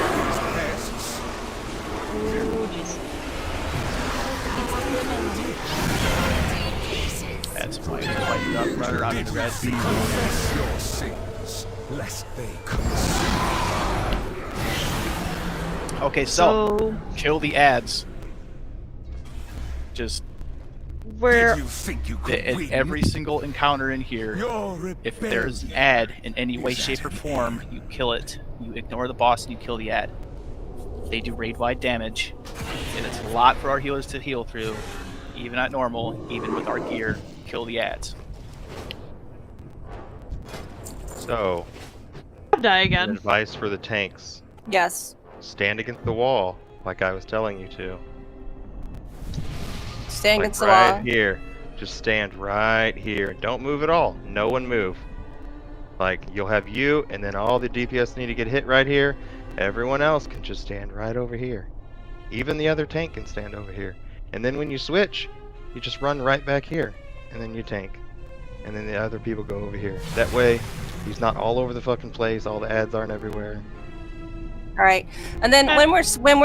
pests. That's fine. Fight up, run around in red. Confess your sins, lest they consume. Okay, so kill the ads. Just where in every single encounter in here, if there's an ad in any way, shape, or form, you kill it. You ignore the boss and you kill the ad. They do raid-wide damage, and it's a lot for our healers to heal through, even at normal, even with our gear. Kill the ads. So, die again. Advice for the tanks. Yes. Stand against the wall, like I was telling you to. Stand Like against the right wall. here. Just stand right here. Don't move at all. No one move. Like, you'll have you, and then all the DPS need to get hit right here. Everyone else can just stand right over here. Even the other tank can stand over here. And then when you switch, you just run right back here. And then you tank. And then the other people go over here. That way, he's not all over the fucking place. All the ads aren't everywhere. All right, and then when we're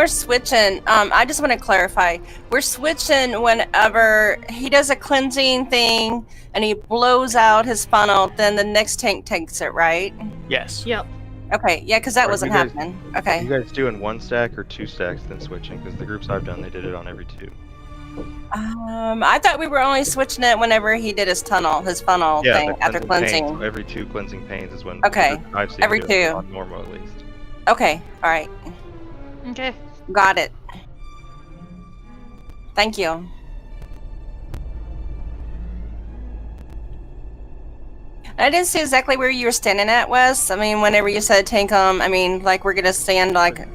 switching, I just want to clarify. We're switching whenever he does a cleansing thing and he blows out his funnel. Then the next tank takes it, right? Yes. Yep. Okay, yeah, because that Are wasn't you guys- happening. Are Okay. you guys doing one stack or two stacks then switching? Because the groups I've done, they did it on every two. I thought we were only switching it whenever he did his funnel Yeah, thing the after cleansing cleansing. panes, so every two cleansing panes is when Okay, I've seen every do it two. on normal at least. Okay, all right, Okay. got it. Thank you. I didn't see exactly where you were standing at, Wes. I mean, whenever you said tank 'em, I mean, like we're gonna stand like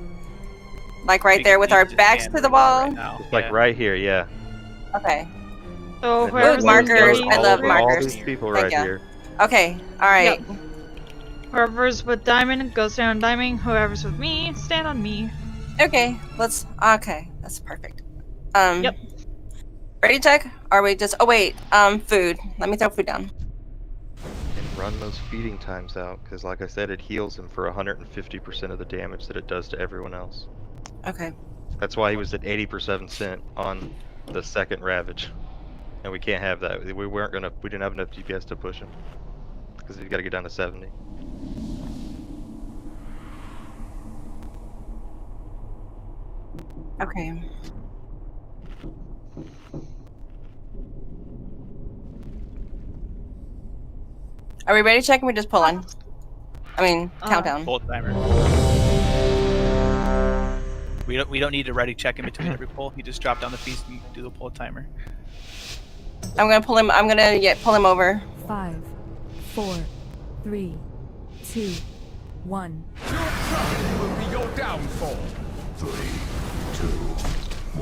right there with our backs to the wall. It's like right here, yeah. Okay. So And whoever's markers, with I love all markers. these people Thank right ya. here. Okay, all right. Yep. Whoever's with Diamond goes down Diamond. Whoever's with me, stand on me. Okay, okay, that's perfect. Yep. Ready, check? Are we just? Oh wait, food. Let me throw food down. And run those feeding times out, because like I said, it heals him for 150% of the damage that it does to everyone else. Okay. That's why he was at 80% on the second Ravage. And we can't have that. We didn't have enough DPS to push him. Because he's got to get down to 70. Okay. Are we ready to check? Or we just pull in? I mean, countdown. Pull timer. We don't need to ready check in between every pull. You just drop down the piece and do the pull timer. I'm gonna pull him. I'm gonna pull him over. 5, 4, 3, 2, 1. Your trial will be your downfall. 3, 2,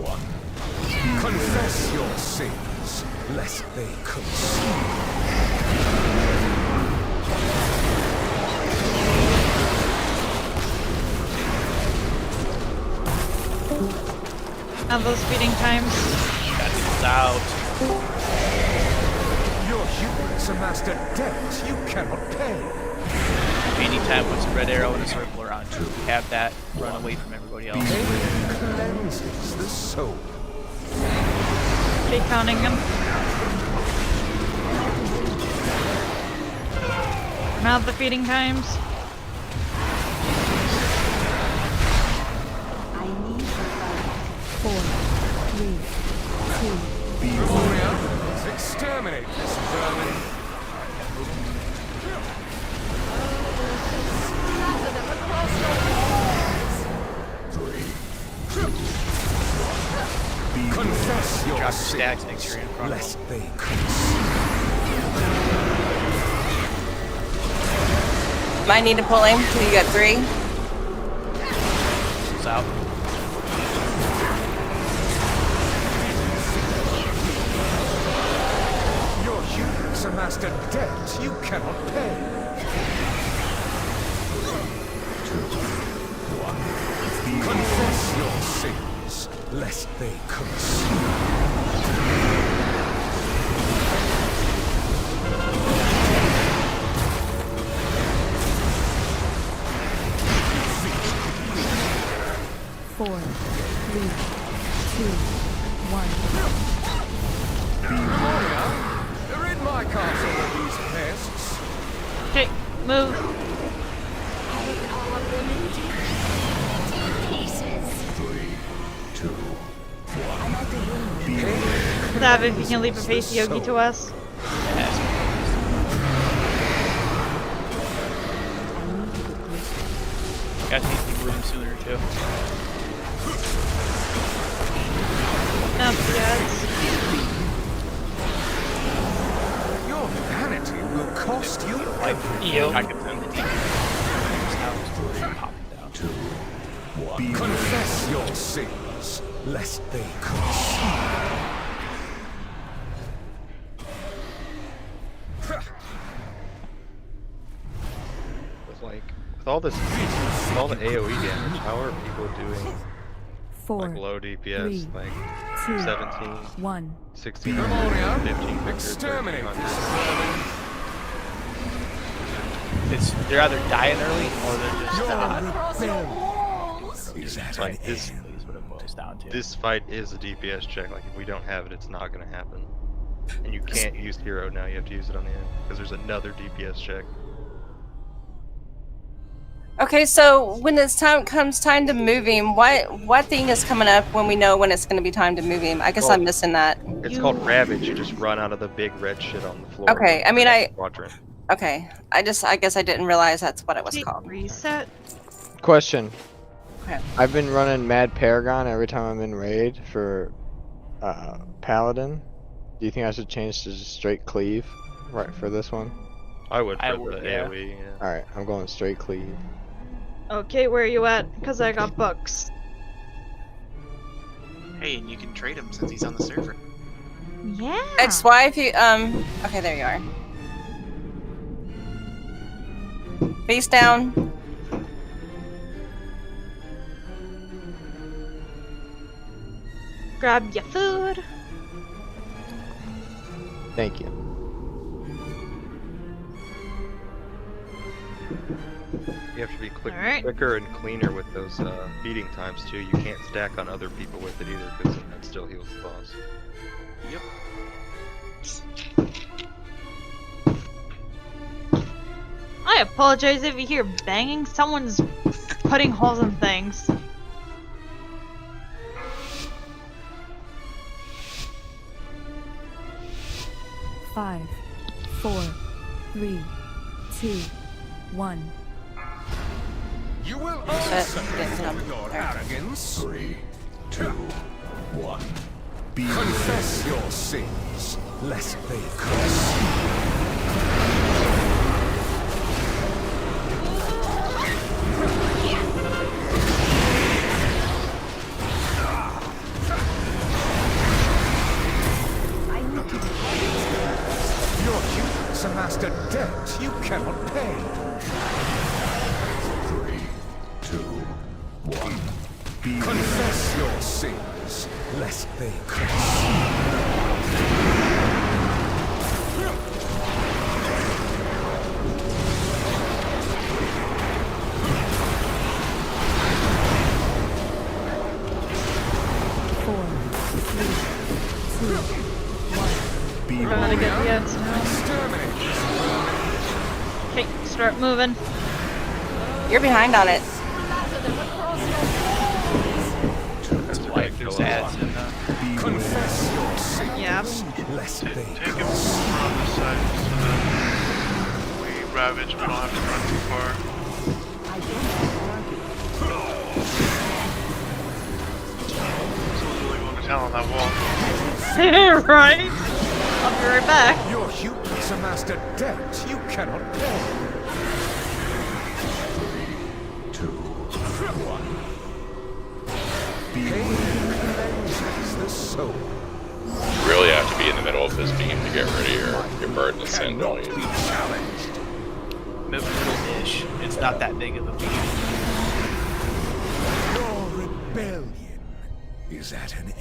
1. Confess your sins, lest they consume. Have those feeding times. That's out. Your hubris amassed a debt you cannot pay. Anytime puts a red arrow and a circle around you. Have that run away from everybody else. Pain cleanses the soul. Keep counting them. Now the feeding times. I need 4, 3, 2. Nathria, exterminate this vermin. Confess your Drop stacks next to you in front of lest them. they curse. Might need to pull him. You got 3. It's out. Your hubris amassed a debt you cannot pay. 2, 1. Confess your sins, lest they curse. 4, 3, 2, 1. Gloria, they're in my castle with these pests. Okay, move. Sav, if you can leave a face Yogi to us. Guys need to be moving sooner too. No, yes. Your vanity will cost you I can send the team. Confess your sins, lest they curse. With all this, with all the AoE damage, how are people doing 4, like low DPS, 3, like 2, 17, 1. 16, 15 victors? They're either dying early or they're just Like this, is what it boils down to. this fight is a DPS check. Like if we don't have it, it's not going to happen. And you can't use hero now. You have to use it on the end because there's another DPS check. Okay, so when it's comes time to move him, what thing is coming up when we know when it's going to be time to move him? I guess I'm missing that. It's called Ravage. You just run out of the big red shit on the floor. Okay, I mean Quadrant. Okay, I guess I didn't realize that's what it was called. Reset. Question. Okay. I've been running Mad Paragon every time I'm in raid for Paladin. Do you think I should change to just straight cleave right for this one? I would for I would, the yeah. AoE. Yeah. Alright, I'm going straight cleave. Okay, where are you at? Because I got books. Hey, and you can trade him since he's on the server. Yeah. XY if you okay, there you are. Face down. Grab your food. Thank you. You have to be Alright. quicker and cleaner with those feeding times too. You can't stack on other people with it either because that still heals the boss. Yep. I apologize if you hear banging. Someone's putting holes in things. Five, 4, 3, 2, 1. You will answer for your arrogance. 3, 2, 1. Confess your sins, lest they curse. Your hubris amassed a debt you cannot pay. 3, 2, 1. Confess your sins, lest they cross. We're gonna get the X now. Okay, start moving. You're behind on it. That's why there's ads in Yeah. Take him around the side so that we ravage, we don't have to run too far. Someone's really going to town on that wall. Right? I'll be right back. Your humans amassed a debt you cannot pay. 2, 1. Pain cleanses the soul. You really have to be in the middle of this beam to get rid of your burden of sin, don't you? Middle-ish. It's not that big of a beam. Your rebellion is at an end.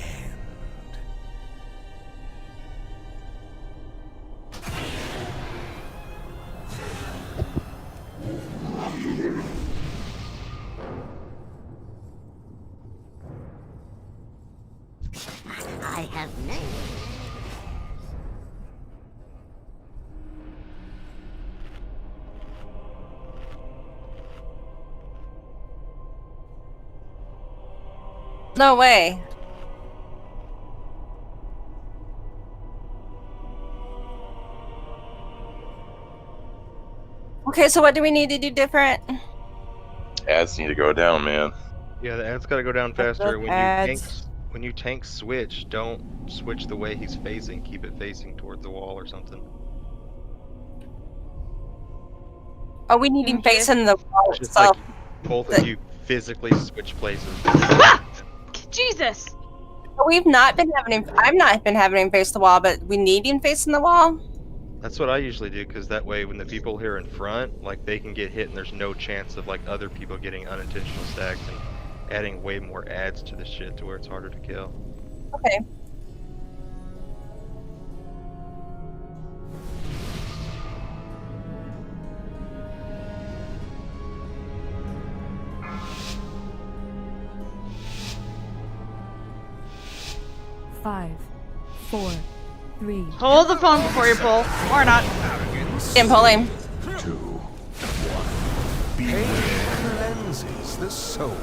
I have named. No way. Okay, so what do we need to do different? Ads need to go down, man. Yeah, the ads gotta go down faster. When you tank switch, don't switch the way he's facing. Keep it facing towards the wall or something. Oh, we need him facing the wall Just itself. like both of you physically switch places. Jesus! We've not been having him. I've not been having him face the wall, but we need him facing the wall. That's what I usually do, because that way when the people here in front, like, they can get hit and there's no chance of like other people getting unintentional stacks and adding way more ads to the shit to where it's harder to kill. Okay. Five, 4, 3. Hold the phone before you pull, or not. Didn't pull him. 2, 1. Pain cleanses the soul.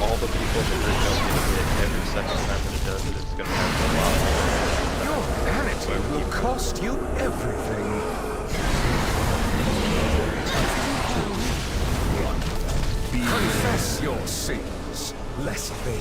All the people that are going to hit every second time that it does it, it's going to have a lot more. Your vanity will cost you everything. 2, 1. Confess your sins, lest they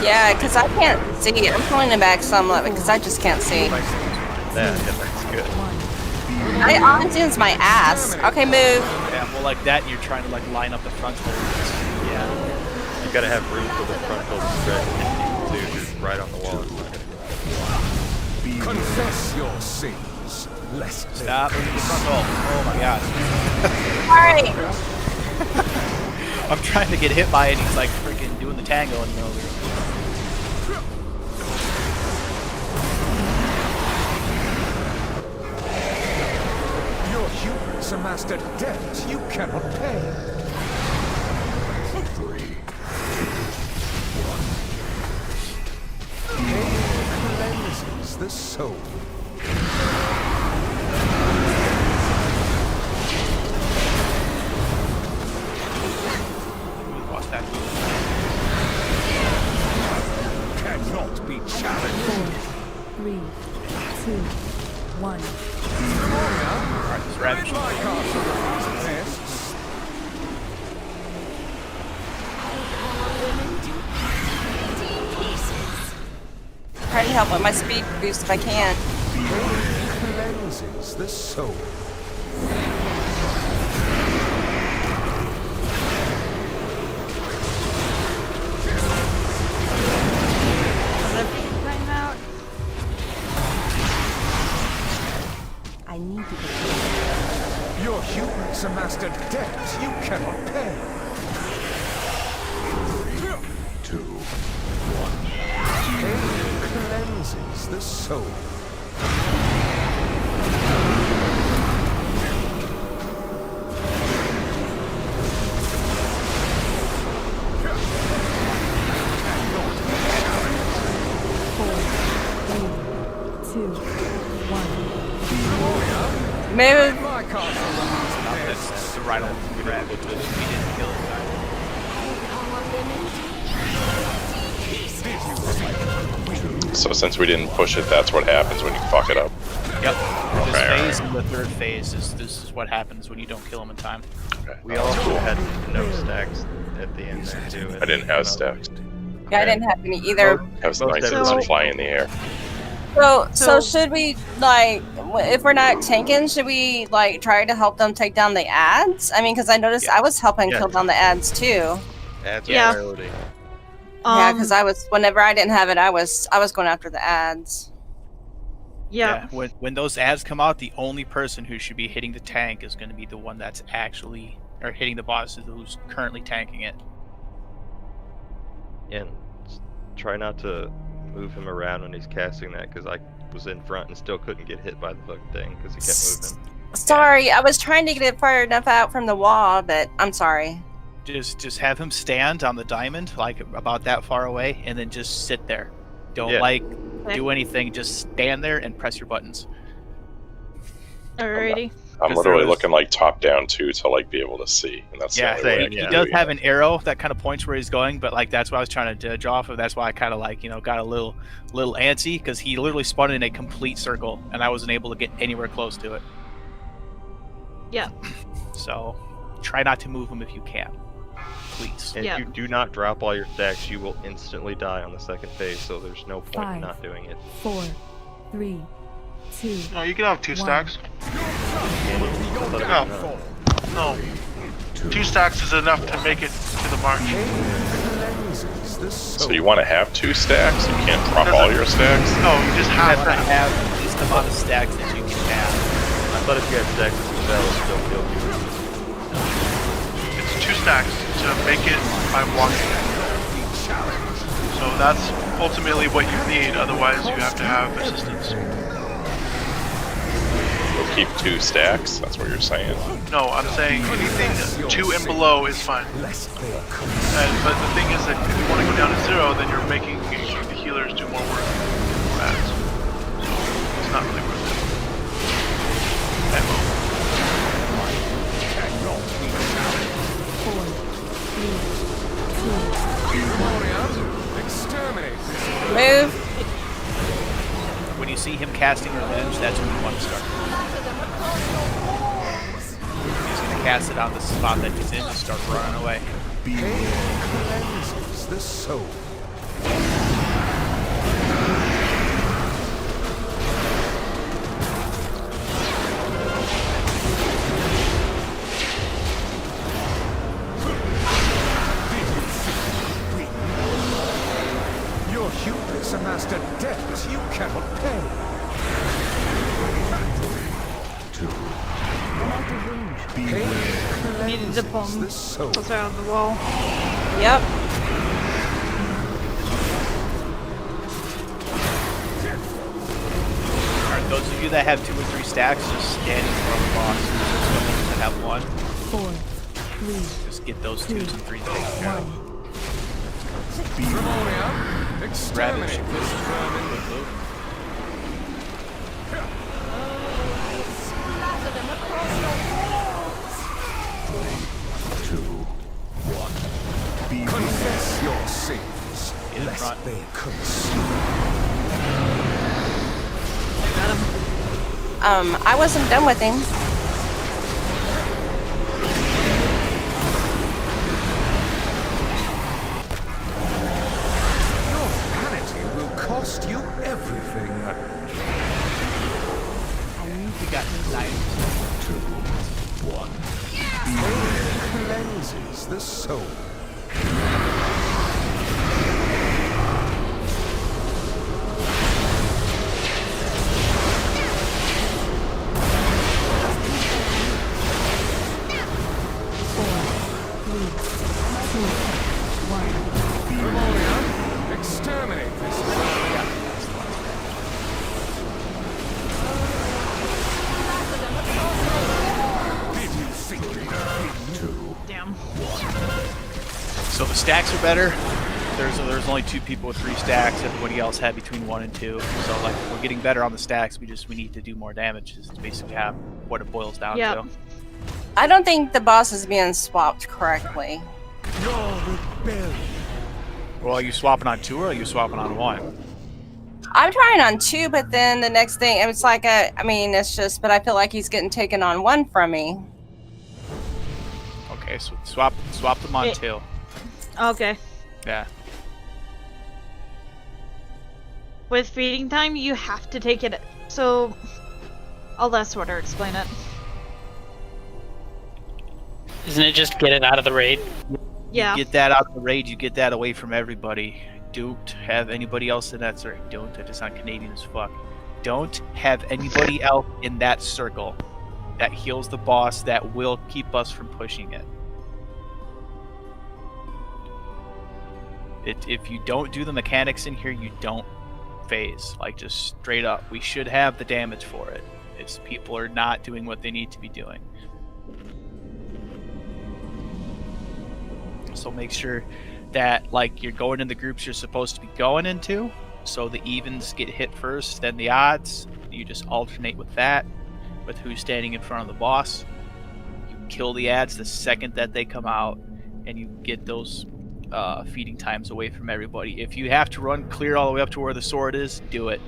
Yeah, because I can't see. I'm pulling him back some of it because I just can't see. That's good. I on-tunes my ass. Okay, move. Yeah, well, like that, you're trying to like line up the front holes. Yeah. You gotta have room for the front field to stretch too. Just right on the wall. confess your sins, lest they Stop moving the front hole. Oh my god. Alright. I'm trying to get hit by it, he's like freaking doing the tango in the middle of the room. Your humans amassed a debt you cannot pay. 3, 1. Pain cleanses the soul. Lost that. Cannot be challenged. 4, 3, 2, 1. Alright, this ravage. Try to help with my speed boost if I can. Cleanses the soul. I need to get Your hubris amassed a debt you cannot pay. 3, 2, 1. Pain cleanses the soul. Move. That's the right old grab because we didn't kill it. So since we didn't push it, that's what happens when you fuck it up. Yep. Okay, This phase alright. and the third phase this is what happens when you don't kill them in time. Okay. We also had no stacks at the end there too. I didn't have stacks. Yeah, I didn't have any either. That was nice to fly in the air. So should we, like, if we're not tanking, should we, like, try to help them take down the ads? I mean, because I noticed I was helping kill down the ads too. Ads Yeah. are priority. Yeah, because whenever I didn't have it, I was going after the ads. Yeah. When those ads come out, the only person who should be hitting the tank is going to be the one that's actually, or hitting the boss who's currently tanking it. And try not to move him around when he's casting that, because I was in front and still couldn't get hit by the fucking thing because he kept moving. Sorry, I was trying to get it far enough out from the wall, but I'm sorry. Just have him stand on the diamond, like about that far away, and then just sit there. Don't do anything. Just stand there and press your buttons. Alrighty. I'm literally looking like top down too to like be able to see, and that's Yeah, the only way I he can does do it. have an arrow that kind of points where he's going, but like that's what I was trying to judge off of. That's why I kind of like got a little antsy because he literally spun in a complete circle, and I wasn't able to get anywhere close to it. Yeah. So try not to move him if you can, please. And if you do not drop all your stacks, you will instantly die on the second phase, so there's no point in not doing it. 4, 3, 2. No, you can have 2 stacks. No. 2 stacks is enough to make it to the march. So you want to have 2 stacks? You can't drop all your stacks? No, you just have to have the least amount of stacks that you can have. I thought if you had stacks, that would still kill you. It's 2 stacks to make it by walking. So that's ultimately what you need, otherwise you have to have assistance. You'll keep 2 stacks? That's what you're saying? No, I'm saying anything 2 and below is fine. But the thing is that if you want to go down to 0, then you're making the healers do more work for ads. So it's not really worth it. Ammo. 4, 3, 2. Move. When you see him casting Revenge, that's when you want to start. He's going to cast it on the spot that he's in to start running away. Pain cleanses the soul. Your hubris amassed a debt you cannot pay. 2. Needed to pull him closer out of the wall. Yep. Alright, those of you that have 2 or 3 stacks, just stand in front of the boss. Those that have 1, 4, 3. just get those 2s and 3s taken care of. Exterminate this vermin. Confess your sins, lest they consume. I wasn't done with him. Your vanity will cost you everything. You got 9. 2, 1. Pain cleanses the soul. So the stacks are better. There's only 2 people with 3 stacks. Everybody else had between 1 and 2. So like we're getting better on the stacks. We need to do more damage. It's basically what it boils down to. I don't think the boss is being swapped correctly. Well, are you swapping on 2 or are you swapping on 1? I'm trying on 2, but then the next thing, it's like I mean, it's just, but I feel like he's getting taken on 1 from me. Okay, so swap them on 2. Okay. Yeah. With feeding time, you have to take it. So, I'll let Sweater explain it. Isn't it just get it out of the raid? Yeah. You get that out of the raid, you get that away from everybody. Don't have anybody else in that circle. Don't, I just sound Canadian as fuck. Don't have anybody else in that circle that heals the boss that will keep us from pushing it. If you don't do the mechanics in here, you don't phase. Like, just straight up. We should have the damage for it. It's people are not doing what they need to be doing. So make sure that like you're going in the groups you're supposed to be going into, so the evens get hit first, then the odds. You just alternate with that, with who's standing in front of the boss. You kill the ads the second that they come out, and you get those feeding times away from everybody. If you have to run clear all the way up to where the sword is, do it.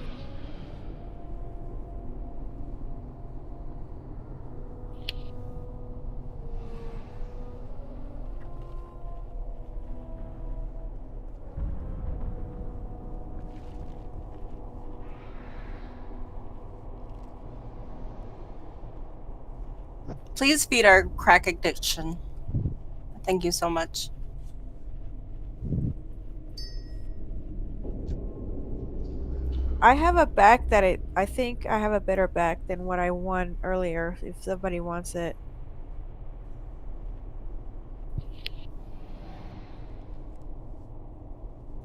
Please feed our crack addiction. Thank you so much. I have a back that I think I have a better back than what I won earlier, if somebody wants it.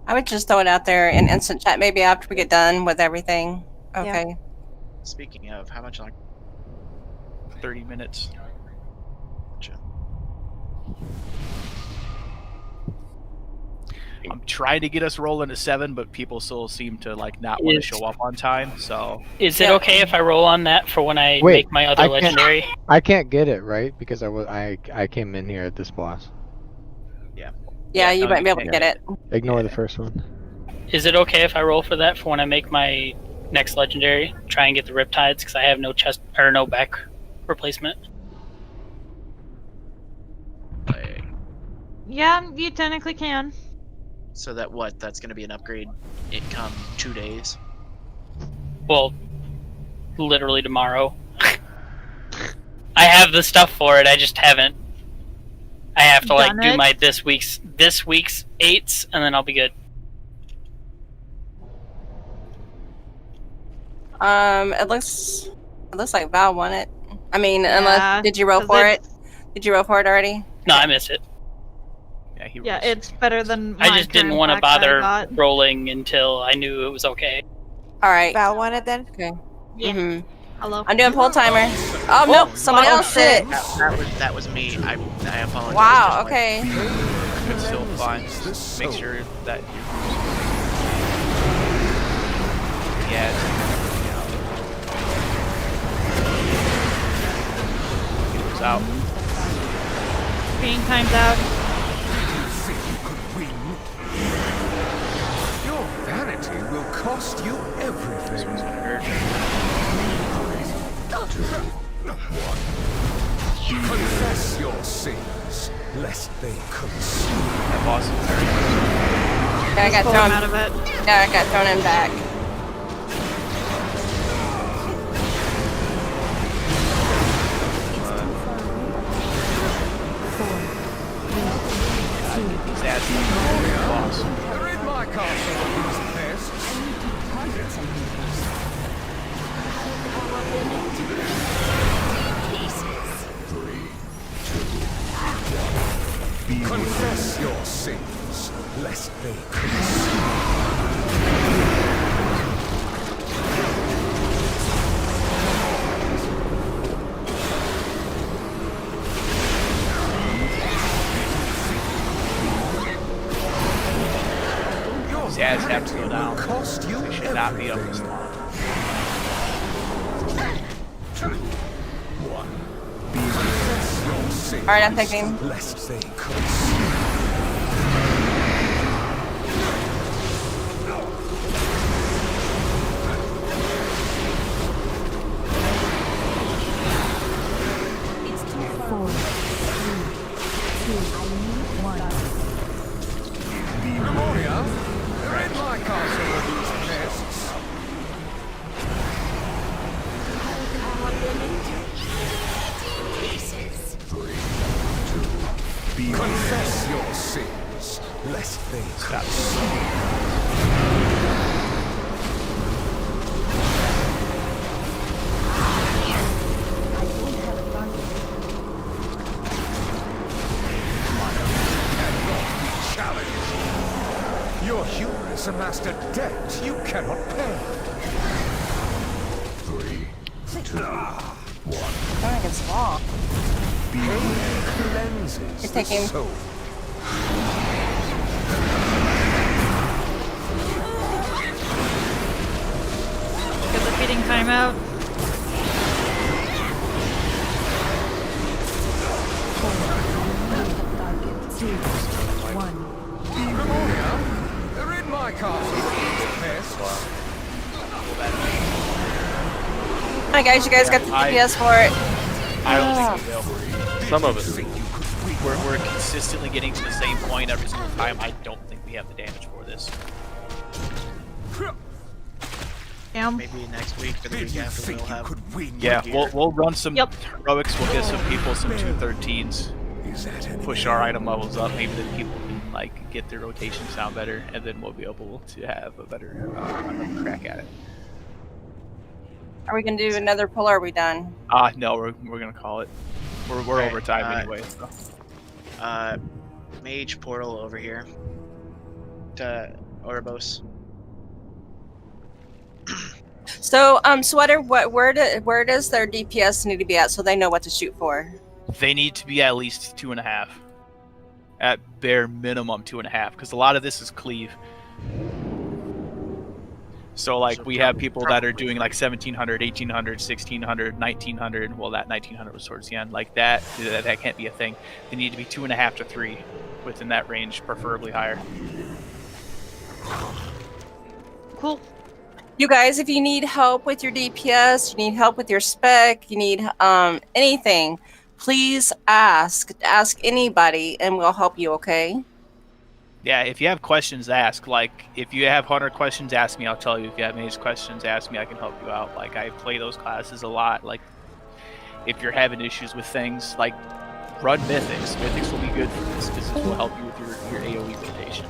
I would just throw it out there in instant chat, maybe after we get done with everything. Okay. Yeah. Speaking of, how much longer? 30 minutes. Gotcha. I'm trying to get us rolling to 7, but people still seem to like not want to show up on time. So Is it okay if I roll on that for when I Wait, make my other legendary? I can't get it, right? Because I came in here at this boss. Yeah, you might be able to get it. Ignore the first one. Is it okay if I roll for that for when I make my next legendary? Try and get the Riptides because I have no chest or no back replacement. Yeah, you technically can. So that's going to be an upgrade in come 2 days. Well, literally tomorrow. I have the stuff for it. I just haven't. I have to like Done do it? my this week's 8s, and then I'll be good. It looks like Val won it. I mean, Yeah, unless did you roll 'cause for it's- it? Did you roll for it already? No, I missed it. Yeah, it's better than I my just didn't current want to back that I bother got. rolling until I knew it was okay. All right. Val won it then? Okay. Yeah. Mhm. Hello. I'm doing pull timer. Oh nope, somebody else did. That was me. I apologize. Wow. Okay. it's still fine. Just make sure that get it out. Being timed out. Your vanity will cost you everything. Confess your sins, lest they consume. That boss is very Yeah, I got Pull thrown him out of it. Yeah, I got thrown in back. these ads are boss. Rid my castle of these pests. Confess your sins, lest they consume. guys have to go down. Cost you They should not be up this long. Alright, I'm taking. Lest they could. It's 4, 3, 2, 1. Memoria, they're in my castle with these pests. Confess your sins, lest they challenge. Your hubris amassed a debt you cannot pay. 3, 2, 1. I think it's long. Cleanses You're taking. the soul. Get the feeding timeout. 2, 1. Memoria, they're in my castle with these pests. Alright guys, you guys got the DPS for it. I don't think we will. Some of it. We're consistently getting to the same point every single time. I don't think we have the damage for this. Maybe next week or the week after we'll have. Yeah, we'll run some heroics. We'll get some people some 213s. Push our item levels up. Maybe the people can like get their rotations down better, and then we'll be able to have a better crack at it. Are we gonna do another pull or are we done? No, we're gonna call it. We're over time anyway. So. Mage portal over here to Ouroboros. So, Sweater, where does their DPS need to be at so they know what to shoot for? They need to be at least 2.5. At bare minimum 2.5, because a lot of this is cleave. So like we have people that are doing like 1700, 1800, 1600, 1900. Well, that 1900 was towards the end. Like that can't be a thing. They need to be 2.5 to 3 within that range, preferably higher. Cool. You guys, if you need help with your DPS, you need help with your spec, you need anything, please ask anybody and we'll help you, okay? Yeah, if you have questions, ask. Like, if you have hunter questions, ask me. I'll tell you. If you have mage questions, ask me. I can help you out. Like, I play those classes a lot. Like, if you're having issues with things, like, run mythics. Mythics will be good for this because this will help you with your AoE rotation.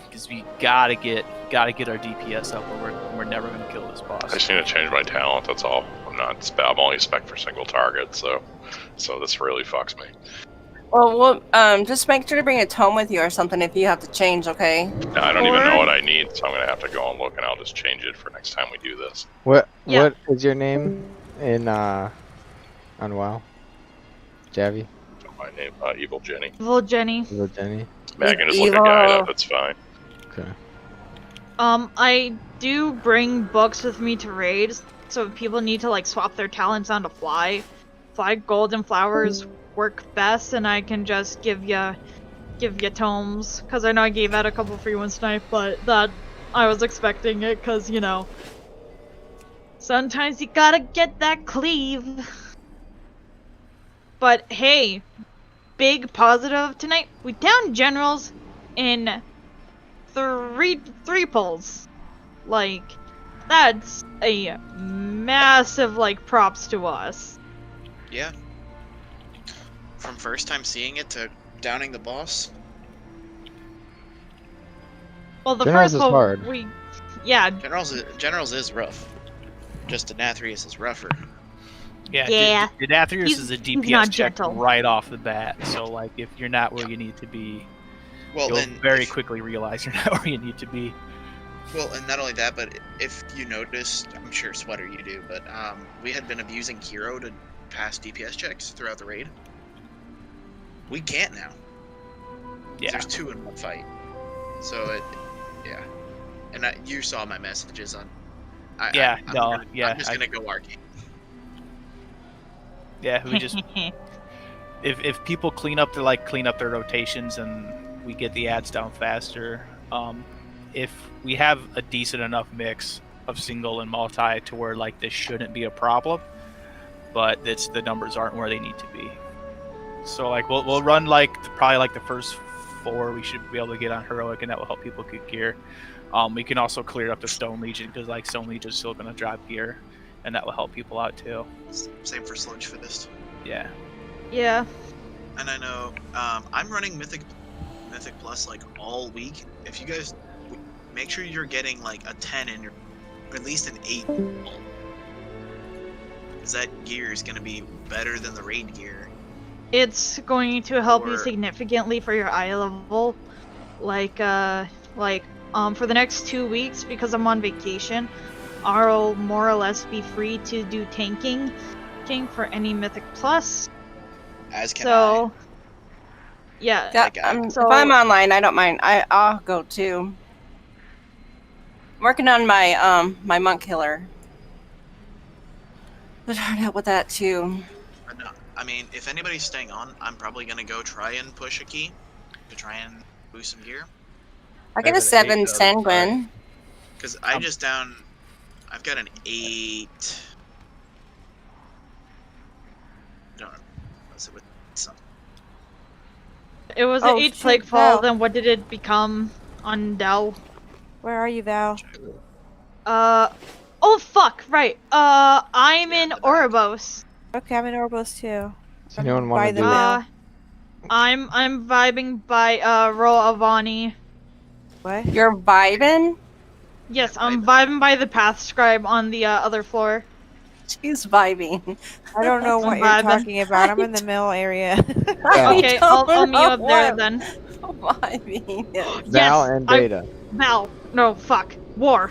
Because we gotta get our DPS up, or we're never gonna kill this boss. I just need to change my talent. That's all. I'm only spec for single target, so this really fucks me. Well, just make sure to bring a tome with you or something if you have to change, okay? No, I don't even know what I need, so I'm gonna have to go and look, and I'll just change it for next time we do this. What is your name in on WoW? Javi? My name, Evil Jenny. Evil Jenny. Evil Jenny. Megan is looking guy up. It's fine. Okay. I do bring books with me to raids, so if people need to like swap their talents onto fly golden flowers work best, and I can just give you tomes, because I know I gave out a couple free ones tonight, but that I was expecting it, because you know sometimes you gotta get that cleave. But hey, big positive tonight, we downed generals in three pulls. Like, that's a massive like props to us. Yeah. From first time seeing it to downing the boss. Well, the Generals first is pull, hard. Generals is rough. Just Nathrius is rougher. Yeah. Nathrius is a he's DPS not check gentle. right off the bat. So like, if you're not where you need to be, you'll very quickly realize you're not where you need to be. Well, and not only that, but if you noticed, I'm sure Sweater you do, but we had been abusing Hero to pass DPS checks throughout the raid. We can't now. Yeah. There's 2 in one fight. So yeah. And you saw my messages on. I'm just gonna go arcade. Yeah, we just if people clean up their rotations and we get the ads down faster. If we have a decent enough mix of single and multi to where like this shouldn't be a problem, but the numbers aren't where they need to be. So like we'll run probably like the first 4 we should be able to get on heroic, and that will help people get gear. We can also clear up the Stone Legion because like Stone Legion is still going to drop gear, and that will help people out too. Same for Sludge Fist. Yeah. Yeah. And I know I'm running Mythic Plus like all week. If you guys make sure you're getting like a 10 in your, or at least an 8, because that gear is going to be better than the raid gear. It's going to help you significantly for your eye level. Like for the next 2 weeks, because I'm on vacation, I'll more or less be free to do tanking for any Mythic Plus. As can I. Yeah. If I'm online, I don't mind. I'll go too. I'm working on my my monk killer. But hard out with that too. But no, I mean, if anybody's staying on, I'm probably gonna go try and push a key to try and boost some gear. I get a 7 sanguine. Because I've got an 8. I don't know. What's it with some? It was an 8 Plague Fall, then what did it become on Dell? Where are you, Val? Oh fuck, right. I'm in Ouroboros. Okay, I'm in Ouroboros too. Does anyone want to do I'm vibing by Roll Avani. What? You're vibing? Yes, I'm vibing by the Path Scribe on the other floor. She's vibing. I don't know what you're talking about. I'm in the mill area. Okay, I'll meet you up there then. Vibing. Val and Data. Val. No, fuck. War.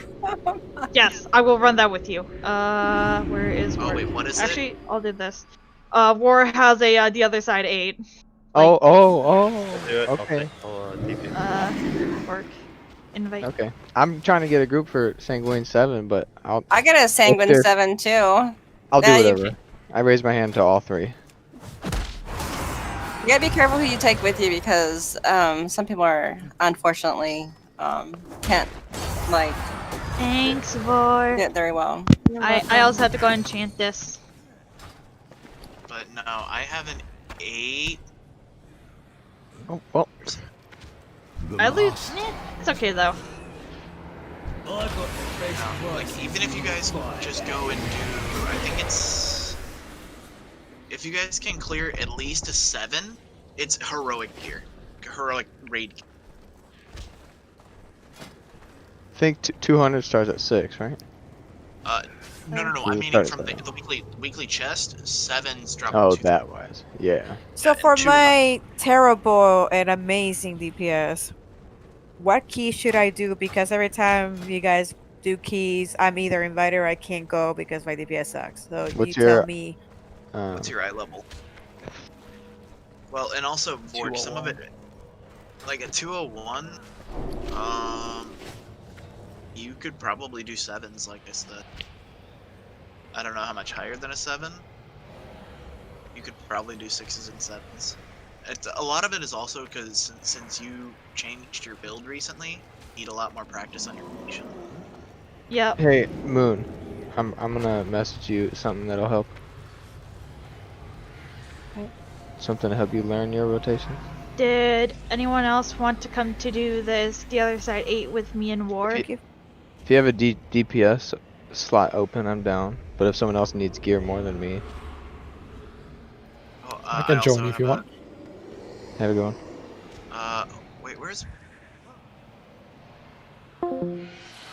Yes, I will run that with you. Where is War? Oh wait, what is Actually, I'll do this. War has a the other side 8. Okay. Work. Invite. Okay. I'm trying to get a group for Sanguine 7, but I get a Sanguine 7 too. I'll do whatever. I raise my hand to all 3. You gotta be careful who you take with you, because some people are unfortunately can't like. Thanks, Vor. Did very well. I also have to go and chant this. But no, I have an 8. Oh well. I lose. It's okay though. Like even if you guys just go and do, I think it's, if you guys can clear at least a 7, it's heroic gear, heroic raid gear. I think 200 starts at 6, right? No. I mean from the weekly chest, 7's drop. Oh, that was. Yeah. So for my terrible and amazing DPS, what key should I do? Because every time you guys do keys, I'm either invited or I can't go because my DPS sucks. So you tell me. What's your eye level? Well, and also Vork, some of it, like a 201, you could probably do 7s, like I said. I don't know how much higher than a 7. You could probably do 6s and 7s. A lot of it is also because since you changed your build recently, you need a lot more practice on your rotation. Yep. Hey, Moon. I'm gonna message you something that'll help. Okay. Something to help you learn your rotation. Did anyone else want to come to do the other side 8 with me and War? If you have a DPS slot open, I'm down. But if someone else needs gear more than me, I can join you if you want. Have a good one. Wait, where's?